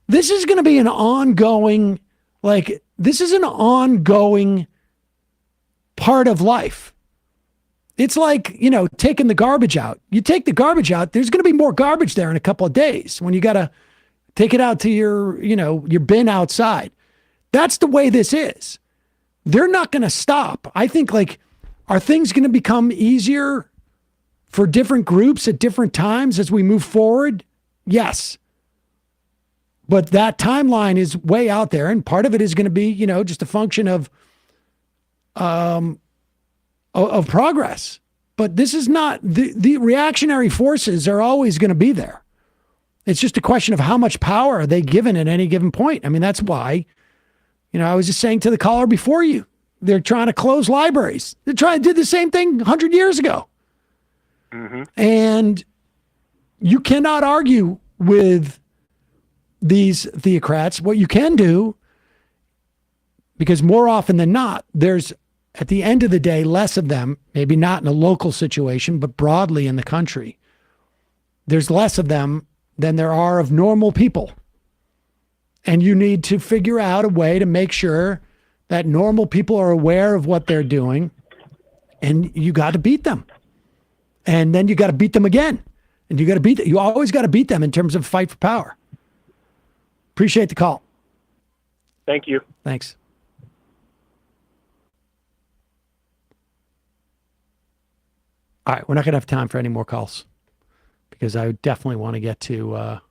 This is going to be an ongoing, this is an ongoing part of life. It's like, taking the garbage out. You take the garbage out, there's going to be more garbage there in a couple of days when you got to take it out to your bin outside. That's the way this is. They're not going to stop. I think, are things going to become easier for different groups at different times as we move forward? Yes. But that timeline is way out there. And part of it is going to be, just a function of progress. But this is not, the reactionary forces are always going to be there. It's just a question of how much power are they given at any given point. I mean, that's why, I was just saying to the caller before you, they're trying to close libraries. They're trying to do the same thing 100 years ago. Mm-hmm. And you cannot argue with these theocrats. What you can do, because more often than not, there's, at the end of the day, less of them, maybe not in a local situation, but broadly in the country, there's less of them than there are of normal people. And you need to figure out a way to make sure that normal people are aware of what they're doing, and you got to beat them. And then you got to beat them again. And you always got to beat them in terms of fight for power. Appreciate the call. Thank you. Thanks. All right, we're not going to have time for any more calls because I definitely want to get to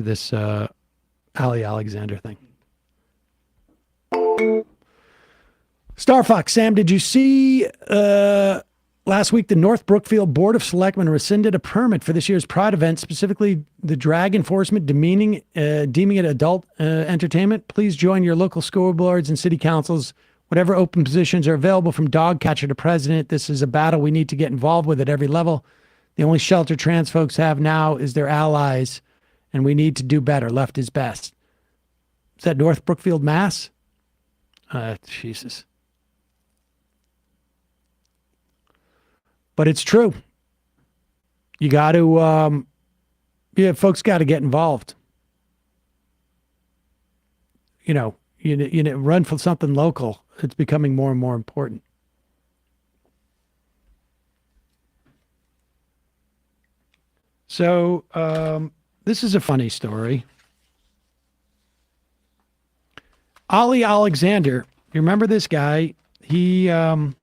this Ali Alexander thing. Starfox, Sam, did you see last week the North Brookfield Board of Selectmen rescinded a permit for this year's Pride event, specifically the drag enforcement deeming it adult entertainment? Please join your local school boards and city councils. Whatever open positions are available, from dog catcher to president, this is a battle we need to get involved with at every level. The only shelter trans folks have now is their allies, and we need to do better. Left is best. Is that North Brookfield, Mass? Jesus. But it's true. You got to, folks got to get involved. You run for something local. It's becoming more and more important. So this is a funny story. Ali Alexander, you remember this guy? He got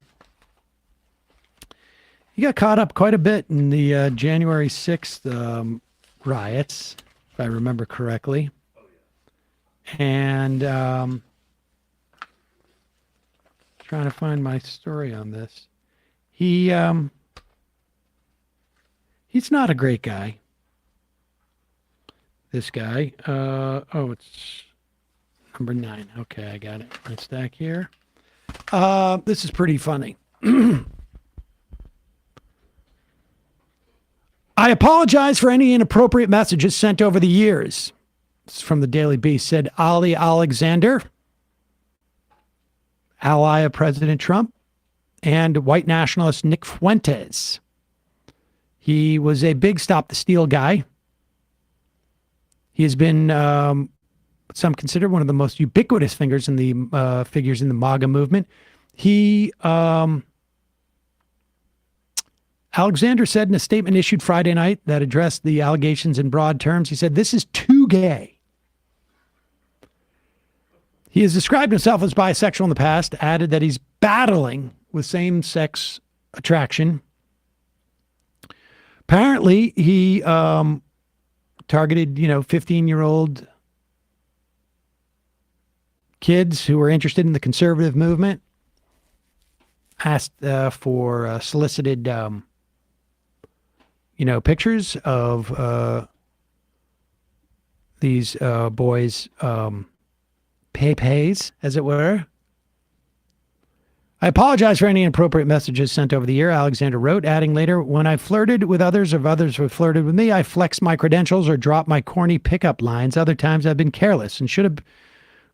caught up quite a bit in the January 6th riots, if I remember correctly. And trying to find my story on this. He's not a great guy. This guy. It's number 9. Okay, I got it. My stack here. This is pretty funny. I apologize for any inappropriate messages sent over the years. It's from the Daily Beast, said Ali Alexander, ally of President Trump, and white nationalist Nick Fuentes. He was a big Stop the Steal guy. He has been, some consider one of the most ubiquitous figures in the MAGA movement. Alexander said in a statement issued Friday night that addressed the allegations in broad terms, he said, "This is too gay." He has described himself as bisexual in the past, added that he's battling with same-sex attraction. Apparently, he targeted, 15-year-old kids who were interested in the conservative movement, asked for solicited, pictures of these boys' pay-pays, as it were. I apologize for any inappropriate messages sent over the year, Alexander wrote, adding later, when I flirted with others or others have flirted with me, I flexed my credentials or dropped my corny pickup lines. Other times I've been careless and should have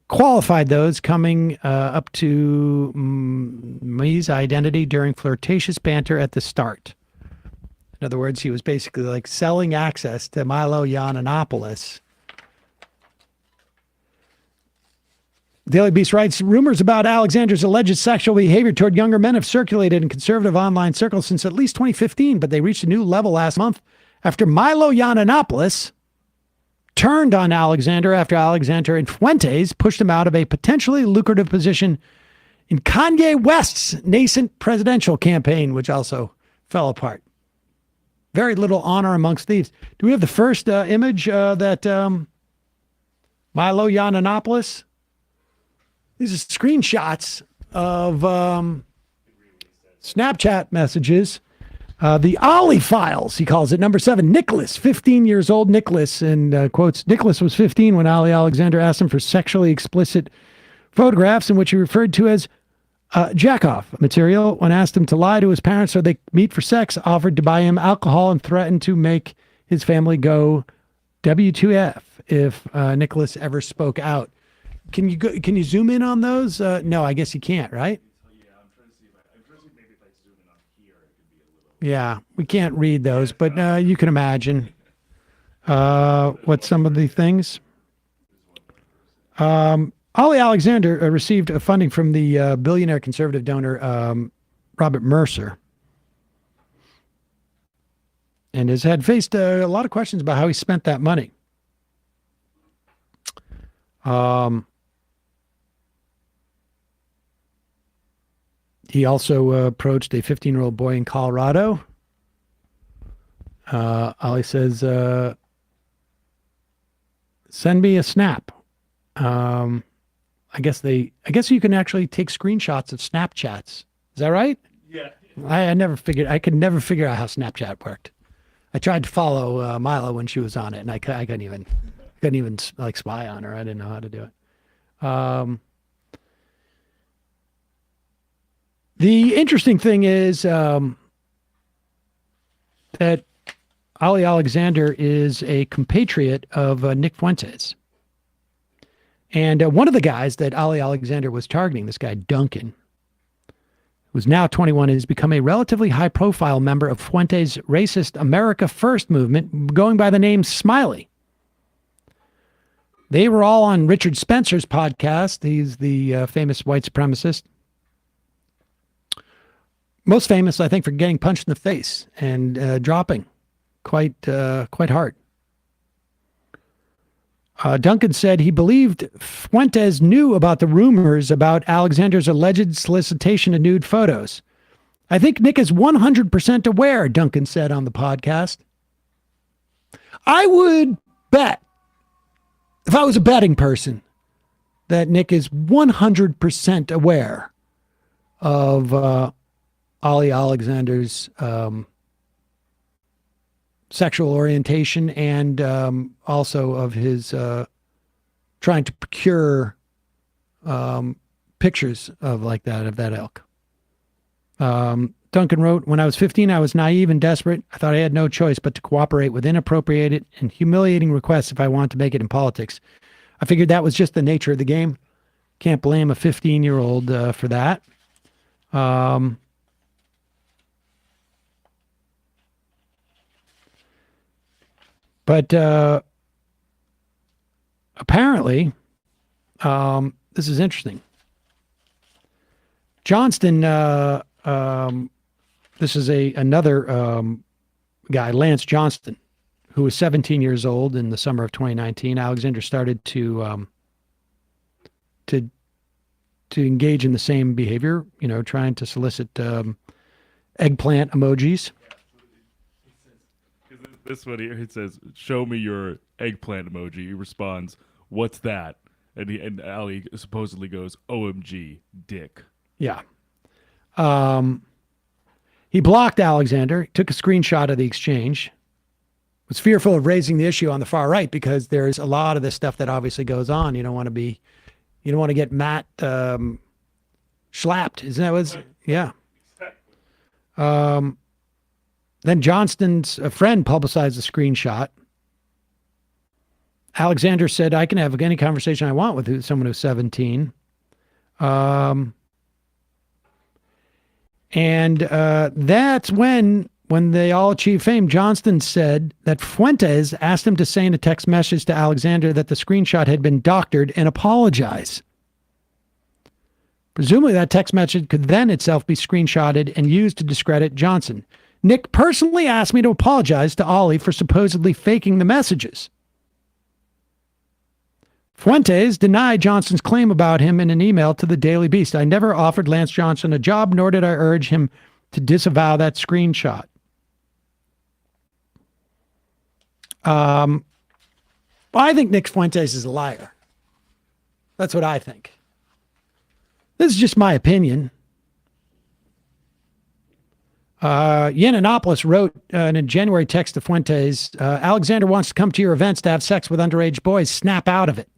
qualified those coming up to me's identity during flirtatious banter at the start. In other words, he was basically like selling access to Milo Yiannopoulos. Daily Beast writes, rumors about Alexander's alleged sexual behavior toward younger men have circulated in conservative online circles since at least 2015, but they reached a new level last month after Milo Yiannopoulos turned on Alexander after Alexander and Fuentes pushed him out of a potentially lucrative position in Kanye West's nascent presidential campaign, which also fell apart. Very little honor amongst thieves. Do we have the first image that Milo Yiannopoulos? These are screenshots of Snapchat messages. The Ollie files, he calls it. Number 7, Nicholas, 15 years old. Nicholas, and quotes, Nicholas was 15 when Ali Alexander asked him for sexually explicit photographs in which he referred to as jack-off material. When asked him to lie to his parents so they meet for sex, offered to buy him alcohol and threatened to make his family go W2F if Nicholas ever spoke out. Can you zoom in on those? No, I guess you can't, right? Yeah, we can't read those, but you can imagine what some of the things. Ali Alexander received funding from the billionaire conservative donor Robert Mercer, and has faced a lot of questions about how he spent that money. He also approached a 15-year-old boy in Colorado. Ali says, send me a snap. I guess you can actually take screenshots of Snapchats. Is that right? Yeah. I could never figure out how Snapchat worked. I tried to follow Mila when she was on it, and I couldn't even like spy on her. I didn't know how to do it. The interesting thing is that Ali Alexander is a compatriot of Nick Fuentes. And one of the guys that Ali Alexander was targeting, this guy Duncan, who's now 21, has become a relatively high-profile member of Fuentes' racist America First movement, going by the name Smiley. They were all on Richard Spencer's podcast. He's the famous white supremacist. Most famous, I think, for getting punched in the face and dropping quite hard. Duncan said he believed Fuentes knew about the rumors about Alexander's alleged solicitation of nude photos. I think Nick is 100% aware, Duncan said on the podcast. I would bet, if I was a betting person, that Nick is 100% aware of Ali Alexander's sexual orientation and also of his trying to procure pictures of that ilk. Duncan wrote, when I was 15, I was naive and desperate. I thought I had no choice but to cooperate with inappropriate and humiliating requests if I wanted to make it in politics. I figured that was just the nature of the game. Can't blame a 15-year-old for that. But apparently, this is interesting. Johnston, this is another guy, Lance Johnston, who was 17 years old in the summer of 2019. Alexander started to engage in the same behavior, trying to solicit eggplant emojis. This one here, it says, show me your eggplant emoji. He responds, what's that? And Ali supposedly goes, OMG, dick. Yeah. He blocked Alexander, took a screenshot of the exchange, was fearful of raising the issue on the far right because there's a lot of this stuff that obviously goes on. You don't want to get Matt Schlapped. Isn't that was? Yeah. Then Johnston's friend publicized the screenshot. Alexander said, I can have any conversation I want with someone who's 17. And that's when they all achieved fame. Johnston said that Fuentes asked him to say in a text message to Alexander that the screenshot had been doctored and apologize. Presumably that text message could then itself be screenshotted and used to discredit Johnson. Nick personally asked me to apologize to Ollie for supposedly faking the messages. Fuentes denied Johnson's claim about him in an email to the Daily Beast. I never offered Lance Johnson a job, nor did I urge him to disavow that screenshot. I think Nick Fuentes is a liar. That's what I think. This is just my opinion. Yiannopoulos wrote in a January text to Fuentes, Alexander wants to come to your events to have sex with underage boys. Snap out of it.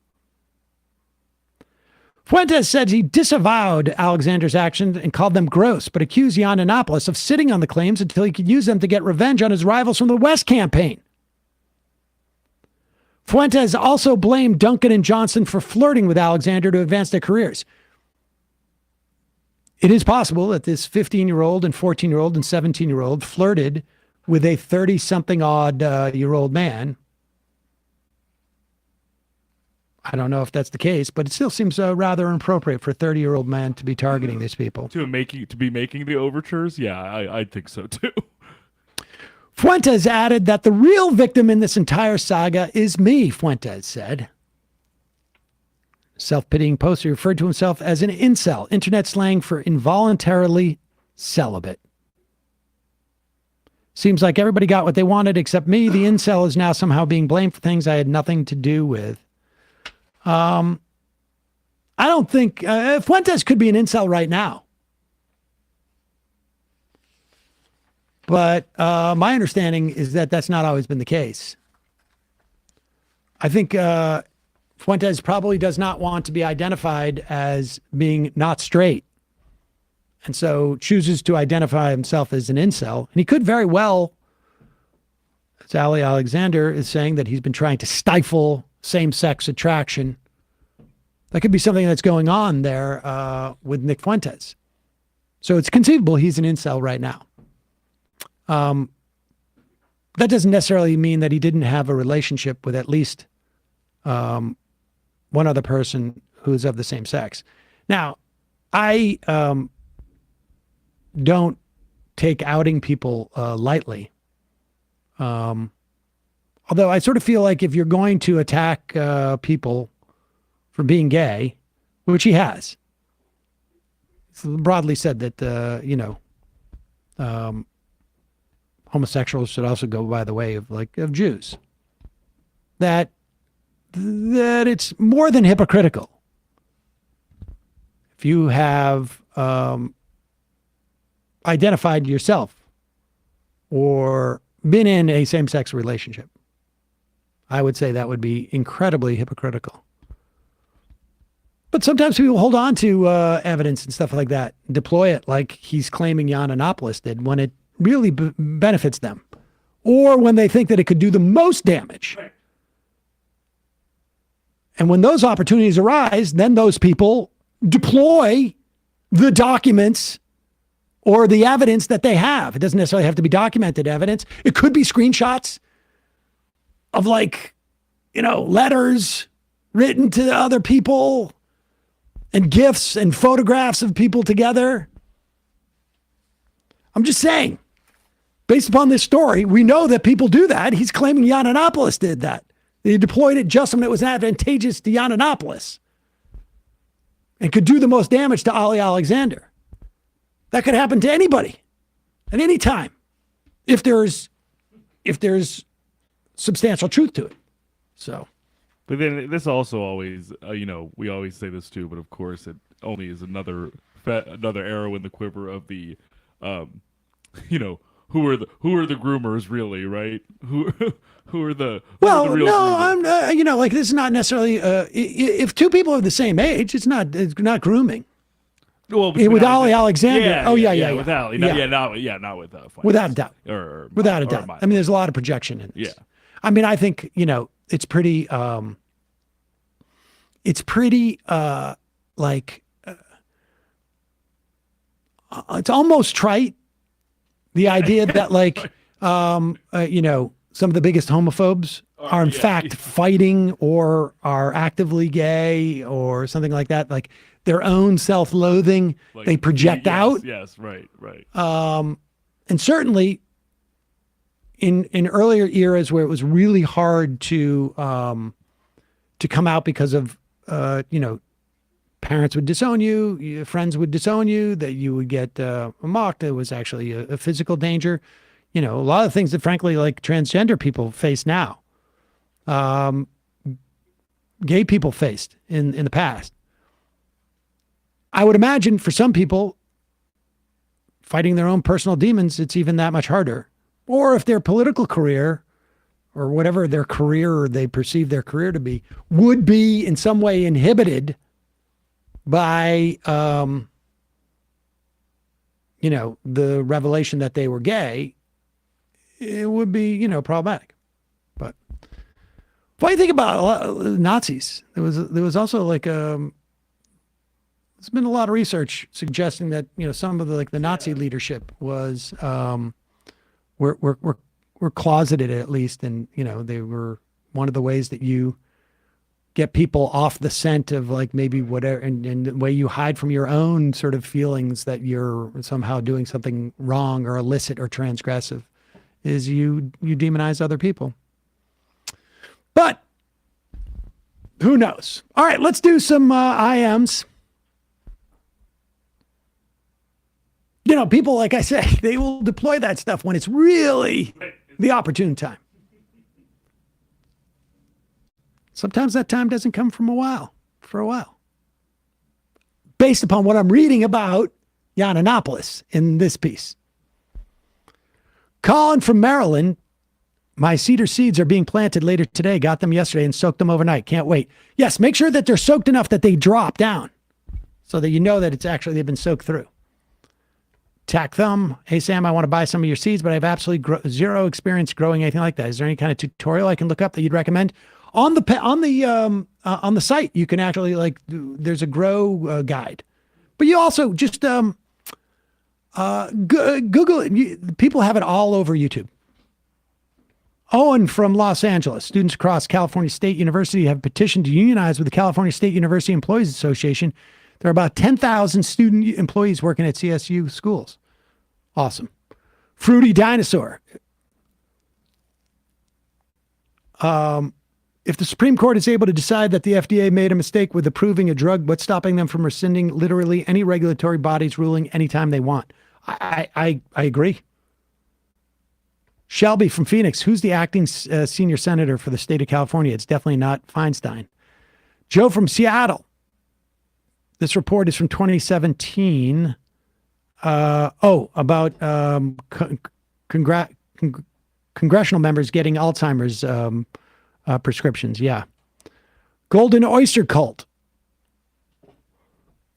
Fuentes said he disavowed Alexander's actions and called them gross, but accused Yiannopoulos of sitting on the claims until he could use them to get revenge on his rivals from the West campaign. Fuentes also blamed Duncan and Johnson for flirting with Alexander to advance their careers. It is possible that this 15-year-old and 14-year-old and 17-year-old flirted with a 30-something-odd-year-old man. I don't know if that's the case, but it still seems rather inappropriate for a 30-year-old man to be targeting these people. To be making the overtures? Yeah, I think so too. Fuentes added that the real victim in this entire saga is me, Fuentes said. Self-pitying poster referred to himself as an incel, internet slang for involuntarily celibate. Seems like everybody got what they wanted except me. The incel is now somehow being blamed for things I had nothing to do with. I don't think Fuentes could be an incel right now. But my understanding is that that's not always been the case. I think Fuentes probably does not want to be identified as being not straight. And so chooses to identify himself as an incel. And he could very well, as Ali Alexander is saying, that he's been trying to stifle same-sex attraction. That could be something that's going on there with Nick Fuentes. So it's conceivable he's an incel right now. That doesn't necessarily mean that he didn't have a relationship with at least one other person who's of the same sex. Now, I don't take outing people lightly. Although I sort of feel like if you're going to attack people for being gay, which he has, it's broadly said that, homosexuals should also go by the way of Jews. That it's more than hypocritical. If you have identified yourself or been in a same-sex relationship, I would say that would be incredibly hypocritical. But sometimes people hold on to evidence and stuff like that, deploy it like he's claiming Yiannopoulos did when it really benefits them, or when they think that it could do the most damage. Right. And when those opportunities arise, then those people deploy the documents or the evidence that they have. It doesn't necessarily have to be documented evidence. It could be screenshots of letters written to other people and gifs and photographs of people together. I'm just saying, based upon this story, we know that people do that. He's claiming Yiannopoulos did that. They deployed it just when it was advantageous to Yiannopoulos and could do the most damage to Ali Alexander. That could happen to anybody at any time if there's substantial truth to it. So, but then this also always, we always say this too, but of course it only is another arrow in the quiver of the, who are the groomers really, right? Who are the well, are the real no, I'm this is not necessarily if two people are the same age, it's not grooming. Well, with Ali Alexander. Yeah. With Ali. No, not with without a doubt. Without a doubt. I mean, there's a lot of projection in this. Yeah. I mean, I think, it's pretty it's almost trite. The idea that some of the biggest homophobes are in fact fighting or are actively gay or something like that. Like their own self-loathing, they project out. Yes, right. And certainly in earlier eras where it was really hard to come out because of, parents would disown you, friends would disown you, that you would get mocked. It was actually a physical danger. A lot of things that frankly, like transgender people face now, gay people faced in the past. I would imagine for some people fighting their own personal demons, it's even that much harder. Or if their political career or whatever their career or they perceive their career to be would be in some way inhibited by, the revelation that they were gay, it would be, problematic. But if I think about Nazis, there was also there's been a lot of research suggesting that, some of the Nazi leadership was, were closeted at least. And, they were one of the ways that you get people off the scent of maybe whatever, and the way you hide from your own sort of feelings that you're somehow doing something wrong or illicit or transgressive is you demonize other people. But who knows? All right, let's do some IMs. People, like I say, they will deploy that stuff when it's really the opportune time. Sometimes that time doesn't come for a while. Based upon what I'm reading about Yiannopoulos in this piece. Colin from Maryland, my cedar seeds are being planted later today. Got them yesterday and soaked them overnight. Can't wait. Yes, make sure that they're soaked enough that they drop down so that you know that they've been soaked through. Tack Thumb, hey Sam, I want to buy some of your seeds, but I have absolutely zero experience growing anything like that. Is there any kind of tutorial I can look up that you'd recommend? On the site, you can actually there's a grow guide, but you also just Google it. People have it all over YouTube. Owen from Los Angeles, students across California State University have petitioned to unionize with the California State University Employees Association. There are about 10,000 student employees working at CSU schools. Awesome. Fruity Dinosaur. If the Supreme Court is able to decide that the FDA made a mistake with approving a drug, what's stopping them from rescinding literally any regulatory body's ruling anytime they want? I agree. Shelby from Phoenix, who's the acting senior senator for the state of California? It's definitely not Feinstein. Joe from Seattle. This report is from 2017. About congressional members getting Alzheimer's prescriptions. Yeah. Golden Oyster Cult.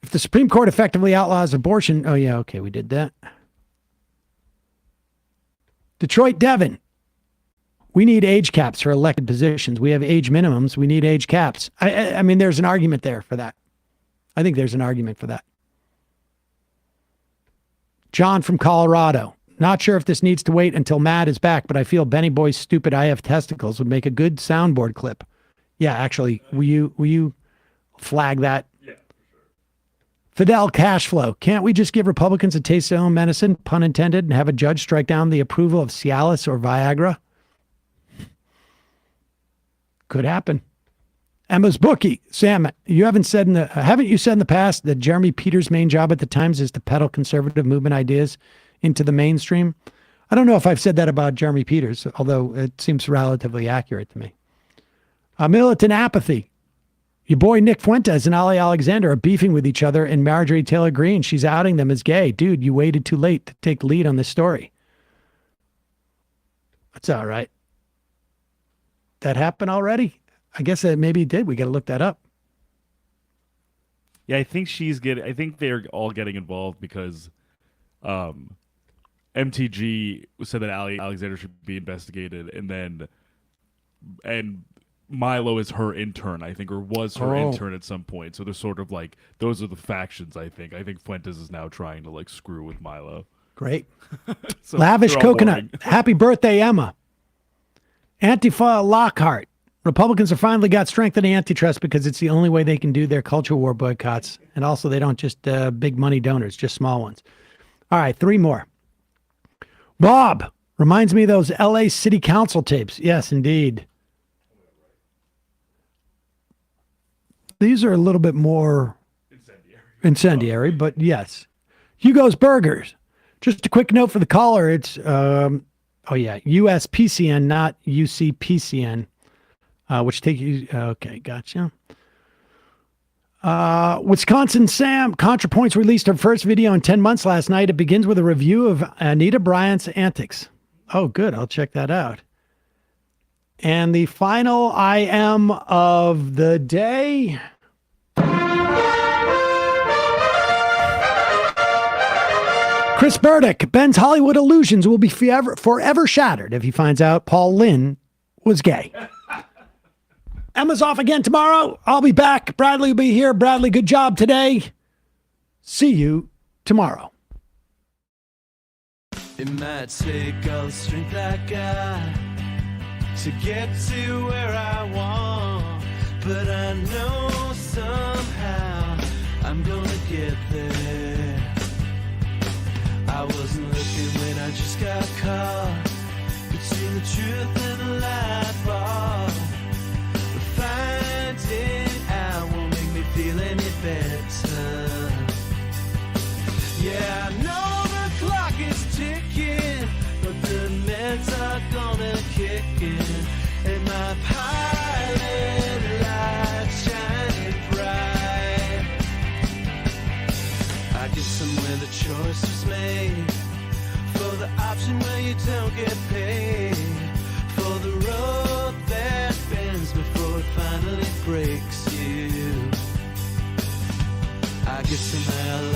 If the Supreme Court effectively outlaws abortion. Oh, yeah. Okay. We did that. Detroit Devon. We need age caps for elected positions. We have age minimums. We need age caps. I mean, there's an argument there for that. I think there's an argument for that. John from Colorado. Not sure if this needs to wait until Matt is back, but I feel Benny Boy's stupid I have testicles would make a good soundboard clip. Yeah, actually, will you flag that? Yeah, for sure. Fidel Cashflow. Can't we just give Republicans a taste of their own medicine, pun intended, and have a judge strike down the approval of Cialis or Viagra? Could happen. Emma's Bookie. Sam, haven't you said in the past that Jeremy Peters' main job at the Times is to peddle conservative movement ideas into the mainstream? I don't know if I've said that about Jeremy Peters, although it seems relatively accurate to me. Militant apathy. Your boy Nick Fuentes and Ali Alexander are beefing with each other, and Marjorie Taylor Greene, she's outing them as gay. Dude, you waited too late to take the lead on this story. That's all right. That happened already? I guess that maybe it did. We got to look that up. Yeah, I think I think they're all getting involved because MTG said that Alexander should be investigated, and Milo is her intern, I think, or was her intern at some point. So they're sort of like, those are the factions, I think. I think Fuentes is now trying to like screw with Milo. Great. So Lavish they're all Coconut. boring. Happy birthday, Emma. Antifa Lockhart. Republicans have finally got strength in the antitrust because it's the only way they can do their culture war boycotts. And also, they don't just big money donors, just small ones. All right, 3 more. Bob reminds me of those LA City Council tapes. Yes, indeed. These are a little bit more incendiary, but yes. Hugo's Burgers. Just a quick note for the caller. It's, USPCN, not UCPCN, which take you, okay, gotcha. Wisconsin Sam, ContraPoints released her first video in 10 months last night. It begins with a review of Anita Bryant's antics. Oh, good. I'll check that out. And the final IM of the day. Chris Burdick, Ben's Hollywood illusions will be forever shattered if he finds out Paul Lynn was gay. Emma's off again tomorrow. I'll be back. Bradley will be here. Bradley, good job today. See you tomorrow. It might take all the strength I got to get to where I want, but I know somehow I'm gonna get there. I wasn't looking when I just got caught between the truth and the lie bar. But finding out won't make me feel any better. Yeah, I know the clock is ticking, but the meds are gonna kick in, and my pilot light's shining bright. I guess somewhere the choice was made for the option where you don't get paid, for the road that bends before it finally breaks you. I guess somehow